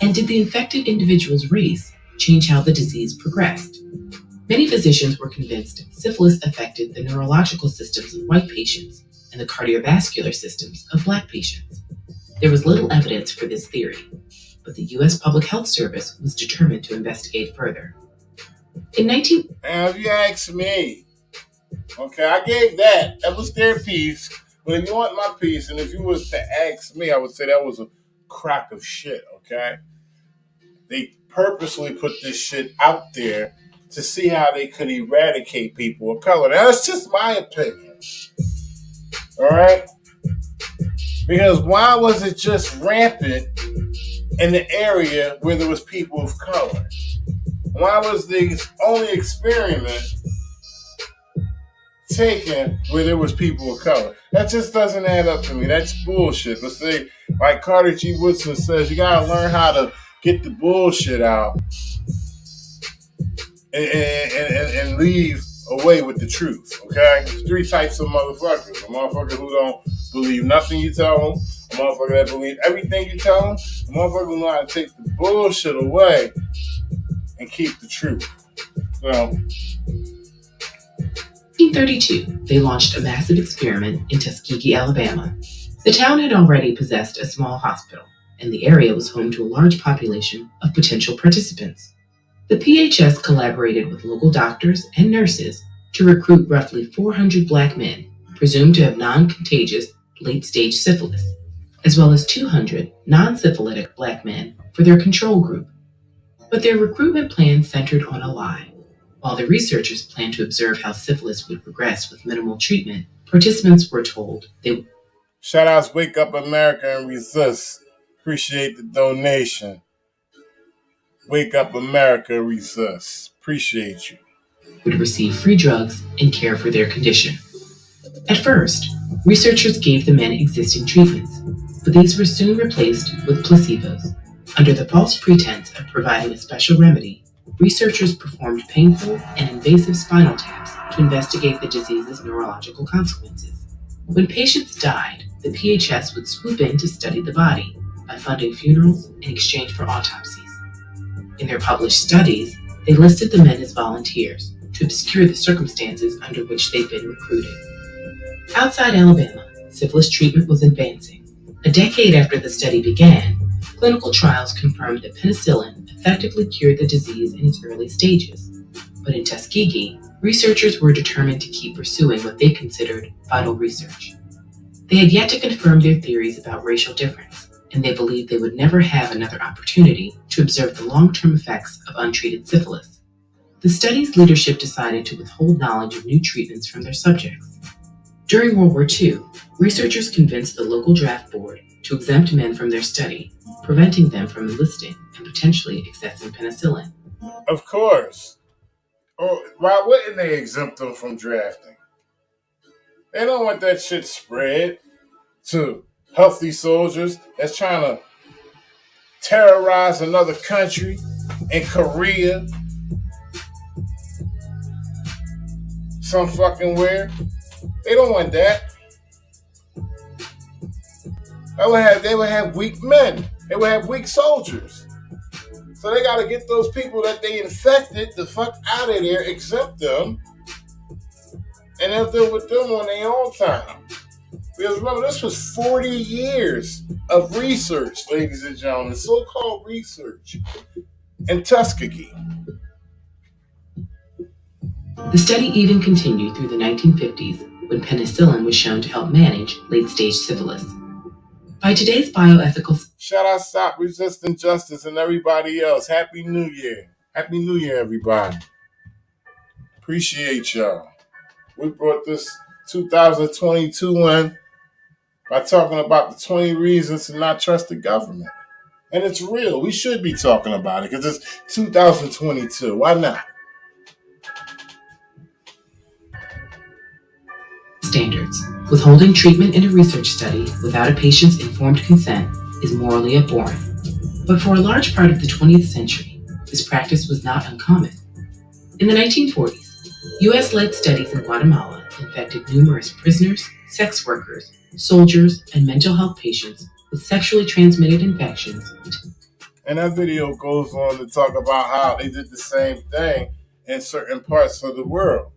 Speaker 4: And did the infected individual's race change how the disease progressed? Many physicians were convinced syphilis affected the neurological systems of white patients and the cardiovascular systems of black patients. There was little evidence for this theory, but the U.S. Public Health Service was determined to investigate further. In
Speaker 1: And if you ask me, okay, I gave that. That was their piece. But if you want my piece, and if you was to ask me, I would say that was a crock of shit, okay? They purposely put this shit out there to see how they could eradicate people of color. Now, that's just my opinion. All right? Because why was it just rampant in the area where there was people of color? Why was the only experiment taken where there was people of color? That just doesn't add up to me. That's bullshit. But say, like Carter G. Woodson says, you gotta learn how to get the bullshit out and leave away with the truth, okay? There's 3 types of motherfuckers. A motherfucker who don't believe nothing you tell them, a motherfucker that believes everything you tell them, a motherfucker who know how to take the bullshit away and keep the truth. So,
Speaker 4: 1932, they launched a massive experiment in Tuskegee, Alabama. The town had already possessed a small hospital, and the area was home to a large population of potential participants. The PHS collaborated with local doctors and nurses to recruit roughly 400 black men, presumed to have non-contagious late-stage syphilis, as well as 200 non-syphilitic black men for their control group. But their recruitment plan centered on a lie. While the researchers planned to observe how syphilis would progress with minimal treatment, participants were told they...
Speaker 1: Shout outs, Wake Up America and Resist. Appreciate the donation. Wake Up America, Resist. Appreciate you.
Speaker 4: would receive free drugs and care for their condition. At first, researchers gave the men existing treatments, but these were soon replaced with placebos. Under the false pretense of providing a special remedy, researchers performed painful and invasive spinal taps to investigate the disease's neurological consequences. When patients died, the PHS would swoop in to study the body by funding funerals in exchange for autopsies. In their published studies, they listed the men as volunteers to obscure the circumstances under which they'd been recruited. Outside Alabama, syphilis treatment was advancing. A decade after the study began, clinical trials confirmed that penicillin effectively cured the disease in its early stages. But in Tuskegee, researchers were determined to keep pursuing what they considered vital research. They had yet to confirm their theories about racial difference, and they believed they would never have another opportunity to observe the long-term effects of untreated syphilis. The study's leadership decided to withhold knowledge of new treatments from their subjects. During World War II, researchers convinced the local draft board to exempt men from their study, preventing them from enlisting and potentially accessing penicillin.
Speaker 1: Of course. Or why wouldn't they exempt them from drafting? They don't want that shit spread to healthy soldiers that's trying to terrorize another country in Korea. Some fucking where. They don't want that. They would have weak men. They would have weak soldiers. So they got to get those people that they infected the fuck out of there, exempt them, and they'll deal with them on their own time. Because remember, this was 40 years of research, ladies and gentlemen, so-called research in Tuskegee.
Speaker 4: The study even continued through the 1950s when penicillin was shown to help manage late-stage syphilis. By today's bioethical...
Speaker 1: Shout out Stop Resisting Justice and everybody else. Happy New Year. Happy New Year, everybody. Appreciate y'all. We brought this 2022 one by talking about the 20 reasons to not trust the government. And it's real. We should be talking about it because it's 2022. Why not?
Speaker 4: Standards. Withholding treatment in a research study without a patient's informed consent is morally abhorrent. But for a large part of the 20th century, this practice was not uncommon. In the 1940s, U.S.-led studies in Guatemala infected numerous prisoners, sex workers, soldiers, and mental health patients with sexually transmitted infections.
Speaker 1: And that video goes on to talk about how they did the same thing in certain parts of the world,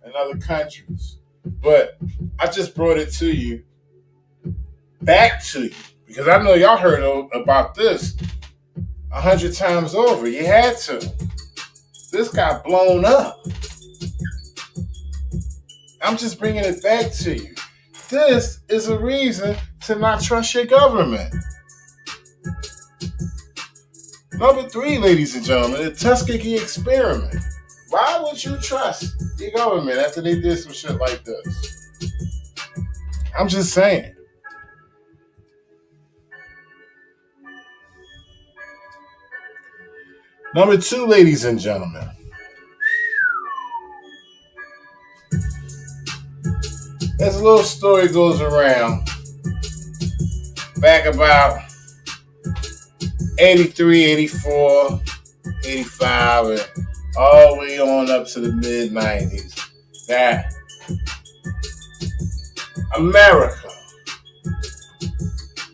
Speaker 1: in other countries. But I just brought it to you, back to you, because I know y'all heard about this 100 times over. You had to. This got blown up. I'm just bringing it back to you. This is a reason to not trust your government. Number 3, ladies and gentlemen, the Tuskegee experiment. Why would you trust your government after they did some shit like this? I'm just saying. Number 2, ladies and gentlemen. There's a little story goes around back about 83, 84, 85, and all the way on up to the mid-90s, that America,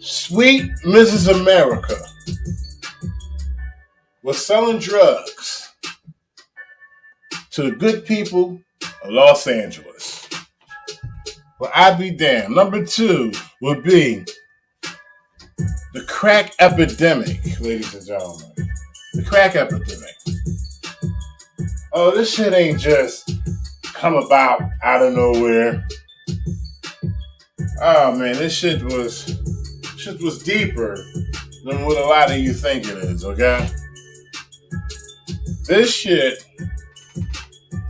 Speaker 1: sweet Mrs. America, was selling drugs to the good people of Los Angeles. Well, I'd be damned. Number 2 would be the crack epidemic, ladies and gentlemen. The crack epidemic. Oh, this shit ain't just come about out of nowhere. Oh man, this shit was deeper than what a lot of you think it is, okay? This shit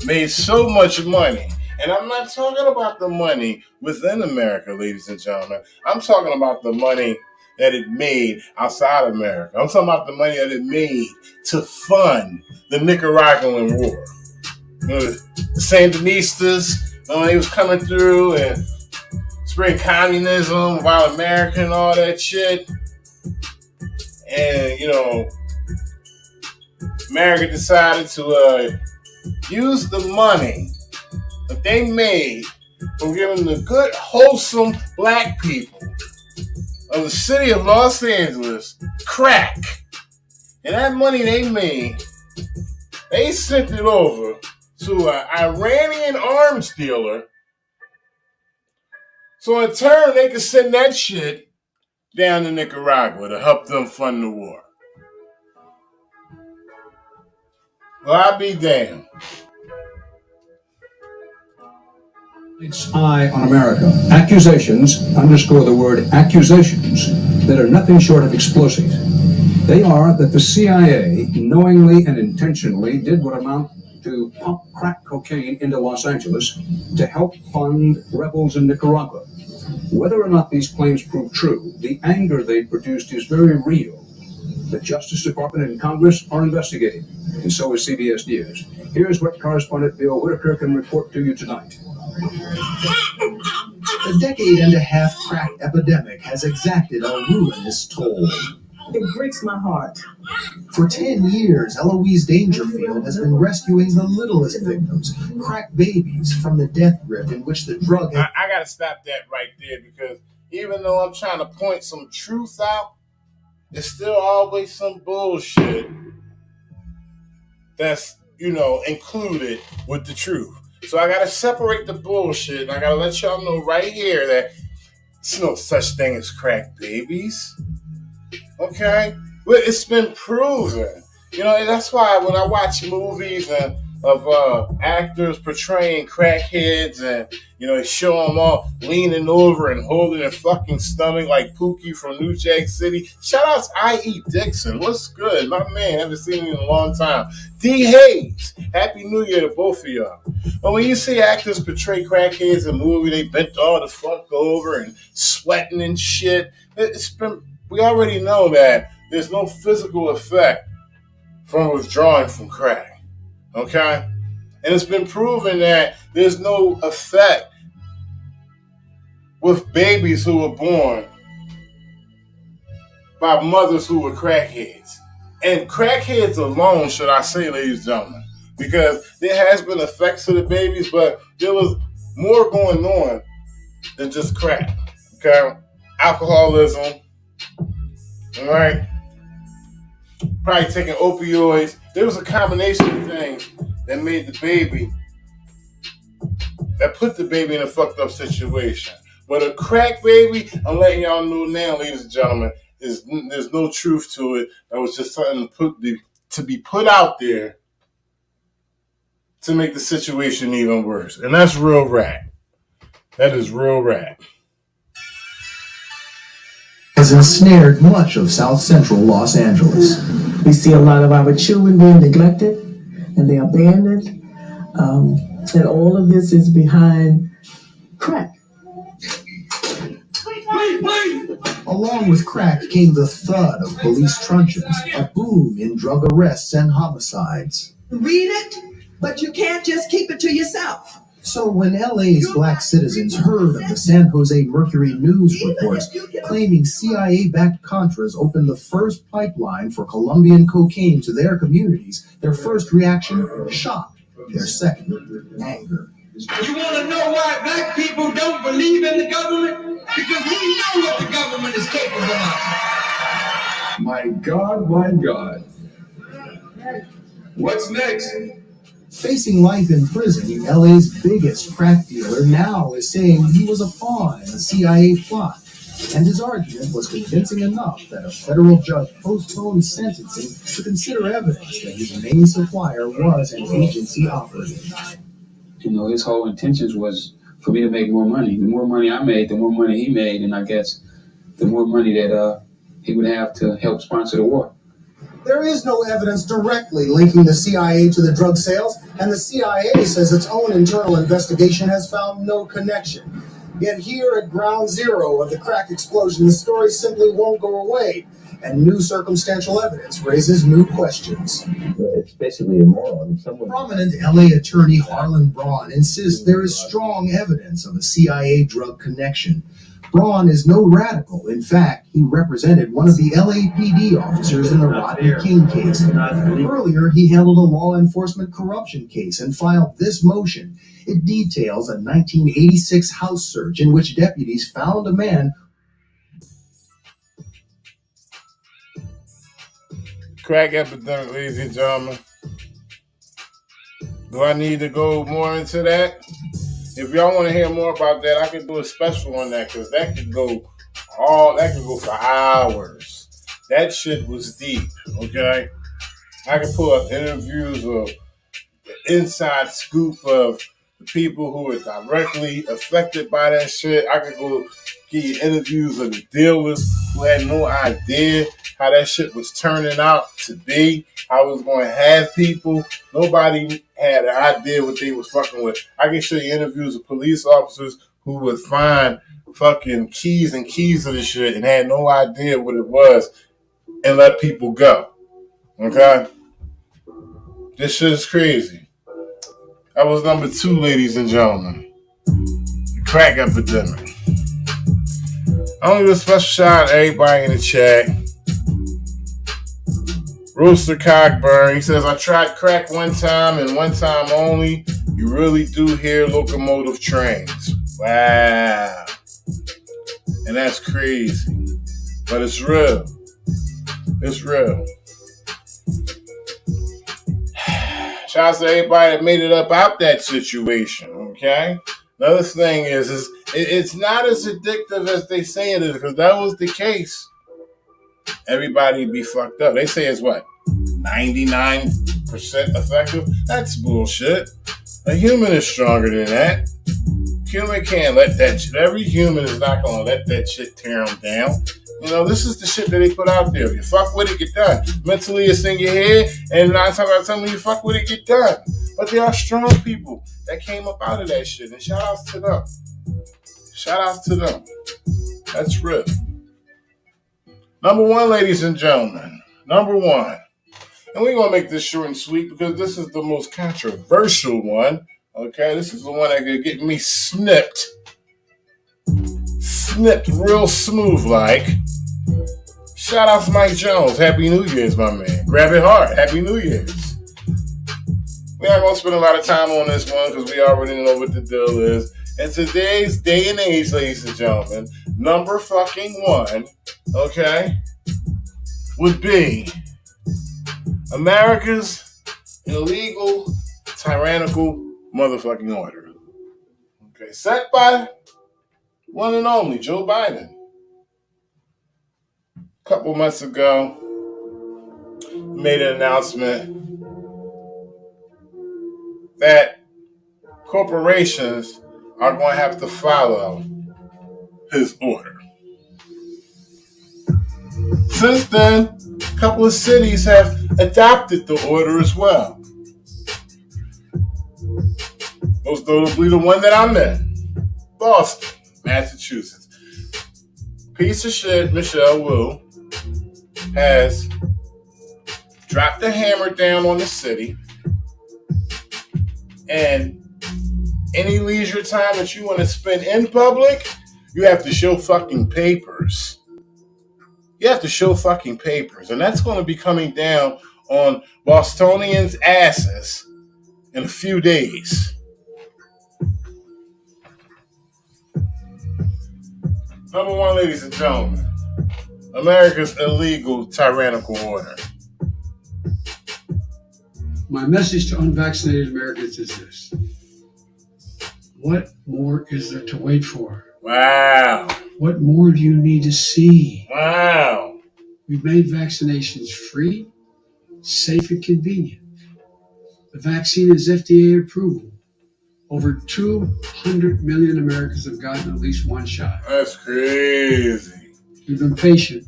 Speaker 1: made so much money. And I'm not talking about the money within America, ladies and gentlemen. I'm talking about the money that it made outside America. I'm talking about the money that it made to fund the Nicaraguan war. You know, the Sandinistas, when they was coming through and spreading communism, while America and all that shit. And, you know, America decided to use the money that they made from giving the good, wholesome black people of the city of Los Angeles crack. And that money they made, they sent it over to an Iranian arms dealer. So in turn, they could send that shit down to Nicaragua to help them fund the war. Well, I'll be damned.
Speaker 22: Its eye on America. Accusations, underscore the word accusations,
Speaker 5: that are nothing short of explosive. They are that the CIA knowingly and intentionally did what amount to pump crack cocaine into Los Angeles to help fund rebels in Nicaragua. Whether or not these claims prove true, the anger they produced is very real. The Justice Department and Congress are investigating, and so is CBS News. Here's what correspondent Bill Whitaker can report to you tonight.
Speaker 6: The decade-and-a-half crack epidemic has exacted a ruinous toll.
Speaker 27: It breaks my heart.
Speaker 6: For 10 years, Eloise Dangerfield has been rescuing the littlest victims, crack babies, from the death grip in which the drug...
Speaker 1: I gotta stop that right there, because even though I'm trying to point some truth out, there's still always some bullshit that's, included with the truth. So I gotta separate the bullshit, and I gotta let y'all know right here that there's no such thing as crack babies. Okay? Well, it's been proven. And that's why when I watch movies of actors portraying crackheads and, they show them all leaning over and holding their fucking stomach like Pookie from New Jack City. Shout out to I.E. Dixon. What's good? My man, haven't seen him in a long time. D. Hayes. Happy New Year to both of y'all. But when you see actors portray crackheads in a movie, they bent all the fuck over and sweating and shit. We already know that there's no physical effect from withdrawing from crack. Okay? And it's been proven that there's no effect with babies who were born by mothers who were crackheads. And crackheads alone, should I say, ladies and gentlemen, because there has been effects to the babies, but there was more going on than just crack. Okay? Alcoholism. All right? Probably taking opioids. There was a combination of things that made the baby, that put the baby in a fucked up situation. But a crack baby, I'm letting y'all know now, ladies and gentlemen, there's no truth to it. That was just something to be put out there to make the situation even worse. And that's real rap. That is real rap.
Speaker 6: Has ensnared much of South Central Los Angeles.
Speaker 9: We see a lot of our children being neglected and they're abandoned. And all of this is behind crack.
Speaker 6: Along with crack came the thud of police truncheons, a boom in drug arrests and homicides.
Speaker 27: Read it, but you can't just keep it to yourself.
Speaker 6: So when LA's black citizens heard of the San Jose Mercury News reports claiming CIA-backed Contras opened the first pipeline for Colombian cocaine to their communities, their first reaction, shock. Their second, anger.
Speaker 11: You want to know why black people don't believe in the government? Because we know what the government is capable of.
Speaker 31: My God, my God. What's next?
Speaker 6: Facing life in prison, LA's biggest crack dealer now is saying he was a pawn in a CIA plot. And his argument was convincing enough that a federal judge postponed sentencing to consider evidence that his main supplier was an agency operative.
Speaker 14: His whole intentions was for me to make more money. The more money I made, the more money he made, and I guess the more money that he would have to help sponsor the war.
Speaker 6: There is no evidence directly linking the CIA to the drug sales, and the CIA says its own internal investigation has found no connection. Yet here at ground zero of the crack explosion, the story simply won't go away, and new circumstantial evidence raises new questions.
Speaker 16: It's basically immoral.
Speaker 6: Prominent LA attorney Harlan Braun insists there is strong evidence of a CIA drug connection. Braun is no radical. In fact, he represented one of the LAPD officers in the Rodney King case. Earlier, he handled a law enforcement corruption case and filed this motion. It details a 1986 house search in which deputies found a man.
Speaker 1: Crack epidemic, ladies and gentlemen. Do I need to go more into that? If y'all want to hear more about that, I could do a special on that, because that could go for hours. That shit was deep, okay? I could pull up interviews of the inside scoop of the people who are directly affected by that shit. I could go get you interviews of the dealers who had no idea how that shit was turning out to be, how it was going to have people. Nobody had an idea what they was fucking with. I can show you interviews of police officers who would find fucking keys and keys of the shit and had no idea what it was and let people go. Okay? This shit is crazy. That was number 2, ladies and gentlemen. The crack epidemic. I want to give a special shout out to everybody in the chat. Rooster Cockburn, he says, I tried crack one time and one time only. You really do hear locomotive trains. Wow. And that's crazy. But it's real. It's real. Shout out to everybody that made it up out that situation, okay? Another thing is it's not as addictive as they say it is, because that was the case. Everybody be fucked up. They say it's what? 99% effective? That's bullshit. A human is stronger than that. Human can't let that shit. Every human is not going to let that shit tear them down. You know, this is the shit that they put out there. If you fuck with it, get done. Mentally, it's in your head, and 9 times out of 10, when you fuck with it, get done. But there are strong people that came up out of that shit, and shout outs to them. Shout outs to them. That's real. Number 1, ladies and gentlemen. Number 1. And we're going to make this short and sweet because this is the most controversial one. Okay, this is the one that could get me snipped. Snipped real smooth like. Shout out to Mike Jones. Happy New Year's, my man. Grab it hard. Happy New Year's. We're not going to spend a lot of time on this one because we already know what the deal is. In today's day and age, ladies and gentlemen, number fucking 1, okay, would be America's illegal, tyrannical motherfucking order. Okay, set by one and only Joe Biden. A couple months ago, made an announcement that corporations are going to have to follow his order. Since then, a couple of cities have adopted the order as well. Most notably the one that I'm in, Boston, Massachusetts. Piece of shit Michelle Wu has dropped the hammer down on the city, and any leisure time that you want to spend in public, you have to show fucking papers. You have to show fucking papers. And that's going to be coming down on Bostonians' asses in a few days. Number 1, ladies and gentlemen, America's illegal tyrannical order.
Speaker 7: My message to unvaccinated Americans is this. What more is there to wait for?
Speaker 1: Wow.
Speaker 7: What more do you need to see?
Speaker 1: Wow.
Speaker 7: We've made vaccinations free, safe, and convenient. The vaccine is FDA approval. Over 200 million Americans have gotten at least one shot.
Speaker 1: That's crazy.
Speaker 7: We've been patient.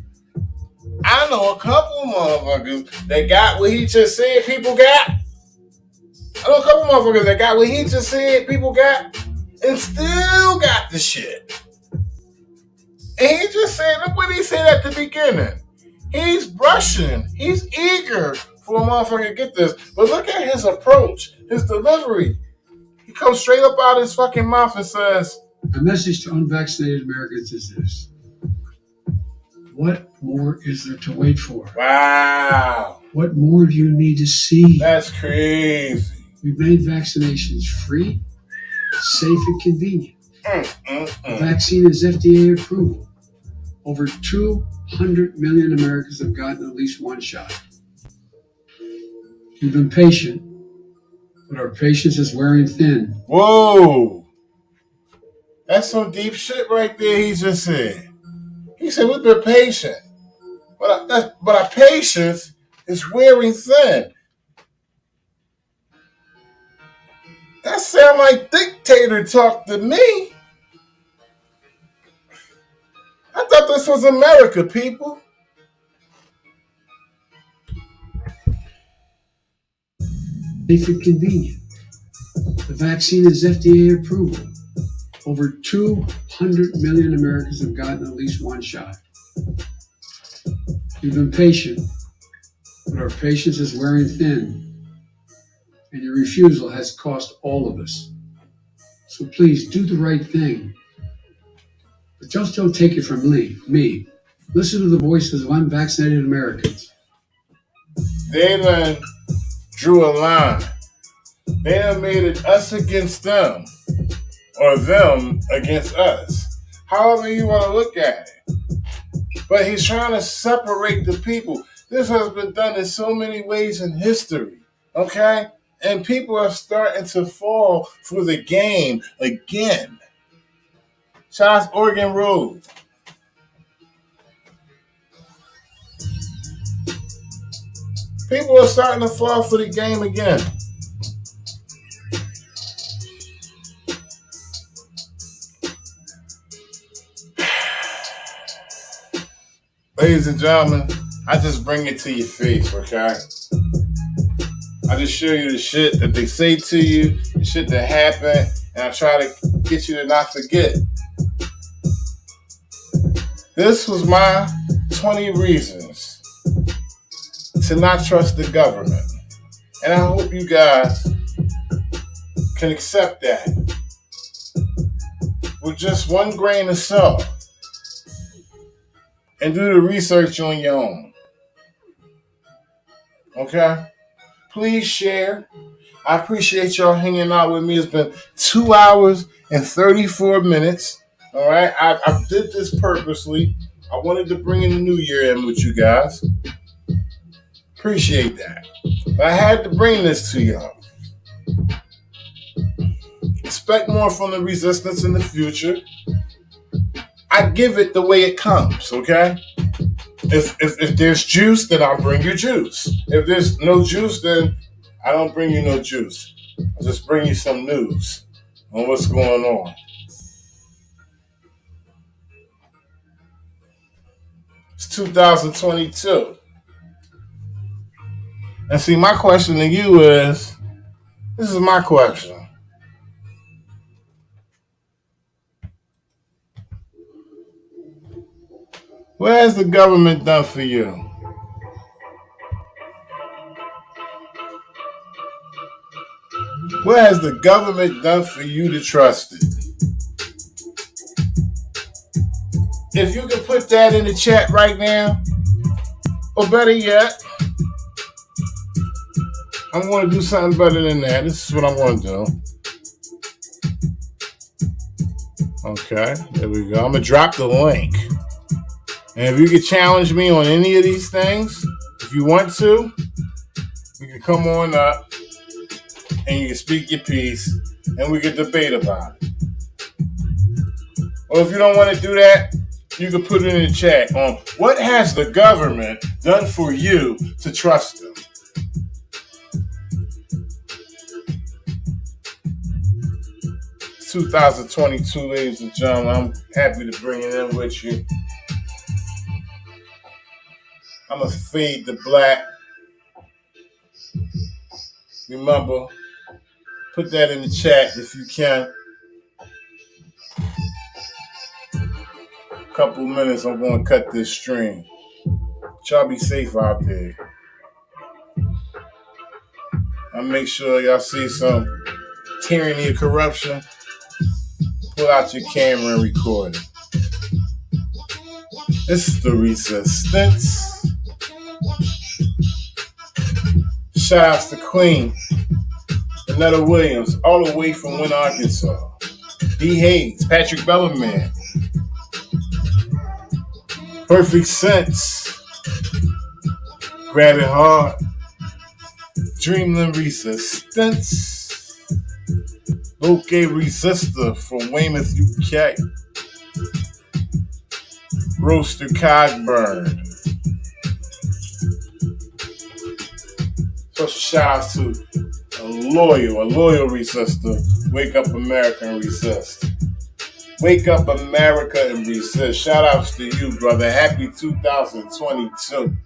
Speaker 1: I know a couple of motherfuckers that got what he just said people got. I know a couple of motherfuckers that got what he just said people got and still got the shit. And he just said, look what he said at the beginning. He's brushing. He's eager for a motherfucker to get this. But look at his approach, his delivery. He comes straight up out of his fucking mouth and says,
Speaker 7: My message to unvaccinated Americans is this. What more is there to wait for?
Speaker 1: Wow.
Speaker 7: What more do you need to see?
Speaker 1: That's crazy.
Speaker 7: We've made vaccinations free, safe, and convenient. The vaccine is FDA approval. Over 200 million Americans have gotten at least one shot. We've been patient, but our patience is wearing thin.
Speaker 1: Whoa. That's some deep shit right there he just said. He said, we've been patient, but our patience is wearing thin. That sound like dictator talk to me. I thought this was America, people.
Speaker 7: Safe and convenient. The vaccine is FDA approval. Over 200 million Americans have gotten at least one shot. You've been patient, but our patience is wearing thin, and your refusal has cost all of us. So please do the right thing. But just don't take it from me. Listen to the voices of unvaccinated Americans.
Speaker 1: They done drew a line. They done made it us against them, or them against us. However you want to look at it. But he's trying to separate the people. This has been done in so many ways in history, okay? And people are starting to fall for the game again. Shout out Oregon Road. People are starting to fall for the game again. Ladies and gentlemen, I just bring it to your face, okay? I just show you the shit that they say to you, the shit that happened, and I try to get you to not forget. This was my 20 reasons to not trust the government. And I hope you guys can accept that with just one grain of salt and do the research on your own. Okay? Please share. I appreciate y'all hanging out with me. It's been 2 hours and 34 minutes. All right? I did this purposely. I wanted to bring in the new year in with you guys. Appreciate that. But I had to bring this to y'all. Expect more from the resistance in the future. I give it the way it comes, okay? If there's juice, then I'll bring you juice. If there's no juice, then I don't bring you no juice. I'll just bring you some news on what's going on. It's 2022. And see, my question to you is, this is my question. What has the government done for you? What has the government done for you to trust it? If you can put that in the chat right now, or better yet, I'm going to do something better than that. This is what I'm going to do. Okay, there we go. I'm going to drop the link. And if you can challenge me on any of these things, if you want to, you can come on up and you can speak your piece and we can debate about it. Or if you don't want to do that, you can put it in the chat on what has the government done for you to trust them. It's 2022, ladies and gentlemen. I'm happy to bring it in with you. I'm going to fade the black. Remember, put that in the chat if you can. A couple minutes, I'm going to cut this stream. Y'all be safe out there. I'll make sure y'all see some tyranny of corruption. Pull out your camera and record it. This is the resistance. Shout out to Queen, Annetta Williams, all the way from Wynne, Arkansas. D. Hayes, Patrick Bellarmine. Perfect Sense. Grab It Hard. Dreamland Resistance. Loke Resistor from Weymouth, UK. Roaster Cogburn. Special shout out to a loyal resistor. Wake up, America, and resist. Wake up, America, and resist. Shout outs to you, brother. Happy 2022.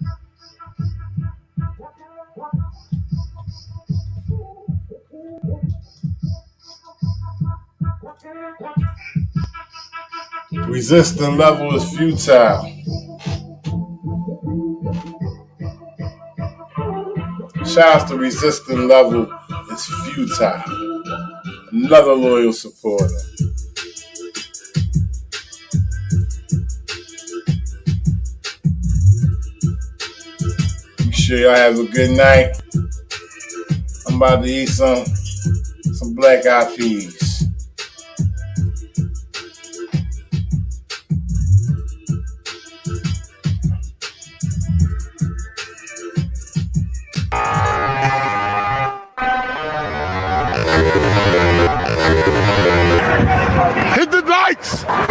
Speaker 1: Resisting level is futile. Shout out to resisting level is futile. Another loyal supporter. Make sure y'all have a good night. I'm about to eat some black eyed peas. Hit the lights!